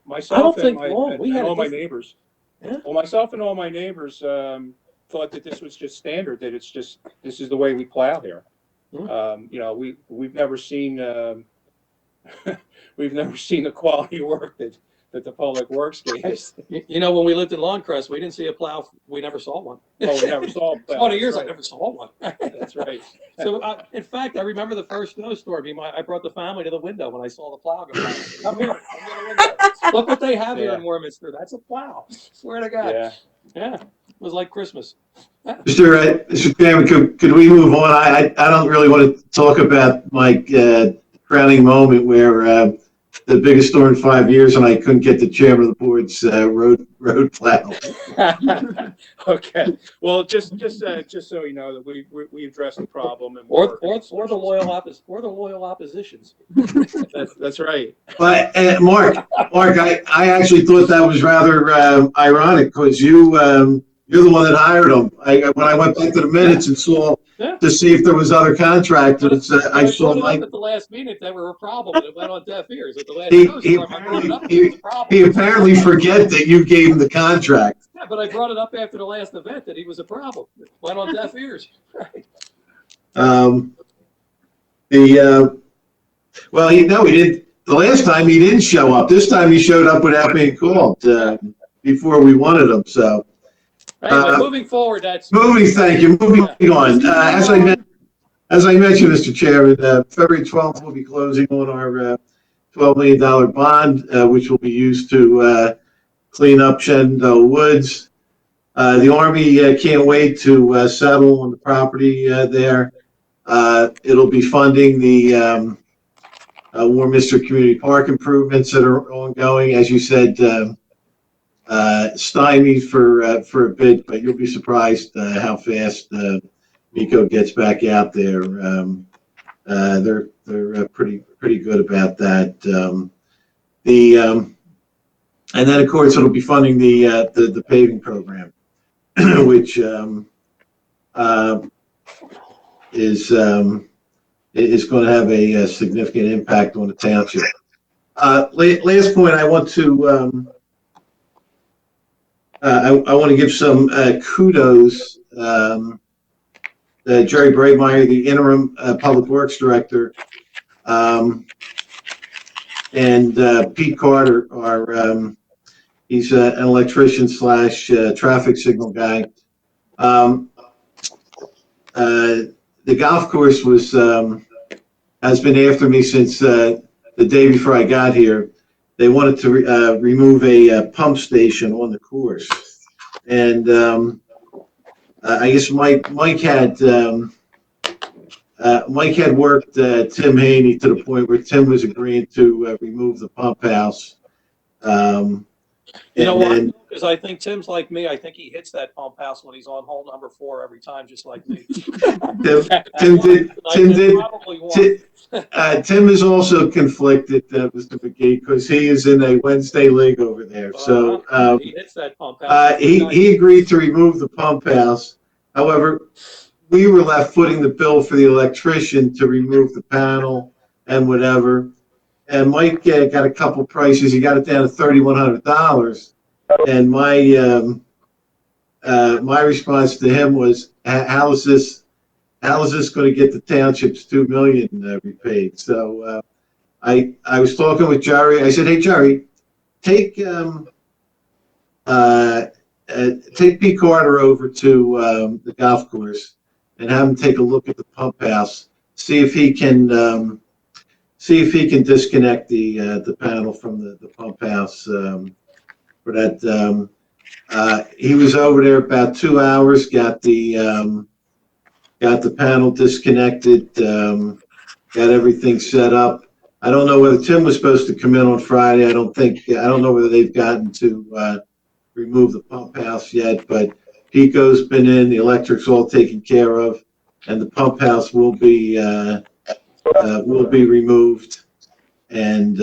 myself and all my neighbors, myself and all my neighbors thought that this was just standard, that this is the way we plow here. We've never seen the quality work that the Public Works gave us. When we lived in Longcrest, we didn't see a plow. We never saw one. Oh, we never saw a plow. 20 years, That's I right. never saw one. That's right. So, in fact, I remember the first snowstorm. I brought the family to the window when I saw the plow go by. Come here, come to the window. Look what they have here in Warminster. That's a plow. Swear to God. Yeah. It was like Christmas. Mr. Chairman, could we move on? I don't really want to talk about my crowning moment where the biggest storm in 5 years and I couldn't get the chairman of the board's road plow. Okay. Well, just so you know that we addressed the problem and Or the loyal oppositions. That's right. But Mark, I actually thought that was rather ironic because you You're the one that hired him. When I went back to the minutes and saw Yeah. to see if there was other contractors, I saw brought it Mike. up at the last minute that were a problem, and it went on deaf ears. At the last He, snowstorm, I brought it up, it was a problem. he apparently forget that you gave him the contract. Yeah, but I brought it up after the last event that he was a problem. It went on deaf ears. Right. Well, he didn't. The last time he didn't show up. This time he showed up without being called before we wanted him. So. Anyway, moving forward, that's. Thank you. Moving on. As I mentioned, Mr. Chairman, February 12th, we'll be closing on our $12 million bond, which will be used to clean up Shenandoah Woods. The Army can't wait to settle on the property there. It'll be funding the Warminster Community Park improvements that are ongoing. As you said, stymied for a bit, but you'll be surprised how fast MECO gets back out there. They're pretty good about that. And then of course it'll be funding the paving program, which is going to have a significant impact on the township. Last point, I want to give some kudos. Jerry Brademeyer, the interim Public Works Director, and Pete Carter, he's an electrician / traffic signal guy. The golf course has been after me since the day before I got here. They wanted to remove a pump station on the course, and I guess Mike had worked Tim Haney to the point where Tim was agreeing to remove the pump house. You know what? Because I think Tim's like me. I think he hits that pump house when he's on hole number 4 every time, just like me. Tim is also conflicted, Mr. McGee, because he is in a Wednesday league over there. So he hits that pump house. he agreed to remove the pump house. However, we were left footing the bill for the electrician to remove the panel and whatever. And Mike got a couple prices. He got it down to $3,100. And my response to him was, "How is this going to get the township's $2 million repaid?" So I was talking with Jerry. I said, "Hey Jerry, take Pete Carter over to the golf course and have him take a look at the pump house. See if he can disconnect the panel from the pump house for that." He was over there about 2 hours. Got the panel disconnected. Got everything set up. I don't know whether Tim was supposed to come in on Friday. I don't know whether they've gotten to remove the pump house yet, but Pico's been in, the electric's all taken care of, and the pump house will be removed. And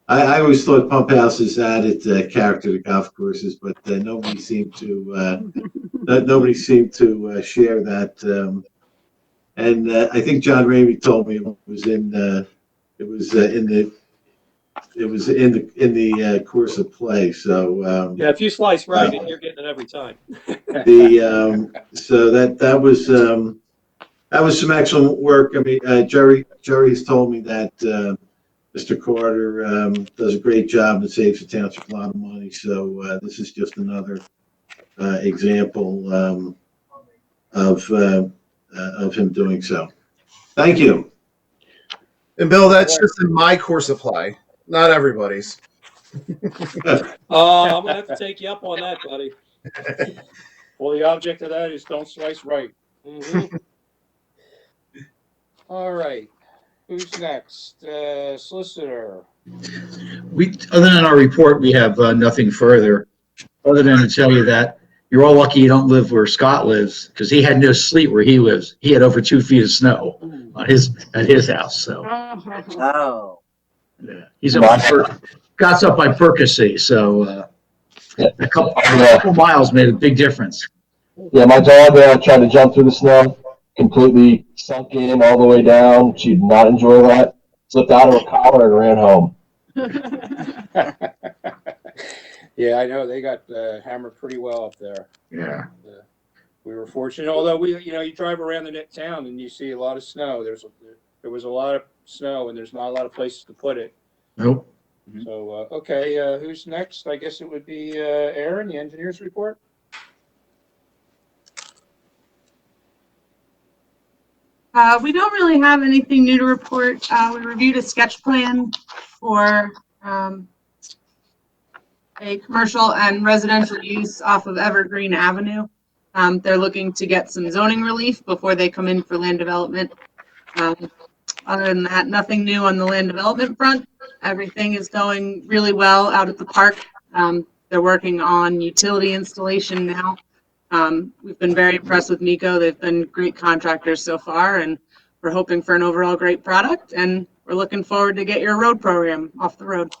I always thought pump houses added character to golf courses, but nobody seemed to share that. And I think John Ramey told me it was in the course of play. So yeah, if you slice right, you're getting it every time. So that was some excellent work. I mean, Jerry's told me that Mr. Carter does a great job and saves the township a lot of money. So this is just another example of him doing so. Thank you. And Bill, that's just in my course of play, not everybody's. I'm gonna have to take you up on that, buddy. Well, the object of that is don't slice right. Mhm. All right. Who's next? Solicitor. Other than our report, we have nothing further, other than to tell you that you're all lucky you don't live where Scott lives, because he had no sleet where he lives. He had over 2 feet of snow at his house. So Oh. yeah, Scott's up by Percy. So A couple miles made a big difference. Yeah, my dog tried to jump through the snow, completely sunk in all the way down. She did not enjoy that. Slipped out of her collar and ran home. Yeah, I know, they got hammered pretty well up there. Yeah. We were fortunate, although you drive around the town and you see a lot of snow. There was a lot of snow and there's not a lot of places to put it. Nope. So, okay, who's next? I guess it would be Aaron, the engineer's report. We don't really have anything new to report. We reviewed a sketch plan for a commercial and residential use off of Evergreen Avenue. They're looking to get some zoning relief before they come in for land development. Other than that, nothing new on the land development front. Everything is going really well out at the park. They're working on utility installation now. We've been very impressed with Nico. They've been great contractors so far, and we're hoping for an overall great product. And we're looking forward to get your road program off the road.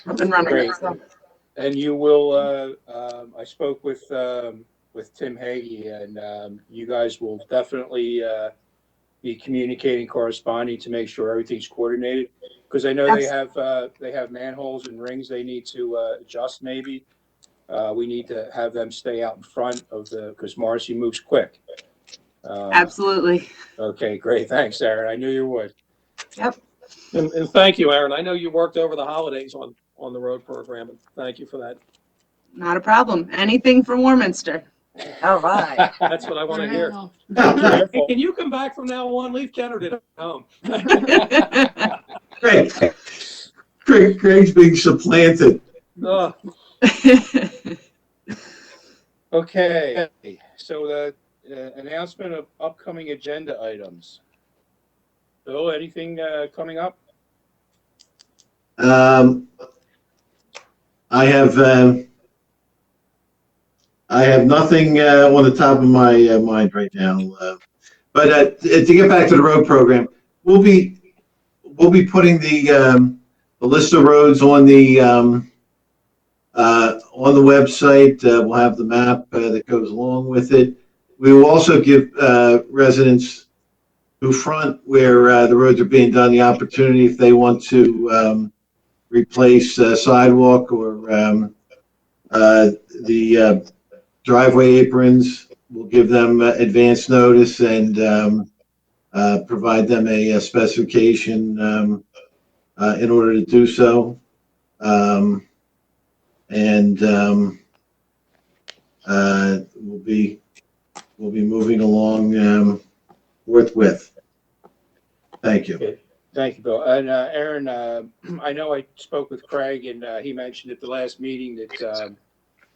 Up and running. Great. And you will, I spoke with Tim Hagee, and you guys will definitely be communicating, corresponding to make sure everything's coordinated. Because I know they have manholes and rings they need to adjust maybe. We need to have them stay out in front of because Marcy moves quick. Absolutely. Okay, great. Thanks, Aaron. I knew you would. Yep. And thank you, Aaron. I know you worked over the holidays on the road program, and thank you for that. Not a problem. Anything for Warminster. All right. That's what I want to hear. Careful. Can you come back from now on? Leave Kennedy at home. Craig's being supplanted. Okay, so the announcement of upcoming agenda items. Bill, anything coming up? I have nothing on the top of my mind right now. But to get back to the road program, we'll be putting the list of roads on the website. We'll have the map that goes along with it. We will also give residents who front where the roads are being done the opportunity if they want to replace sidewalk or the driveway aprons. We'll give them advance notice and provide them a specification in order to do so. We'll be moving along forthwith. Thank you. Okay. Thank you, Bill. And Aaron, I know I spoke with Craig, and he mentioned at the last meeting that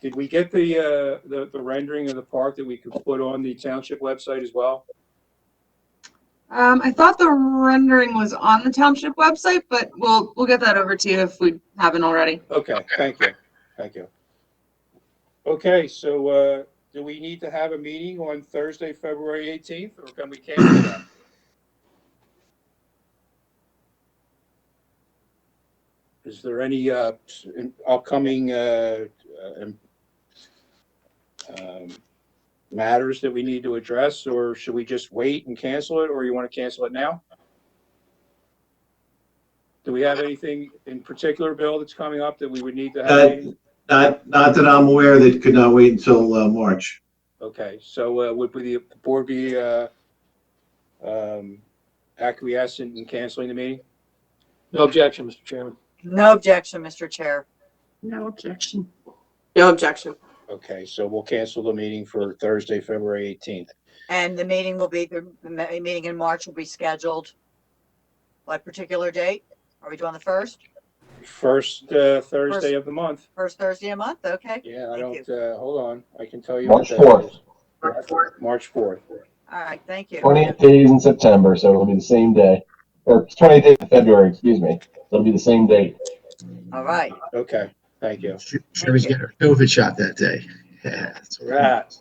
did we get the rendering of the park that we could put on the township website as well? I thought the rendering was on the township website, but we'll get that over to you if we haven't already. Okay, thank you. Thank you. Okay, so do we need to have a meeting on Thursday, February 18th, or can we cancel that? Is there any upcoming matters that we need to address, or should we just wait and cancel it, or you want to cancel it now? Do we have anything in particular, Bill, that's coming up that we would need to have? a meeting? Not that I'm aware that could not wait until March. Okay, so would the board be acquiescent in canceling the meeting? No objection, Mr. Chairman. No objection, Mr. Chair. No objection. No objection. Okay, so we'll cancel the meeting for Thursday, February 18th. And the meeting will be, the meeting in March will be scheduled. What particular date? Are we doing the first? First Thursday of the month. First Thursday a month? Okay. Yeah, I Thank don't, hold on, I can tell you. March what that 4th. is. March 4th. All right, thank you. 28 days in September, so it'll be the same day. Or 28 days in February, excuse me. So it'll be the same date. All right. Okay, thank you. Sherry's getting her COVID shot that day. Yeah, that's Right.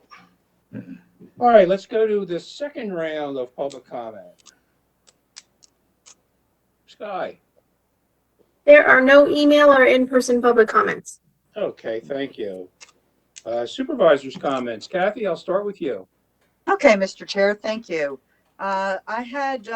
All right, let's go to the second round of public comment. Sky. There are no email or in-person public comments. Okay, thank you. Supervisors' comments. Kathy, I'll start with you. Okay, Mr. Chair, thank you. I had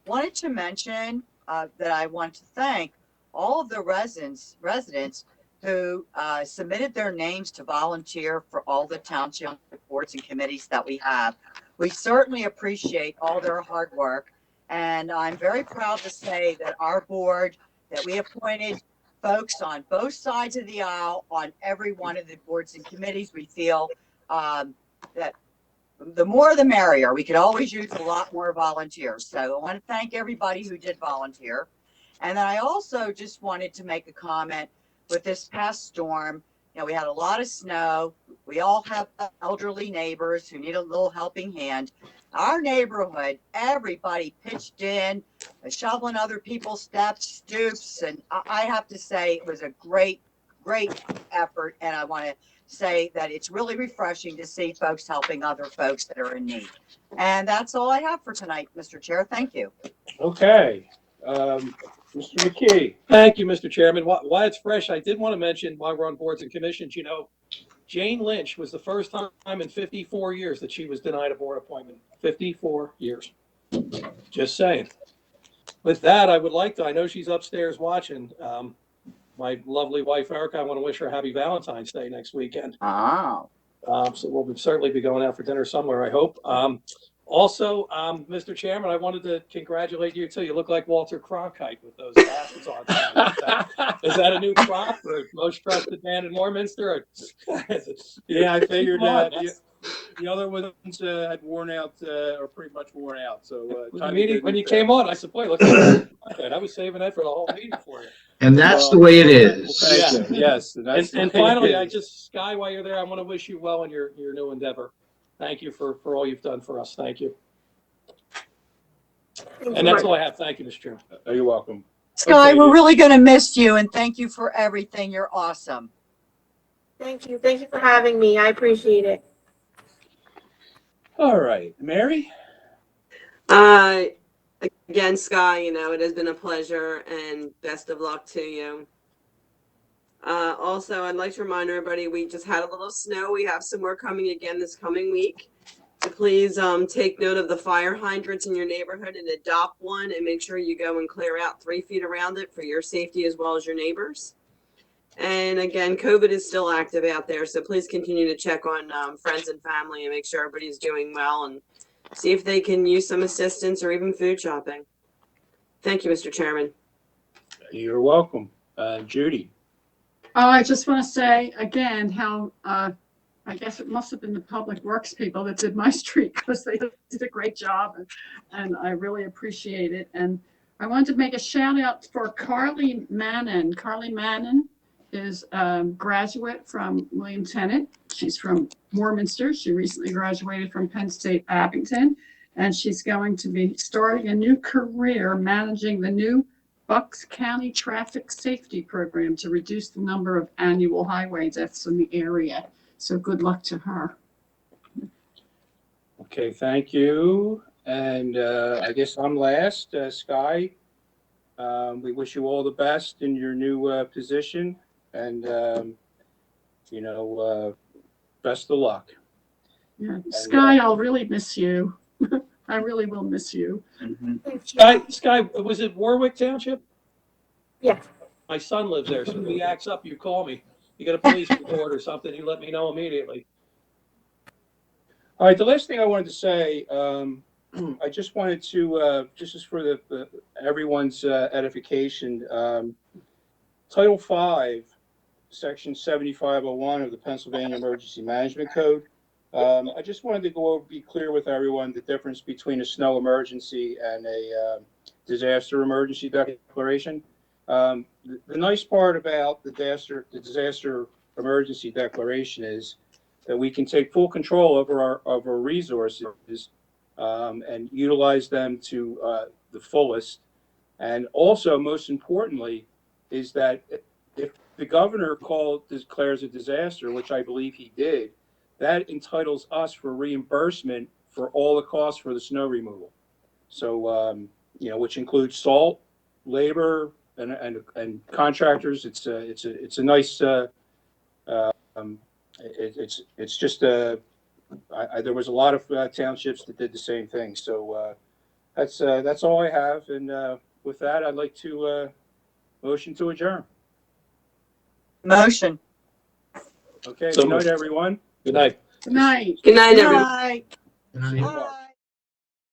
wanted to mention that I want to thank all of the residents who submitted their names to volunteer for all the township boards and committees that we have. We certainly appreciate all their hard work, and I'm very proud to say that our board, that we appointed folks on both sides of the aisle on every one of the boards and committees. We feel that the more the merrier. We could always use a lot more volunteers. So I want to thank everybody who did volunteer. And then I also just wanted to make a comment with this past storm. You know, we had a lot of snow. We all have elderly neighbors who need a little helping hand. Our neighborhood, everybody pitched in, shoveling other people's steps, stoops. And I have to say it was a great effort. And I want to say that it's really refreshing to see folks helping other folks that are in need. And that's all I have for tonight, Mr. Chair. Thank you. Okay. Mr. McKee. Thank you, Mr. Chairman. While it's fresh, I did want to mention while we're on boards and commissions, you know, Jane Lynch was the first time in 54 years that she was denied a board appointment. 54 years. Just saying. With that, I would like to, I know she's upstairs watching. My lovely wife, Erica, I want to wish her a happy Valentine's Day next weekend. Oh. So we'll certainly be going out for dinner somewhere, I hope. Also, Mr. Chairman, I wanted to congratulate you too. You look like Walter Cronkite with those glasses on. Is that a new crop for most trusted man in Warminster? Yeah, I figured the other ones had worn out or pretty much worn out. So when you came on, I said, boy, look at that. I was saving that for the whole meeting for you. And that's the way it is. Thank you. Yes. And finally, Sky, while you're there, I want to wish you well in your new endeavor. Thank you for all you've done for us. Thank you. And that's all I have. Thank you, Mr. Chairman. You're welcome. Sky, we're really going to miss you, and thank you for everything. You're awesome. Thank you. Thank you for having me. I appreciate it. All right, Mary. Again, Sky, you know, it has been a pleasure and best of luck to you. Also, I'd like to remind everybody, we just had a little snow. We have some more coming again this coming week. So please take note of the fire hydrants in your neighborhood and adopt one, and make sure you go and clear out 3 feet around it for your safety as well as your neighbors. And again, COVID is still active out there, so please continue to check on friends and family and make sure everybody's doing well, and see if they can use some assistance or even food shopping. Thank you, Mr. Chairman. You're welcome. Judy. Oh, I just want to say again how I guess it must have been the Public Works people that did my street, because they did a great job, and I really appreciate it. And I wanted to make a shout out for Carly Mannon. Carly Mannon is a graduate from William Tennant. She's from Warminster. She recently graduated from Penn State Abington, and she's going to be starting a new career managing the new Bucks County Traffic Safety Program to reduce the number of annual highway deaths in the area. So good luck to her. Okay, thank you. And I guess I'm last. Sky, we wish you all the best in your new position, and best of luck. Yeah, Sky, I'll really miss you. I really will miss you. Sky, was it Warwick Township? Yeah. My son lives there, so if he acts up, you call me. You get a police report or something, you let me know immediately. All right, the last thing I wanted to say, I just wanted to, just as for the everyone's edification, Title V, Section 7501 of the Pennsylvania Emergency Management Code. I just wanted to be clear with everyone the difference between a snow emergency and a disaster emergency declaration. The nice part about the disaster emergency declaration is that we can take full control over our resources and utilize them to the fullest. And also, most importantly, is that if the governor declares a disaster, which I believe he did, that entitles us for reimbursement for all the costs for the snow removal. So, which includes salt, labor, and contractors. It's a nice It's just, there was a lot of townships that did the same thing. So that's all I have. And with that, I'd like to motion to adjourn. Motion. Okay, So good night, moved. everyone. Good night. Good night. Good night, everyone. Bye. And I- Bye.